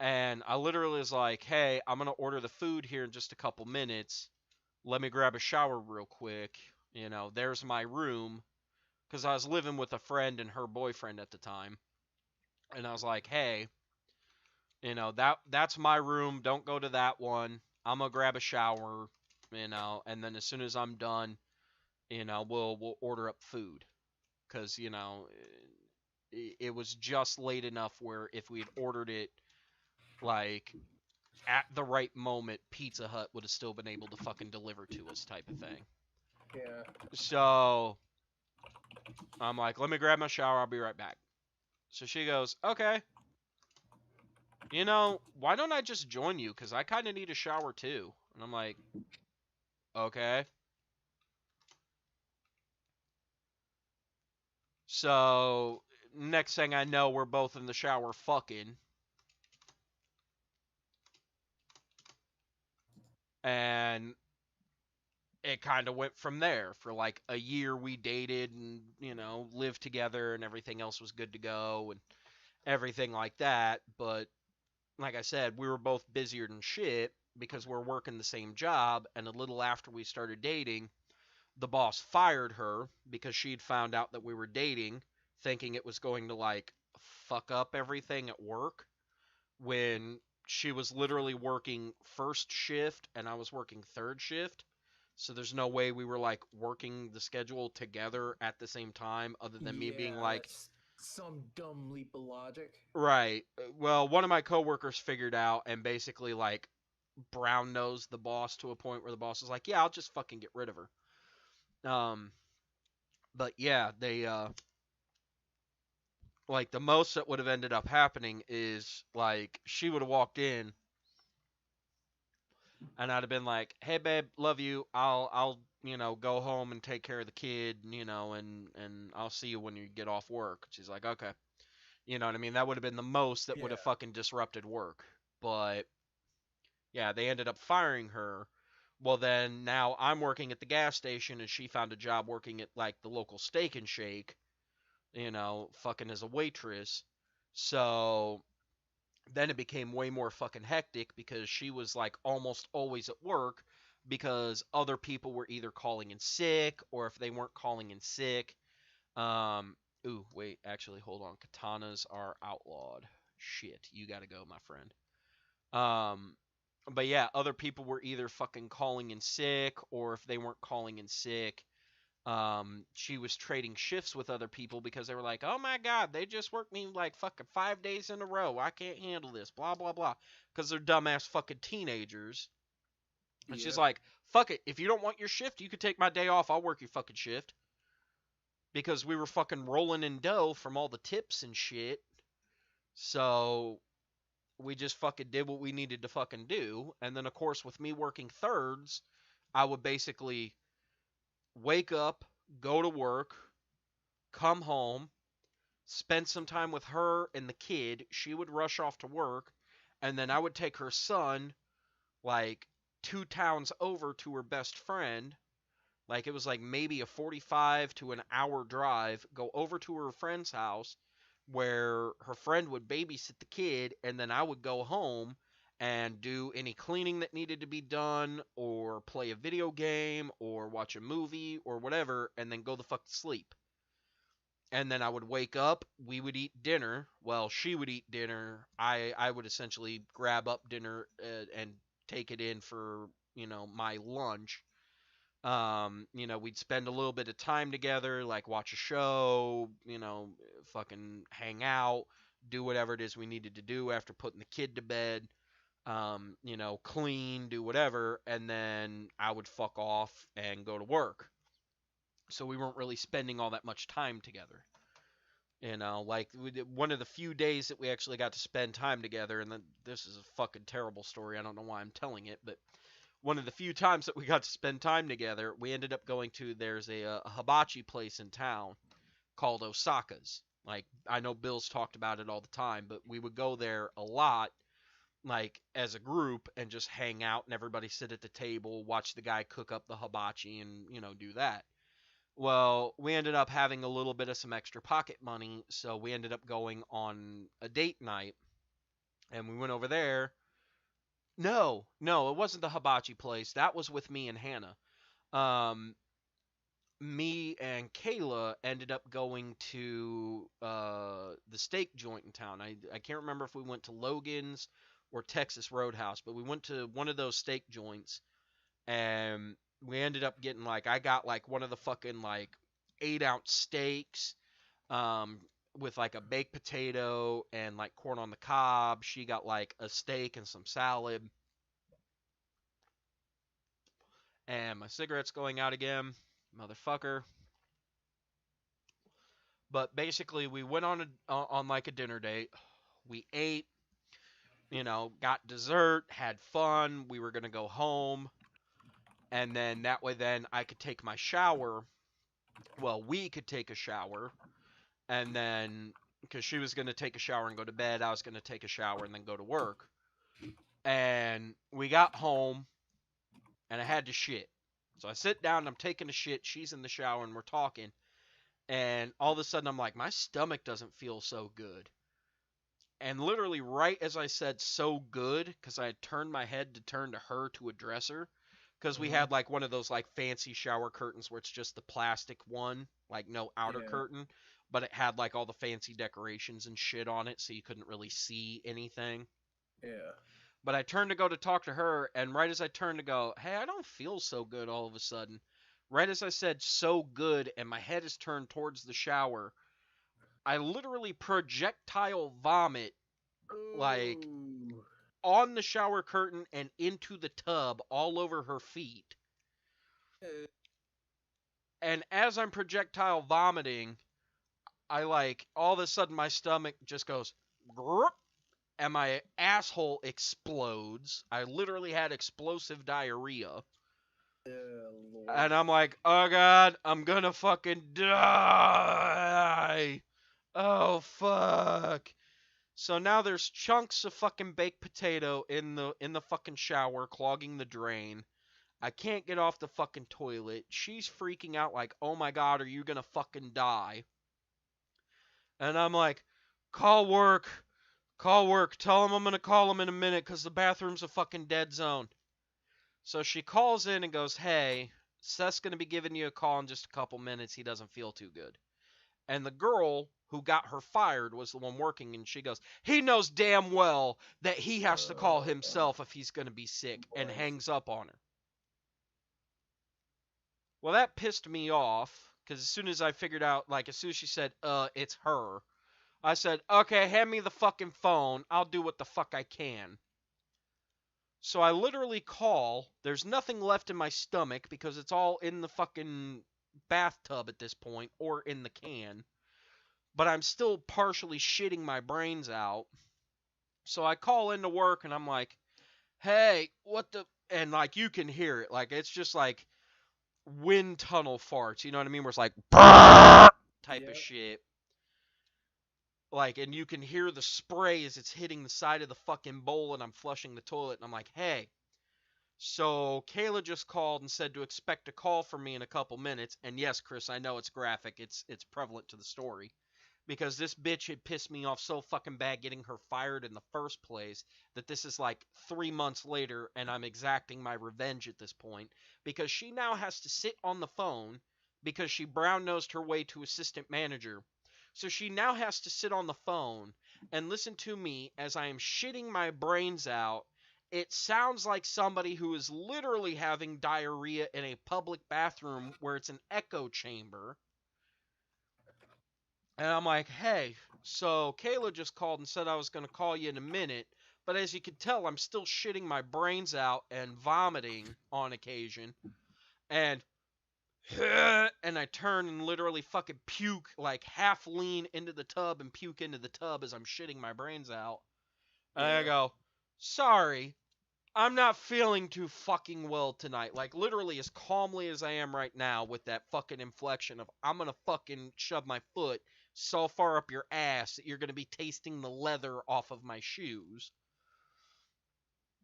And I literally was like, hey, I'm gonna order the food here in just a couple minutes. Let me grab a shower real quick. You know, there's my room. Because I was living with a friend and her boyfriend at the time. And I was like, hey, you know, that's my room. Don't go to that one. I'm going to grab a shower, you know, and then as soon as I'm done, you know, we'll order up food. Because, you know, it was just late enough where if we had ordered it, like, at the right moment, Pizza Hut would have still been able to fucking deliver to us type of thing. Yeah. So I'm like, let me grab my shower. I'll be right back. So she goes, okay. You know, why don't I just join you? Because I kind of need a shower too. And I'm like, okay. So next thing I know, we're both in the shower fucking. And it kind of went from there. For like a year we dated and, you know, lived together and everything else was good to go and everything like that. But like I said, we were both busier than shit because we're working the same job. And a little after we started dating, the boss fired her because she'd found out that we were dating, thinking it was going to like fuck up everything at work when she was literally working first shift and I was working third shift. So there's no way we were like working the schedule together at the same time other than me being like, that's some dumb leap of logic. right. Well, one of my coworkers figured out and basically like brown nosed the boss to a point where the boss was like, yeah, I'll just fucking get rid of her. But yeah, they like the most that would have ended up happening is like she would have walked in and I'd have been like, "Hey babe, love you. I'll you know go home and take care of the kid, you know, and I'll see you when you get off work." She's like, "Okay." You know what I mean? That would have been the most that would have fucking disrupted work. But yeah, they ended up firing her. Well, then now I'm working at the gas station and she found a job working at like the local Steak and Shake, you know, fucking as a waitress. So then it became way more fucking hectic because she was like almost always at work because other people were either calling in sick or if they weren't calling in sick. Ooh, wait, actually, hold on. Katanas are outlawed. Shit, you gotta go, my friend. Um, but yeah, other people were either fucking calling in sick or if they weren't calling in sick, she was trading shifts with other people because they were like, oh my god, they just worked me like fucking 5 days in a row. I can't handle this, blah blah blah, because they're dumbass fucking teenagers. And she's like, fuck it, if you don't want your shift, you could take my day off. I'll work your fucking shift. Because we were fucking rolling in dough from all the tips and shit. So we just fucking did what we needed to fucking do. And then of course with me working thirds, I would basically wake up, go to work, come home, spend some time with her and the kid. She would rush off to work, and then I would take her son like 2 towns over to her best friend. Like it was like maybe a 45 to an hour drive, go over to her friend's house, where her friend would babysit the kid, and then I would go home and do any cleaning that needed to be done, or play a video game, or watch a movie, or whatever, and then go the fuck to sleep. And then I would wake up, we would eat dinner. Well, she would eat dinner. I would essentially grab up dinner and take it in for, my lunch. We'd spend a little bit of time together, like watch a show, fucking hang out, do whatever it is we needed to do after putting the kid to bed, clean, do whatever, and then I would fuck off and go to work. So we weren't really spending all that much time together. Like one of the few days that we actually got to spend time together, and then this is a fucking terrible story. I don't know why I'm telling it, but one of the few times that we got to spend time together, we ended up going to, there's a hibachi place in town called Osaka's. Like, I know Bill's talked about it all the time, but we would go there a lot, like, as a group, and just hang out and everybody sit at the table, watch the guy cook up the hibachi and, do that. Well, we ended up having a little bit of some extra pocket money, so we ended up going on a date night, and we went over there. No, it wasn't the hibachi place. That was with me and Hannah. Um, Me and Kayla ended up going to the steak joint in town. I can't remember if we went to Logan's or Texas Roadhouse, but we went to one of those steak joints, and we ended up getting, like, I got like one of the fucking like 8-ounce steaks, um, with like a baked potato and like corn on the cob. She got like a steak and some salad. And my cigarette's going out again, motherfucker. But basically, we went on like a dinner date. We ate, got dessert, had fun. We were gonna go home, and then that way, then I could take my shower. Well, we could take a shower, and then because she was gonna take a shower and go to bed, I was gonna take a shower and then go to work. And we got home, and I had to shit. So I sit down and I'm taking a shit. She's in the shower and we're talking. And all of a sudden I'm like, my stomach doesn't feel so good. And literally right as I said so good, because I had turned my head to turn to her to address her, because we had like one of those like fancy shower curtains where it's just the plastic one, like no outer curtain, but it had like all the fancy decorations and shit on it, so you couldn't really see anything. Yeah. But I turned to go to talk to her, and right as I turned to go, hey, I don't feel so good all of a sudden. Right as I said so good, and my head is turned towards the shower, I literally projectile vomit, like, Ooh. on the shower curtain and into the tub all over her feet. And as I'm projectile vomiting, I like, all of a sudden my stomach just goes, grrp, and my asshole explodes. I literally had explosive diarrhea. Lord. And I'm like, oh god, I'm gonna fucking die. Oh fuck. So now there's chunks of fucking baked potato in the fucking shower clogging the drain. I can't get off the fucking toilet. She's freaking out like, oh my god, are you gonna fucking die? And I'm like, call work. Call work. Tell him I'm gonna call him in a minute because the bathroom's a fucking dead zone. So she calls in and goes, hey, Seth's gonna be giving you a call in just a couple minutes. He doesn't feel too good. And the girl who got her fired was the one working, and she goes, he knows damn well that he has to call himself if he's gonna be sick, and hangs up on her. Well, that pissed me off, because as soon as I figured out, like, as soon as she said, it's her, I said, okay, hand me the fucking phone. I'll do what the fuck I can. So I literally call. There's nothing left in my stomach because it's all in the fucking bathtub at this point, or in the can. But I'm still partially shitting my brains out. So I call into work and I'm like, hey, what the... And, like, you can hear it. Like, it's just like wind tunnel farts. You know what I mean? Where it's like, type of shit. Like, and you can hear the spray as it's hitting the side of the fucking bowl, and I'm flushing the toilet, and I'm like, hey. So Kayla just called and said to expect a call from me in a couple minutes, and yes, Chris, I know it's graphic, it's prevalent to the story. because this bitch had pissed me off so fucking bad getting her fired in the first place that this is like 3 months later and I'm exacting my revenge at this point because she now has to sit on the phone because she brown nosed her way to assistant manager. So she now has to sit on the phone and listen to me as I am shitting my brains out. It sounds like somebody who is literally having diarrhea in a public bathroom where it's an echo chamber. And I'm like, hey, so Kayla just called and said I was going to call you in a minute. But as you can tell, I'm still shitting my brains out and vomiting on occasion. And and I turn and literally fucking puke, like half lean into the tub and puke into the tub as I'm shitting my brains out. And I go, sorry, I'm not feeling too fucking well tonight. Like, literally as calmly as I am right now with that fucking inflection of I'm gonna fucking shove my foot so far up your ass that you're gonna be tasting the leather off of my shoes.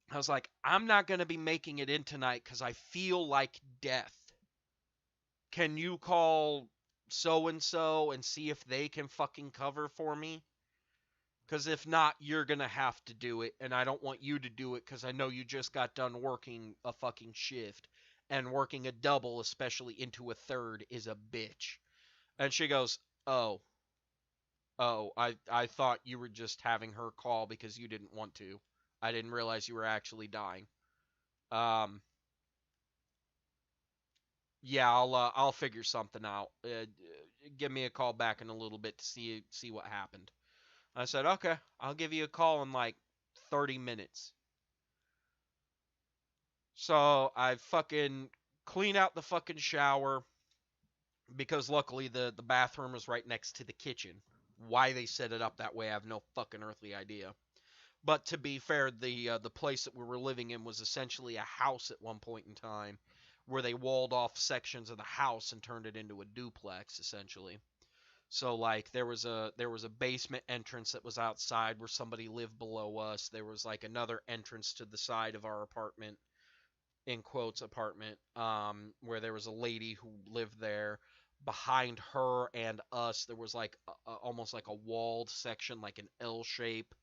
I was like, I'm not gonna be making it in tonight because I feel like death. Can you call so-and-so and see if they can fucking cover for me? Because if not, you're going to have to do it, and I don't want you to do it because I know you just got done working a fucking shift, and working a double, especially into a third, is a bitch. And she goes, oh, I thought you were just having her call because you didn't want to. I didn't realize you were actually dying. Yeah, I'll figure something out. Give me a call back in a little bit to see what happened. I said, okay, I'll give you a call in like 30 minutes. So I fucking clean out the fucking shower because luckily the bathroom was right next to the kitchen. Why they set it up that way, I have no fucking earthly idea. But to be fair, the place that we were living in was essentially a house at one point in time, where they walled off sections of the house and turned it into a duplex essentially. So like there was a basement entrance that was outside where somebody lived below us. There was like another entrance to the side of our apartment, in quotes apartment, where there was a lady who lived there. Behind her and us, there was like almost like a walled section, like an L shape,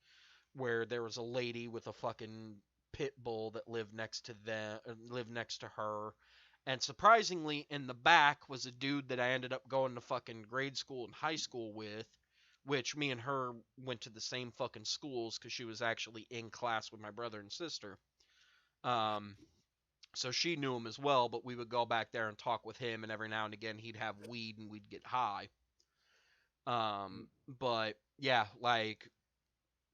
where there was a lady with a fucking pit bull that lived next to lived next to her. And surprisingly, in the back was a dude that I ended up going to fucking grade school and high school with, which me and her went to the same fucking schools because she was actually in class with my brother and sister. Um, so she knew him as well, but we would go back there and talk with him, and every now and again he'd have weed and we'd get high. But yeah, like,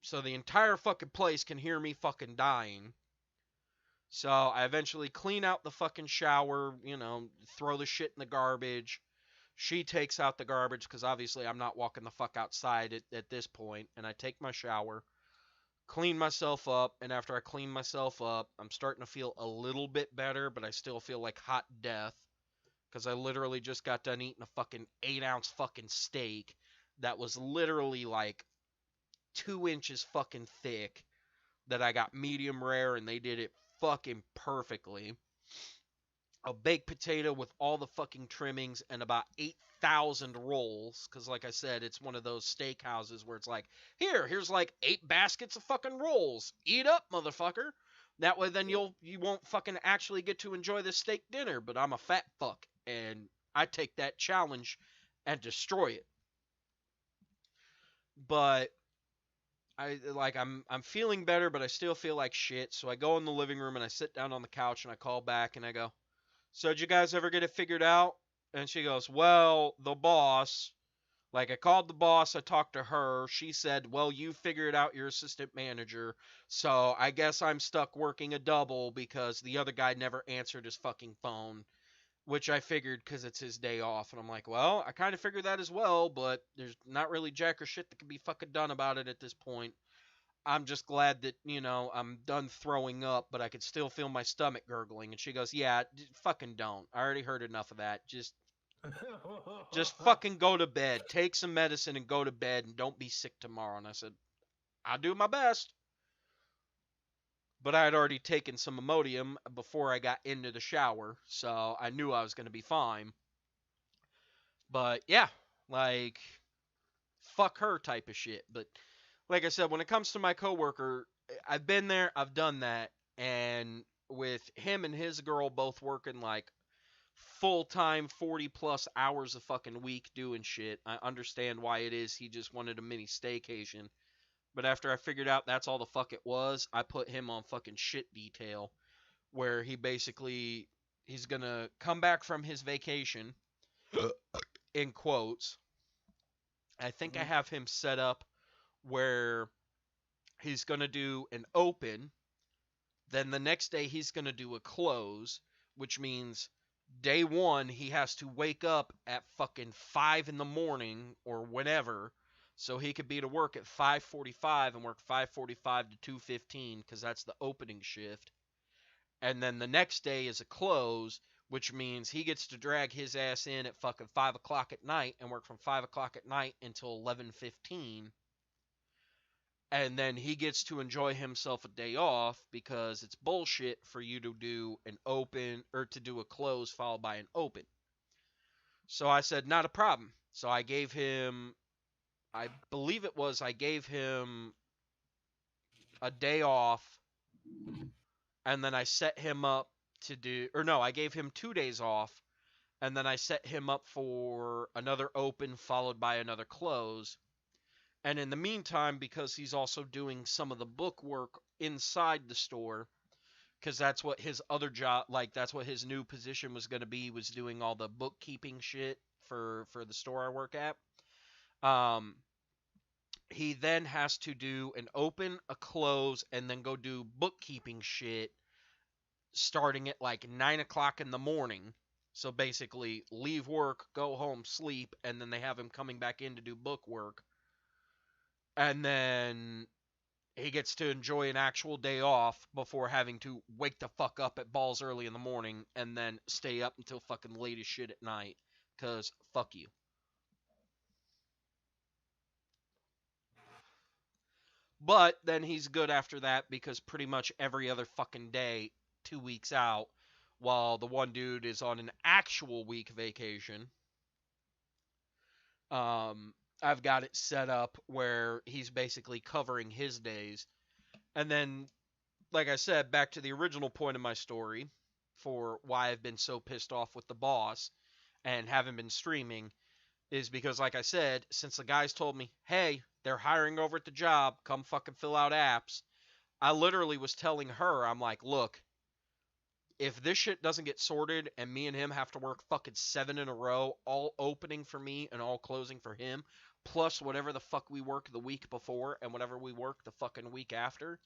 so the entire fucking place can hear me fucking dying. So I eventually clean out the fucking shower, throw the shit in the garbage. She takes out the garbage because obviously I'm not walking the fuck outside at this point. And I take my shower, clean myself up. And after I clean myself up, I'm starting to feel a little bit better, but I still feel like hot death because I literally just got done eating a fucking 8-ounce fucking steak that was literally like 2 inches fucking thick that I got medium rare and they did it fucking perfectly. A baked potato with all the fucking trimmings and about 8,000 rolls. Because, like I said, it's one of those steakhouses where it's like, here's like 8 baskets of fucking rolls. Eat up, motherfucker. That way, then you won't fucking actually get to enjoy this steak dinner. But I'm a fat fuck, and I take that challenge and destroy it. But I'm feeling better, but I still feel like shit. So I go in the living room and I sit down on the couch and I call back and I go, so did you guys ever get it figured out? And she goes, well, the boss, like I called the boss, I talked to her. She said, well, you figured out your assistant manager. So I guess I'm stuck working a double because the other guy never answered his fucking phone, which I figured because it's his day off. And I'm like, well, I kind of figured that as well, but there's not really jack or shit that can be fucking done about it at this point. I'm just glad that, I'm done throwing up, but I could still feel my stomach gurgling. And she goes, yeah, fucking don't. I already heard enough of that. Just fucking go to bed. Take some medicine and go to bed and don't be sick tomorrow. And I said, I'll do my best. But I had already taken some Imodium before I got into the shower, so I knew I was going to be fine. But yeah, like, fuck her type of shit. But like I said, when it comes to my coworker, I've been there, I've done that, and with him and his girl both working like full time 40 plus hours a fucking week doing shit, I understand why it is he just wanted a mini staycation. But after I figured out that's all the fuck it was, I put him on fucking shit detail, where he's gonna come back from his vacation, in quotes. I think I have him set up where he's gonna do an open, then the next day he's gonna do a close, which means day one he has to wake up at fucking 5 in the morning or whenever, so he could be to work at 5:45 and work 5:45 to 2:15 because that's the opening shift. And then the next day is a close, which means he gets to drag his ass in at fucking 5 o'clock at night and work from 5 o'clock at night until 11:15. And then he gets to enjoy himself a day off because it's bullshit for you to do an open or to do a close followed by an open. So I said, not a problem. So I gave him, I believe it was, I gave him a day off, and then I set him up to do, or no, I gave him 2 days off, and then I set him up for another open followed by another close. And in the meantime, because he's also doing some of the book work inside the store, because that's what his other job, like that's what his new position was going to be, was doing all the bookkeeping shit for the store I work at. He then has to do an open, a close, and then go do bookkeeping shit starting at like 9 o'clock in the morning. So basically, leave work, go home, sleep, and then they have him coming back in to do book work. And then he gets to enjoy an actual day off before having to wake the fuck up at balls early in the morning and then stay up until fucking late as shit at night. Because fuck you. But then he's good after that because pretty much every other fucking day, 2 weeks out, while the one dude is on an actual week vacation, I've got it set up where he's basically covering his days. And then, like I said, back to the original point of my story for why I've been so pissed off with the boss and haven't been streaming is because, like I said, since the guys told me, hey, they're hiring over at the job, come fucking fill out apps, I literally was telling her, I'm like, look, if this shit doesn't get sorted and me and him have to work fucking 7 in a row, all opening for me and all closing for him, plus whatever the fuck we work the week before and whatever we work the fucking week after,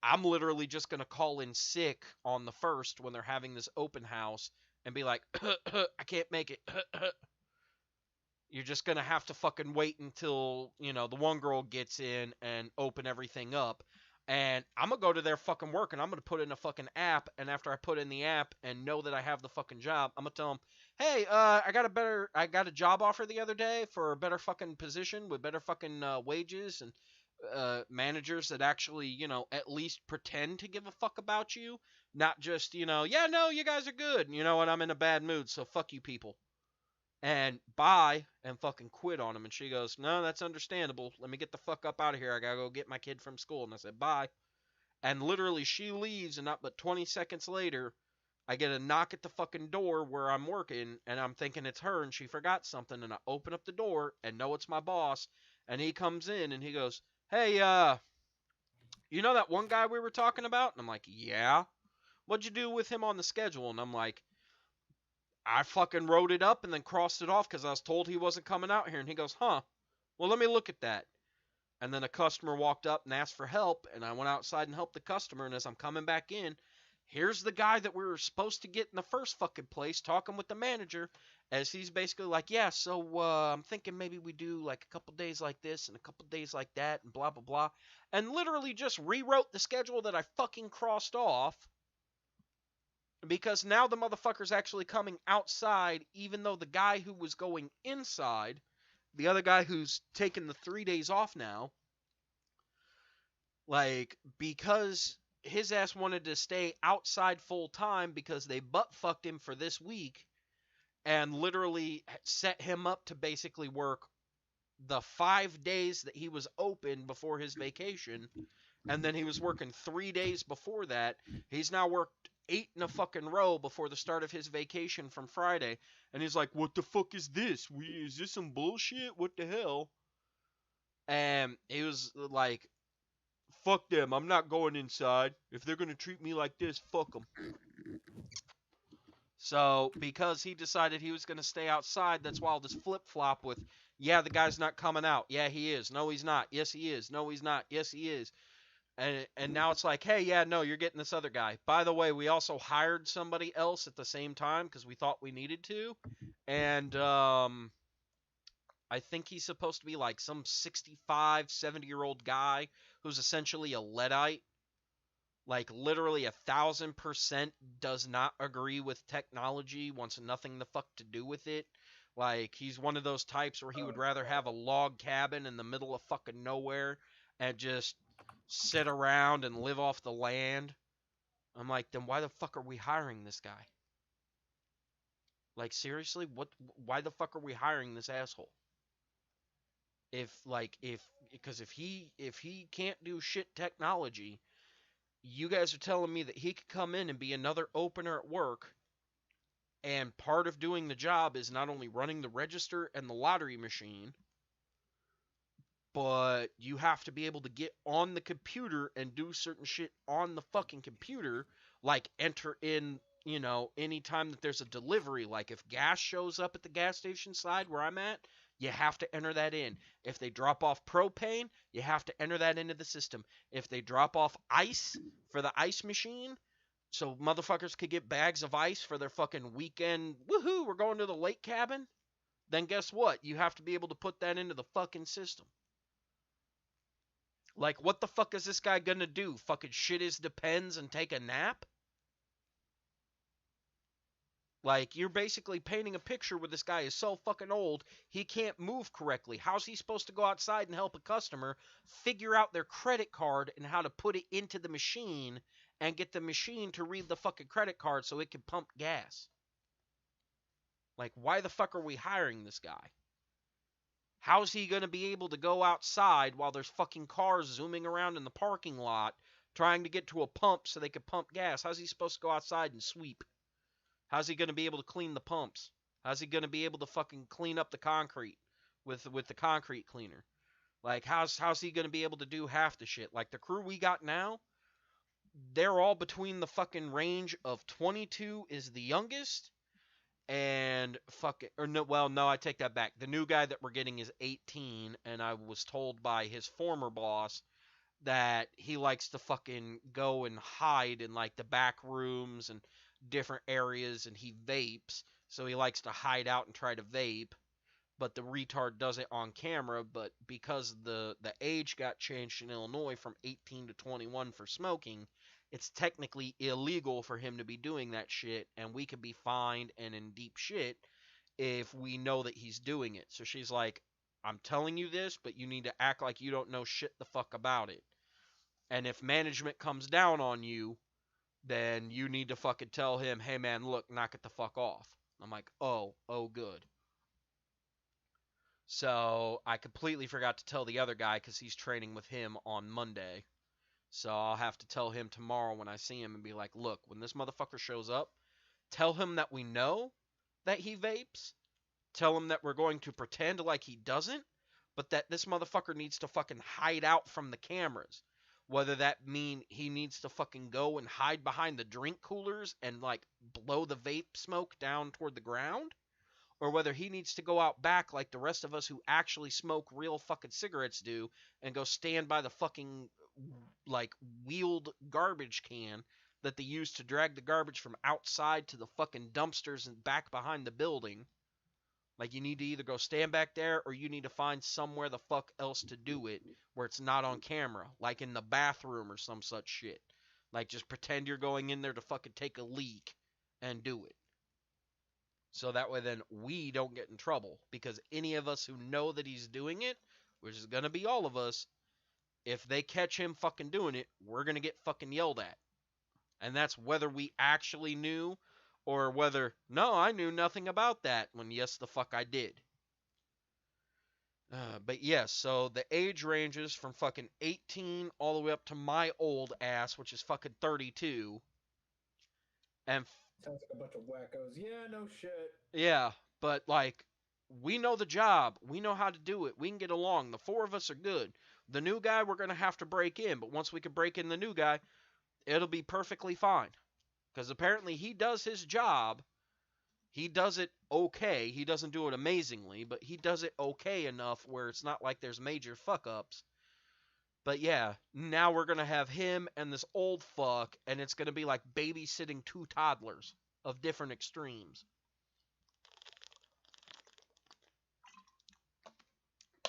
I'm literally just going to call in sick on the 1st when they're having this open house and be like, I can't make it. You're just going to have to fucking wait until, you know, the one girl gets in and open everything up. And I'm going to go to their fucking work and I'm going to put in a fucking app. And after I put in the app and know that I have the fucking job, I'm going to tell them, hey, I got a job offer the other day for a better fucking position with better fucking wages and managers that actually, you know, at least pretend to give a fuck about you. Not just, you know, yeah, no, you guys are good. You know what? I'm in a bad mood. So fuck you people. And bye, and fucking quit on him. And she goes, no, that's understandable. Let me get the fuck up out of here. I gotta go get my kid from school. And I said, bye. And literally she leaves, and not but 20 seconds later, I get a knock at the fucking door where I'm working, and I'm thinking it's her, and she forgot something. And I open up the door, and know it's my boss. And he comes in, and he goes, hey, you know that one guy we were talking about? And I'm like, yeah. What'd you do with him on the schedule? And I'm like, I fucking wrote it up and then crossed it off because I was told he wasn't coming out here. And he goes, huh, well, let me look at that. And then a customer walked up and asked for help, and I went outside and helped the customer. And as I'm coming back in, here's the guy that we were supposed to get in the first fucking place talking with the manager, as he's basically like, yeah, so I'm thinking maybe we do like a couple days like this and a couple days like that and blah, blah, blah. And literally just rewrote the schedule that I fucking crossed off. Because now the motherfucker's actually coming outside, even though the guy who was going inside, the other guy who's taken the 3 days off now, like, because his ass wanted to stay outside full time because they butt fucked him for this week and literally set him up to basically work the 5 days that he was open before his vacation, and then he was working 3 days before that. He's now worked 8 in a fucking row before the start of his vacation from Friday, and he's like, "What the fuck is this? Is this some bullshit? What the hell?" And he was like, "Fuck them. I'm not going inside. If they're gonna treat me like this, fuck them." So, because he decided he was going to stay outside, that's why all this flip-flop with, yeah, the guy's not coming out. Yeah, he is. No, he's not. Yes, he is. No, he's not. Yes, he is. And now it's like, hey, yeah, no, you're getting this other guy. By the way, we also hired somebody else at the same time because we thought we needed to. And I think he's supposed to be like some 65, 70-year-old guy who's essentially a Luddite. Like, literally 1,000% does not agree with technology, wants nothing the fuck to do with it. Like, he's one of those types where he would rather have a log cabin in the middle of fucking nowhere and just sit around and live off the land. I'm like, then why the fuck are we hiring this guy? Like, seriously? Why the fuck are we hiring this asshole? Because if he can't do shit technology, you guys are telling me that he could come in and be another opener at work, and part of doing the job is not only running the register and the lottery machine, but you have to be able to get on the computer and do certain shit on the fucking computer, like enter in, anytime that there's a delivery, like if gas shows up at the gas station side where I'm at, you have to enter that in. If they drop off propane, you have to enter that into the system. If they drop off ice for the ice machine, so motherfuckers could get bags of ice for their fucking weekend, woohoo, we're going to the lake cabin, then guess what? You have to be able to put that into the fucking system. Like, what the fuck is this guy gonna do? Fucking shit his depends and take a nap? Like, you're basically painting a picture where this guy is so fucking old, he can't move correctly. How's he supposed to go outside and help a customer figure out their credit card and how to put it into the machine and get the machine to read the fucking credit card so it can pump gas? Like, why the fuck are we hiring this guy? How's he going to be able to go outside while there's fucking cars zooming around in the parking lot trying to get to a pump so they can pump gas? How's he supposed to go outside and sweep? How's he going to be able to clean the pumps? How's he going to be able to fucking clean up the concrete with the concrete cleaner? Like, how's he going to be able to do half the shit? Like, the crew we got now, they're all between the fucking range of 22 is the youngest, and no, I take that back. The new guy that we're getting is 18, and I was told by his former boss that he likes to fucking go and hide in like the back rooms and different areas, and he vapes, so he likes to hide out and try to vape, but the retard does it on camera. But because the age got changed in Illinois from 18 to 21 for smoking, it's technically illegal for him to be doing that shit, and we could be fined and in deep shit if we know that he's doing it. So she's like, I'm telling you this, but you need to act like you don't know shit the fuck about it. And if management comes down on you, then you need to fucking tell him, hey man, look, knock it the fuck off. I'm like, oh, good. So I completely forgot to tell the other guy because he's training with him on Monday. So I'll have to tell him tomorrow when I see him and be like, look, when this motherfucker shows up, tell him that we know that he vapes. Tell him that we're going to pretend like he doesn't, but that this motherfucker needs to fucking hide out from the cameras. Whether that mean he needs to fucking go and hide behind the drink coolers and like blow the vape smoke down toward the ground, or whether he needs to go out back like the rest of us who actually smoke real fucking cigarettes do and go stand by the fucking like wheeled garbage can that they use to drag the garbage from outside to the fucking dumpsters and back behind the building. Like, you need to either go stand back there or you need to find somewhere the fuck else to do it where it's not on camera, like in the bathroom or some such shit. Like, just pretend you're going in there to fucking take a leak and do it. So that way then we don't get in trouble, because any of us who know that he's doing it, which is going to be all of us, if they catch him fucking doing it, we're going to get fucking yelled at. And that's whether we actually knew or whether, no, I knew nothing about that, when yes, the fuck I did. But yes, so the age ranges from fucking 18 all the way up to my old ass, which is fucking 32. And Sounds like a bunch of wackos. Yeah, no shit. yeah, but like we know the job, we know how to do it, we can get along. The four of us are good. The new guy we're gonna have to break in, but once we can break in the new guy, it'll be perfectly fine. Because apparently he does his job. He does it okay. He doesn't do it amazingly, but he does it okay enough where it's not like there's major fuck ups. But yeah, now we're gonna have him and this old fuck, and it's gonna be like babysitting two toddlers of different extremes.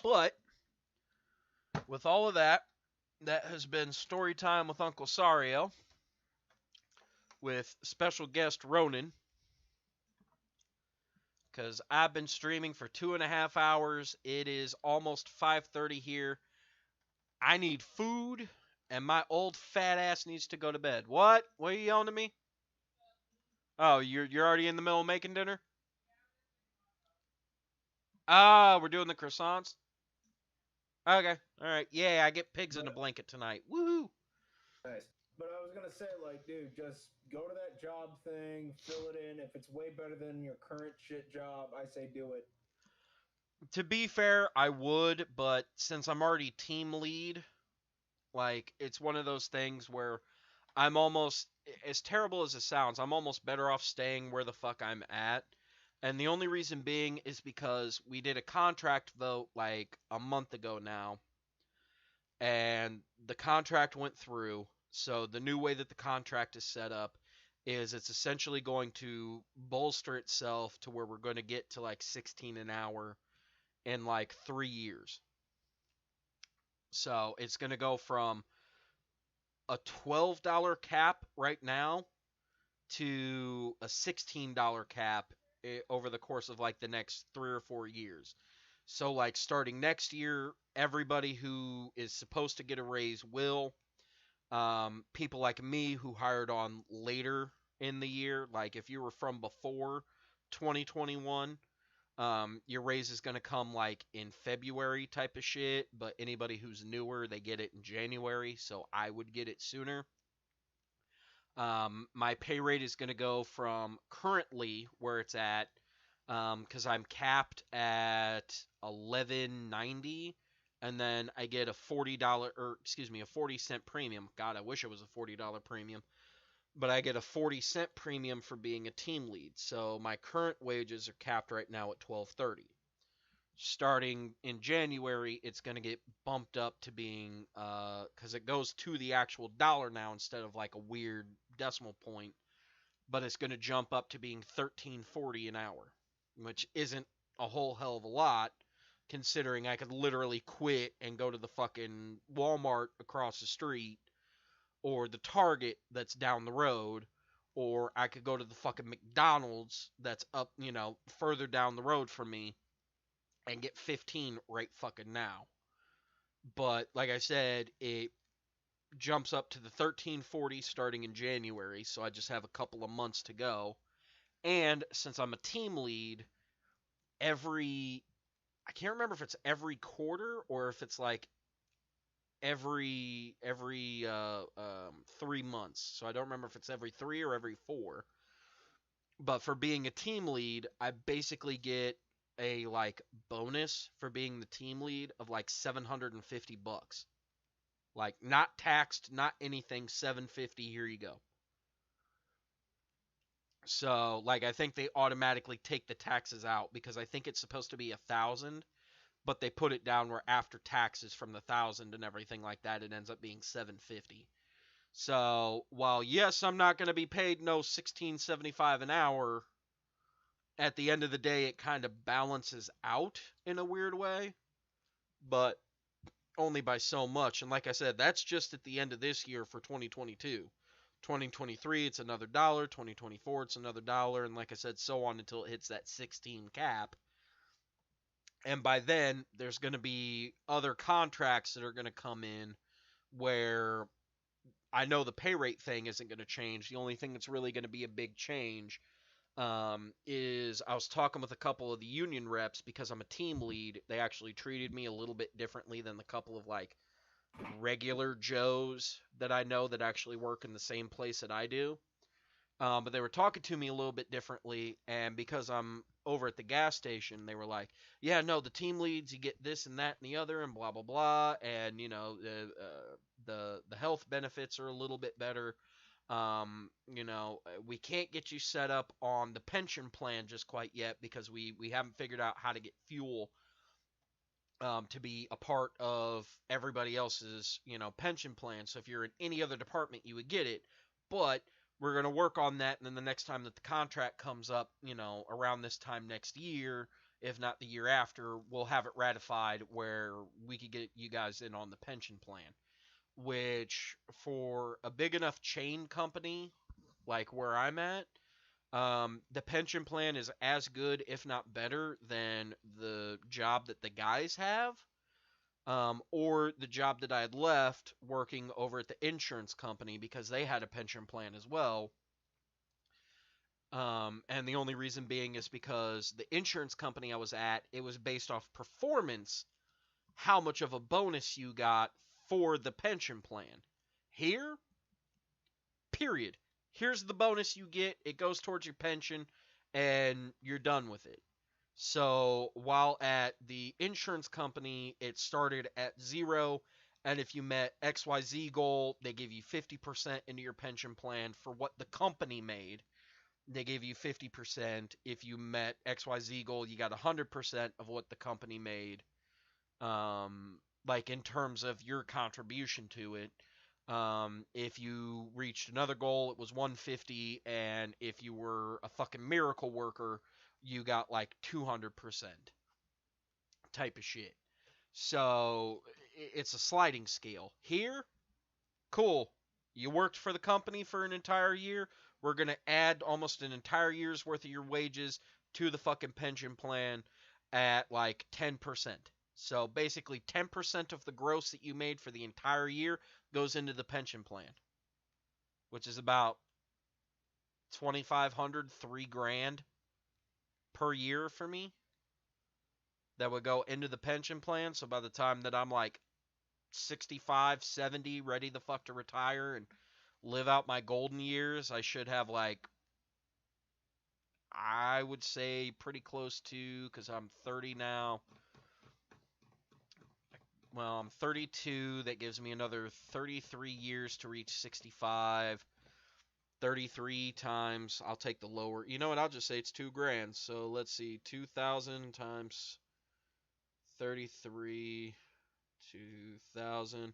But with all of that, that has been story time with Uncle Sario, with special guest Ronan, because I've been streaming for 2.5 hours. It is almost 5:30 here. I need food, and my old fat ass needs to go to bed. What? What are you yelling at me? Oh, you're already in the middle of making dinner? Ah, we're doing the croissants. Okay, all right. Yeah, I get pigs in a blanket tonight. Woohoo! Nice. But I was gonna say, like, dude, just go to that job thing, fill it in. If it's way better than your current shit job, I say do it. To be fair, I would, but since I'm already team lead, like it's one of those things where I'm almost, as terrible as it sounds, I'm almost better off staying where the fuck I'm at. And the only reason being is because we did a contract vote like a month ago now, and the contract went through. So the new way that the contract is set up is it's essentially going to bolster itself to where we're going to get to like 16 an hour in like 3 years. So it's going to go from a $12 cap right now to a $16 cap over the course of like the next 3 or 4 years. So like starting next year, everybody who is supposed to get a raise will. People like me who hired on later in the year, like if you were from before 2021, your raise is going to come like in February type of shit, but anybody who's newer, they get it in January, so I would get it sooner. My pay rate is going to go from currently where it's at, because I'm capped at 11.90, and then I get a $40 or excuse me, a 40-cent premium. God, I wish it was a $40 premium, but I get a 40-cent premium for being a team lead. So my current wages are capped right now at 12.30. Starting in January, it's going to get bumped up to being, because it goes to the actual dollar now instead of like a weird decimal point, but it's going to jump up to being 13.40 an hour, which isn't a whole hell of a lot considering I could literally quit and go to the fucking Walmart across the street or the Target that's down the road, or I could go to the fucking McDonald's that's up, further down the road from me and get 15 right fucking now. But like I said, it jumps up to the 1340 starting in January, so I just have a couple of months to go. And since I'm a team lead, I can't remember if it's every quarter or if it's like every 3 months. So I don't remember if it's every 3 or every 4. But for being a team lead, I basically get a like bonus for being the team lead of like $750. Like not taxed, not anything, 750, here you go. So like I think they automatically take the taxes out because I think it's supposed to be 1,000, but they put it down where after taxes from the 1,000 and everything like that, it ends up being 750. So while yes, I'm not going to be paid no 16.75 an hour, at the end of the day, it kind of balances out in a weird way, but only by so much. And like I said, that's just at the end of this year for 2022. 2023, it's another dollar. 2024, it's another dollar. And like I said, so on until it hits that 16 cap. And by then, there's going to be other contracts that are going to come in where I know the pay rate thing isn't going to change. The only thing that's really going to be a big change is I was talking with a couple of the union reps because I'm a team lead. They actually treated me a little bit differently than the couple of like regular Joes that I know that actually work in the same place that I do. But they were talking to me a little bit differently, and because I'm over at the gas station, they were like, "Yeah, no, the team leads, you get this and that and the other, and blah blah blah, and you know, the health benefits are a little bit better. We can't get you set up on the pension plan just quite yet because we haven't figured out how to get fuel to be a part of everybody else's, pension plan. So if you're in any other department, you would get it. But we're going to work on that. And then the next time that the contract comes up, around this time next year, if not the year after, we'll have it ratified where we could get you guys in on the pension plan. Which, for a big enough chain company like where I'm at, the pension plan is as good, if not better, than the job that the guys have, or the job that I had left working over at the insurance company because they had a pension plan as well. And the only reason being is because the insurance company I was at, it was based off performance, how much of a bonus you got for the pension plan. Here, period. Here's the bonus you get. It goes towards your pension, and you're done with it. So while at the insurance company, it started at 0, and if you met XYZ goal, they give you 50% into your pension plan for what the company made. They gave you 50%. If you met XYZ goal, you got 100% of what the company made. Like in terms of your contribution to it. If you reached another goal, it was 150, and if you were a fucking miracle worker, you got like 200% type of shit. So it's a sliding scale. Here, cool. You worked for the company for an entire year. We're going to add almost an entire year's worth of your wages to the fucking pension plan at like 10%. So basically 10% of the gross that you made for the entire year goes into the pension plan, which is about 2,500, $3,000 per year for me. That would go into the pension plan. So by the time that I'm like 65, 70, ready the fuck to retire and live out my golden years, I should have like, I would say pretty close to, because I'm 30 now. Well, I'm 32. That gives me another 33 years to reach 65. 33 times, I'll take the lower. You know what? I'll just say it's $2,000. So let's see, 2,000 times 33, 2,000.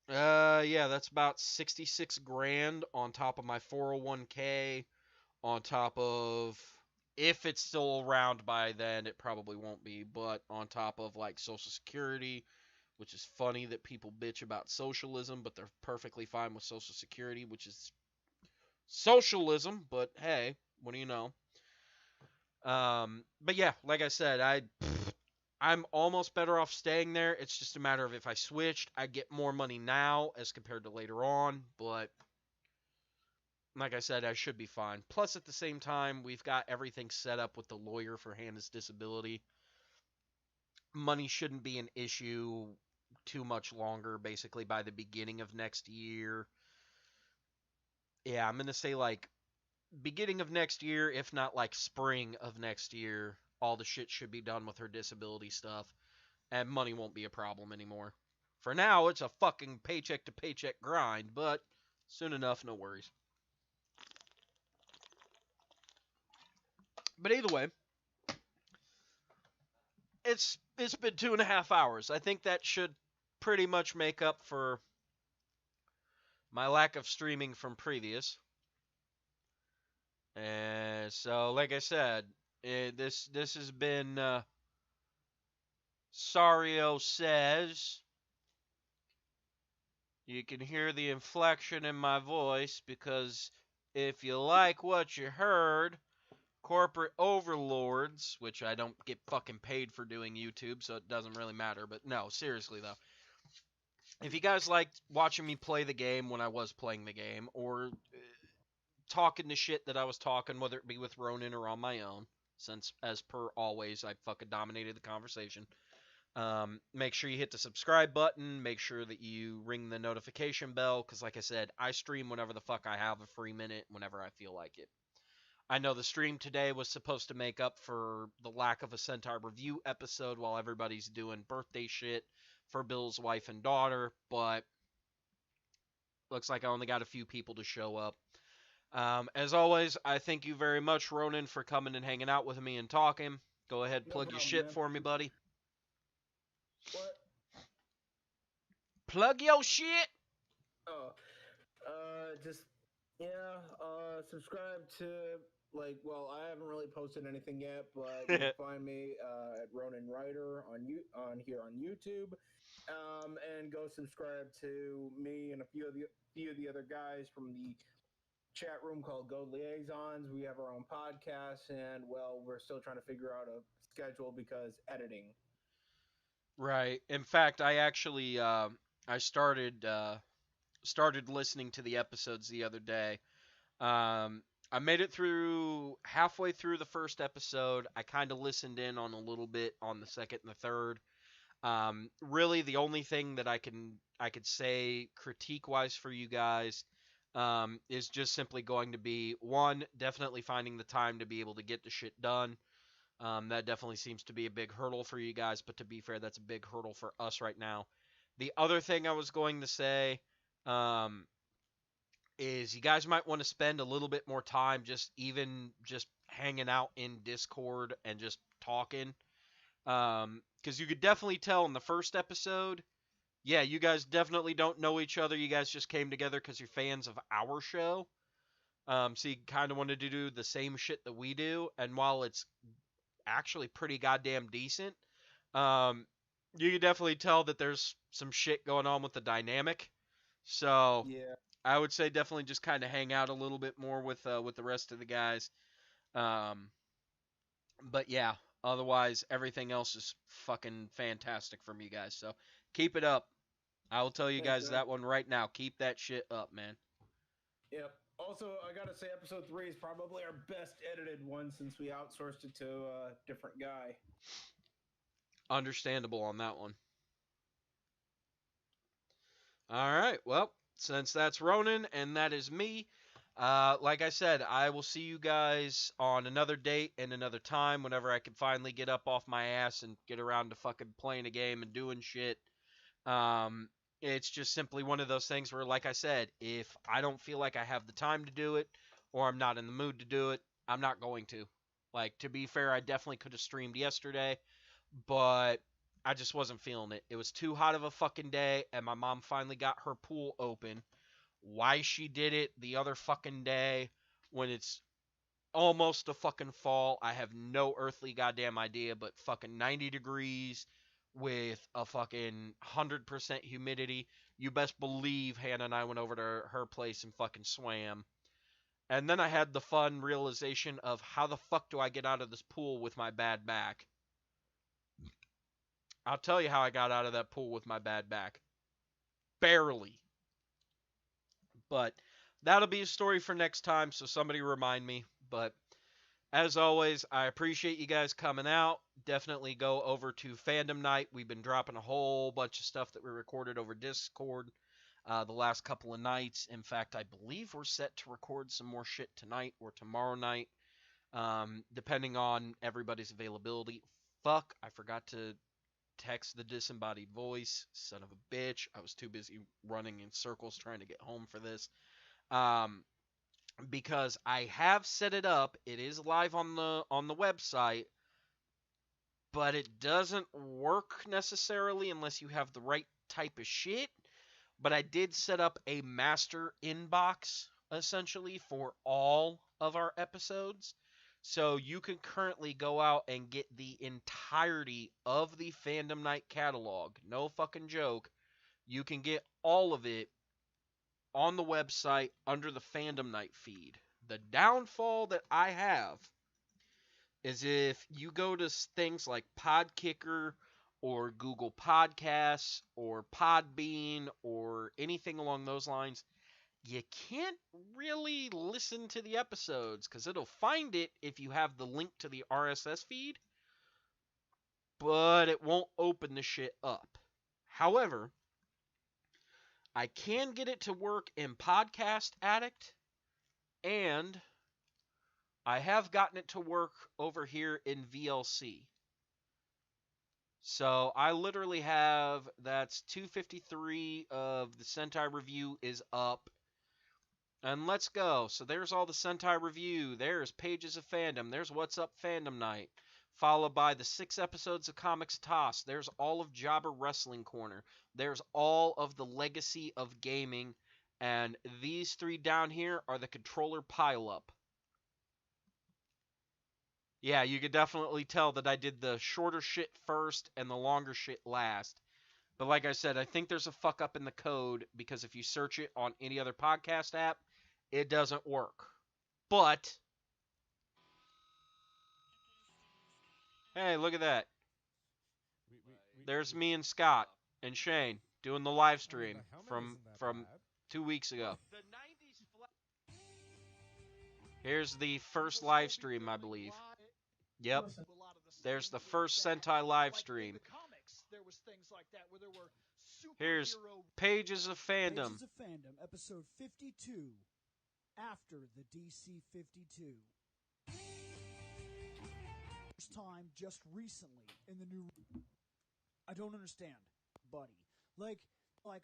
Yeah, that's about 66 grand on top of my 401k, on top of, if it's still around by then, it probably won't be, but on top of like Social Security, which is funny that people bitch about socialism, but they're perfectly fine with Social Security, which is socialism, but hey, what do you know? But yeah, like I said, I'm almost better off staying there. It's just a matter of if I switched, I'd get more money now as compared to later on, but like I said, I should be fine. Plus, at the same time, we've got everything set up with the lawyer for Hannah's disability. Money shouldn't be an issue too much longer, basically by the beginning of next year. Yeah, I'm going to say like beginning of next year, if not like spring of next year, all the shit should be done with her disability stuff, and money won't be a problem anymore. For now, it's a fucking paycheck to paycheck grind, but soon enough, no worries. But either way, it's been 2.5 hours. I think that should pretty much make up for my lack of streaming from previous. And so, like I said, this has been Sario Sez. You can hear the inflection in my voice because if you like what you heard, corporate overlords, which I don't get fucking paid for doing YouTube, so it doesn't really matter. But no, seriously though. If you guys liked watching me play the game when I was playing the game, or talking the shit that I was talking, whether it be with Ronan or on my own, since, as per always, I fucking dominated the conversation. Make sure you hit the subscribe button. Make sure that you ring the notification bell, because like I said, I stream whenever the fuck I have a free minute, whenever I feel like it. I know the stream today was supposed to make up for the lack of a Sentai review episode while everybody's doing birthday shit for Bill's wife and daughter, but looks like I only got a few people to show up. As always, I thank you very much, Ronan, for coming and hanging out with me and talking. Go ahead, No plug your problem, shit man. for me, buddy. What? Plug your shit! Oh, just yeah. Subscribe to I haven't really posted anything yet, but you can find me at Ronan Writer on here on YouTube, and go subscribe to me and a few of the other guys from the chat room called Go Liaisons. We have our own podcast, and we're still trying to figure out a schedule because editing. Right. In fact, I actually I started listening to the episodes the other day. I made it through halfway through the first episode. I kind of listened in on a little bit on the second and the third. Really, the only thing that I could say critique wise for you guys is just simply going to be one, definitely finding the time to be able to get the shit done. That definitely seems to be a big hurdle for you guys, but to be fair, that's a big hurdle for us right now. The other thing I was going to say is you guys might want to spend a little bit more time just hanging out in Discord and just talking. Because you could definitely tell in the first episode, yeah, you guys definitely don't know each other. You guys just came together because you're fans of our show. So you kind of wanted to do the same shit that we do. And while it's actually pretty goddamn decent, you can definitely tell that there's some shit going on with the dynamic. So Yeah. I would say definitely just kind of hang out a little bit more with the rest of the guys. But yeah, otherwise everything else is fucking fantastic from you guys. So keep it up. I will tell you Thanks, guys man. that one right now. Keep that shit up, man. Yep. Also, I gotta say, episode 3 is probably our best edited one since we outsourced it to a different guy. Understandable on that one. All right. Well, since that's Ronan and that is me, like I said, I will see you guys on another date and another time whenever I can finally get up off my ass and get around to fucking playing a game and doing shit. Um, it's just simply one of those things where, like I said, if I don't feel like I have the time to do it or I'm not in the mood to do it, I'm not going to. Like, to be fair, I definitely could have streamed yesterday, but I just wasn't feeling it. It was too hot of a fucking day, and my mom finally got her pool open. Why she did it the other fucking day when it's almost a fucking fall, I have no earthly goddamn idea, but fucking 90 degrees with a fucking 100% humidity. You best believe Hannah and I went over to her place and fucking swam. And then I had the fun realization of how the fuck do I get out of this pool with my bad back? I'll tell you how I got out of that pool with my bad back. Barely. But that'll be a story for next time, so somebody remind me. But as always, I appreciate you guys coming out. Definitely go over to Fandom Night. We've been dropping a whole bunch of stuff that we recorded over Discord the last couple of nights. In fact, I believe we're set to record some more shit tonight or tomorrow night, depending on everybody's availability. Fuck, I forgot to text the disembodied voice. Son of a bitch. I was too busy running in circles trying to get home for this. Because I have set it up. It is live on the website, but it doesn't work necessarily unless you have the right type of shit. But I did set up a master inbox essentially for all of our episodes. So you can currently go out and get the entirety of the Fandom Night catalog. No fucking joke. You can get all of it on the website under the Fandom Night feed. The downfall that I have is if you go to things like Podkicker or Google Podcasts or Podbean or anything along those lines, you can't really listen to the episodes because it'll find it if you have the link to the RSS feed, but it won't open the shit up. However, I can get it to work in Podcast Addict, and I have gotten it to work over here in VLC. So I literally have, that's 253 of the Sentai review is up. And let's go. So there's all the Sentai review. There's Pages of Fandom. There's What's Up Fandom Night. Followed by the 6 episodes of Comics Toss. There's all of Jobber Wrestling Corner. There's all of the Legacy of Gaming. And these 3 down here are the controller pile-up. Yeah, you could definitely tell that I did the shorter shit first and the longer shit last. But like I said, I think there's a fuck up in the code because if you search it on any other podcast app, it doesn't work. But, hey, look at that. There's me and Scott and Shane doing the live stream from 2 weeks ago. Here's the first live stream, I believe. Yep. There's the first Sentai live stream. Here's Pages of Fandom. Pages of Fandom, episode 52, after the DC 52. First time just recently in the new... I don't understand, buddy. Like,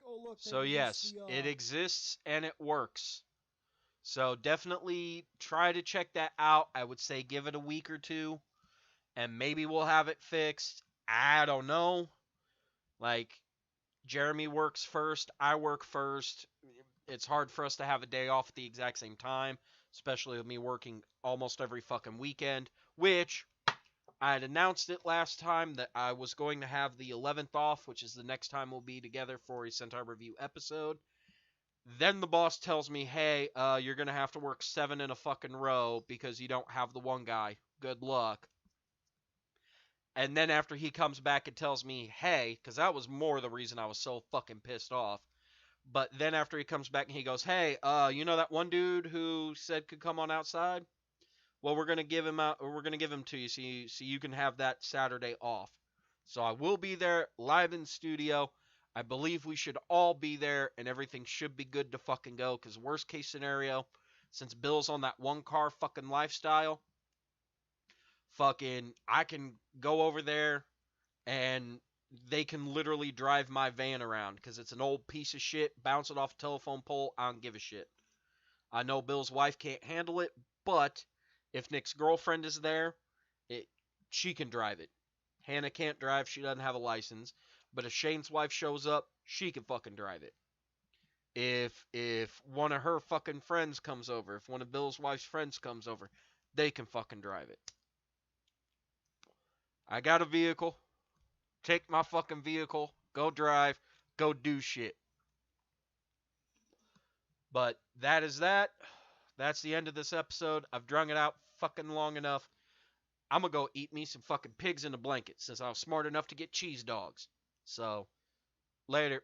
oh look... So yes, it exists and it works. So definitely try to check that out. I would say give it a week or 2. And maybe we'll have it fixed. I don't know. Like, Jeremy works first. I work first. It's hard for us to have a day off at the exact same time. Especially with me working almost every fucking weekend. Which, I had announced it last time that I was going to have the 11th off. Which is the next time we'll be together for a Sentai Review episode. Then the boss tells me, hey, you're going to have to work 7 in a fucking row because you don't have the one guy. Good luck. And then after he comes back and tells me, hey, because that was more the reason I was so fucking pissed off. But then after he comes back and he goes, hey, you know that one dude who said could come on outside? Well, we're gonna give him out, or we're gonna give him to you so you can have that Saturday off. So I will be there live in studio. I believe we should all be there and everything should be good to fucking go. Because worst case scenario, since Bill's on that one car fucking lifestyle, fucking, I can go over there and they can literally drive my van around because it's an old piece of shit, bounce it off a telephone pole, I don't give a shit. I know Bill's wife can't handle it, but if Nick's girlfriend is there, she can drive it. Hannah can't drive, she doesn't have a license, but if Shane's wife shows up, she can fucking drive it. If one of her fucking friends comes over, if one of Bill's wife's friends comes over, they can fucking drive it. I got a vehicle. Take my fucking vehicle. Go drive. Go do shit. But that is that. That's the end of this episode. I've drung it out fucking long enough. I'm gonna go eat me some fucking pigs in a blanket since I was smart enough to get cheese dogs. So, later.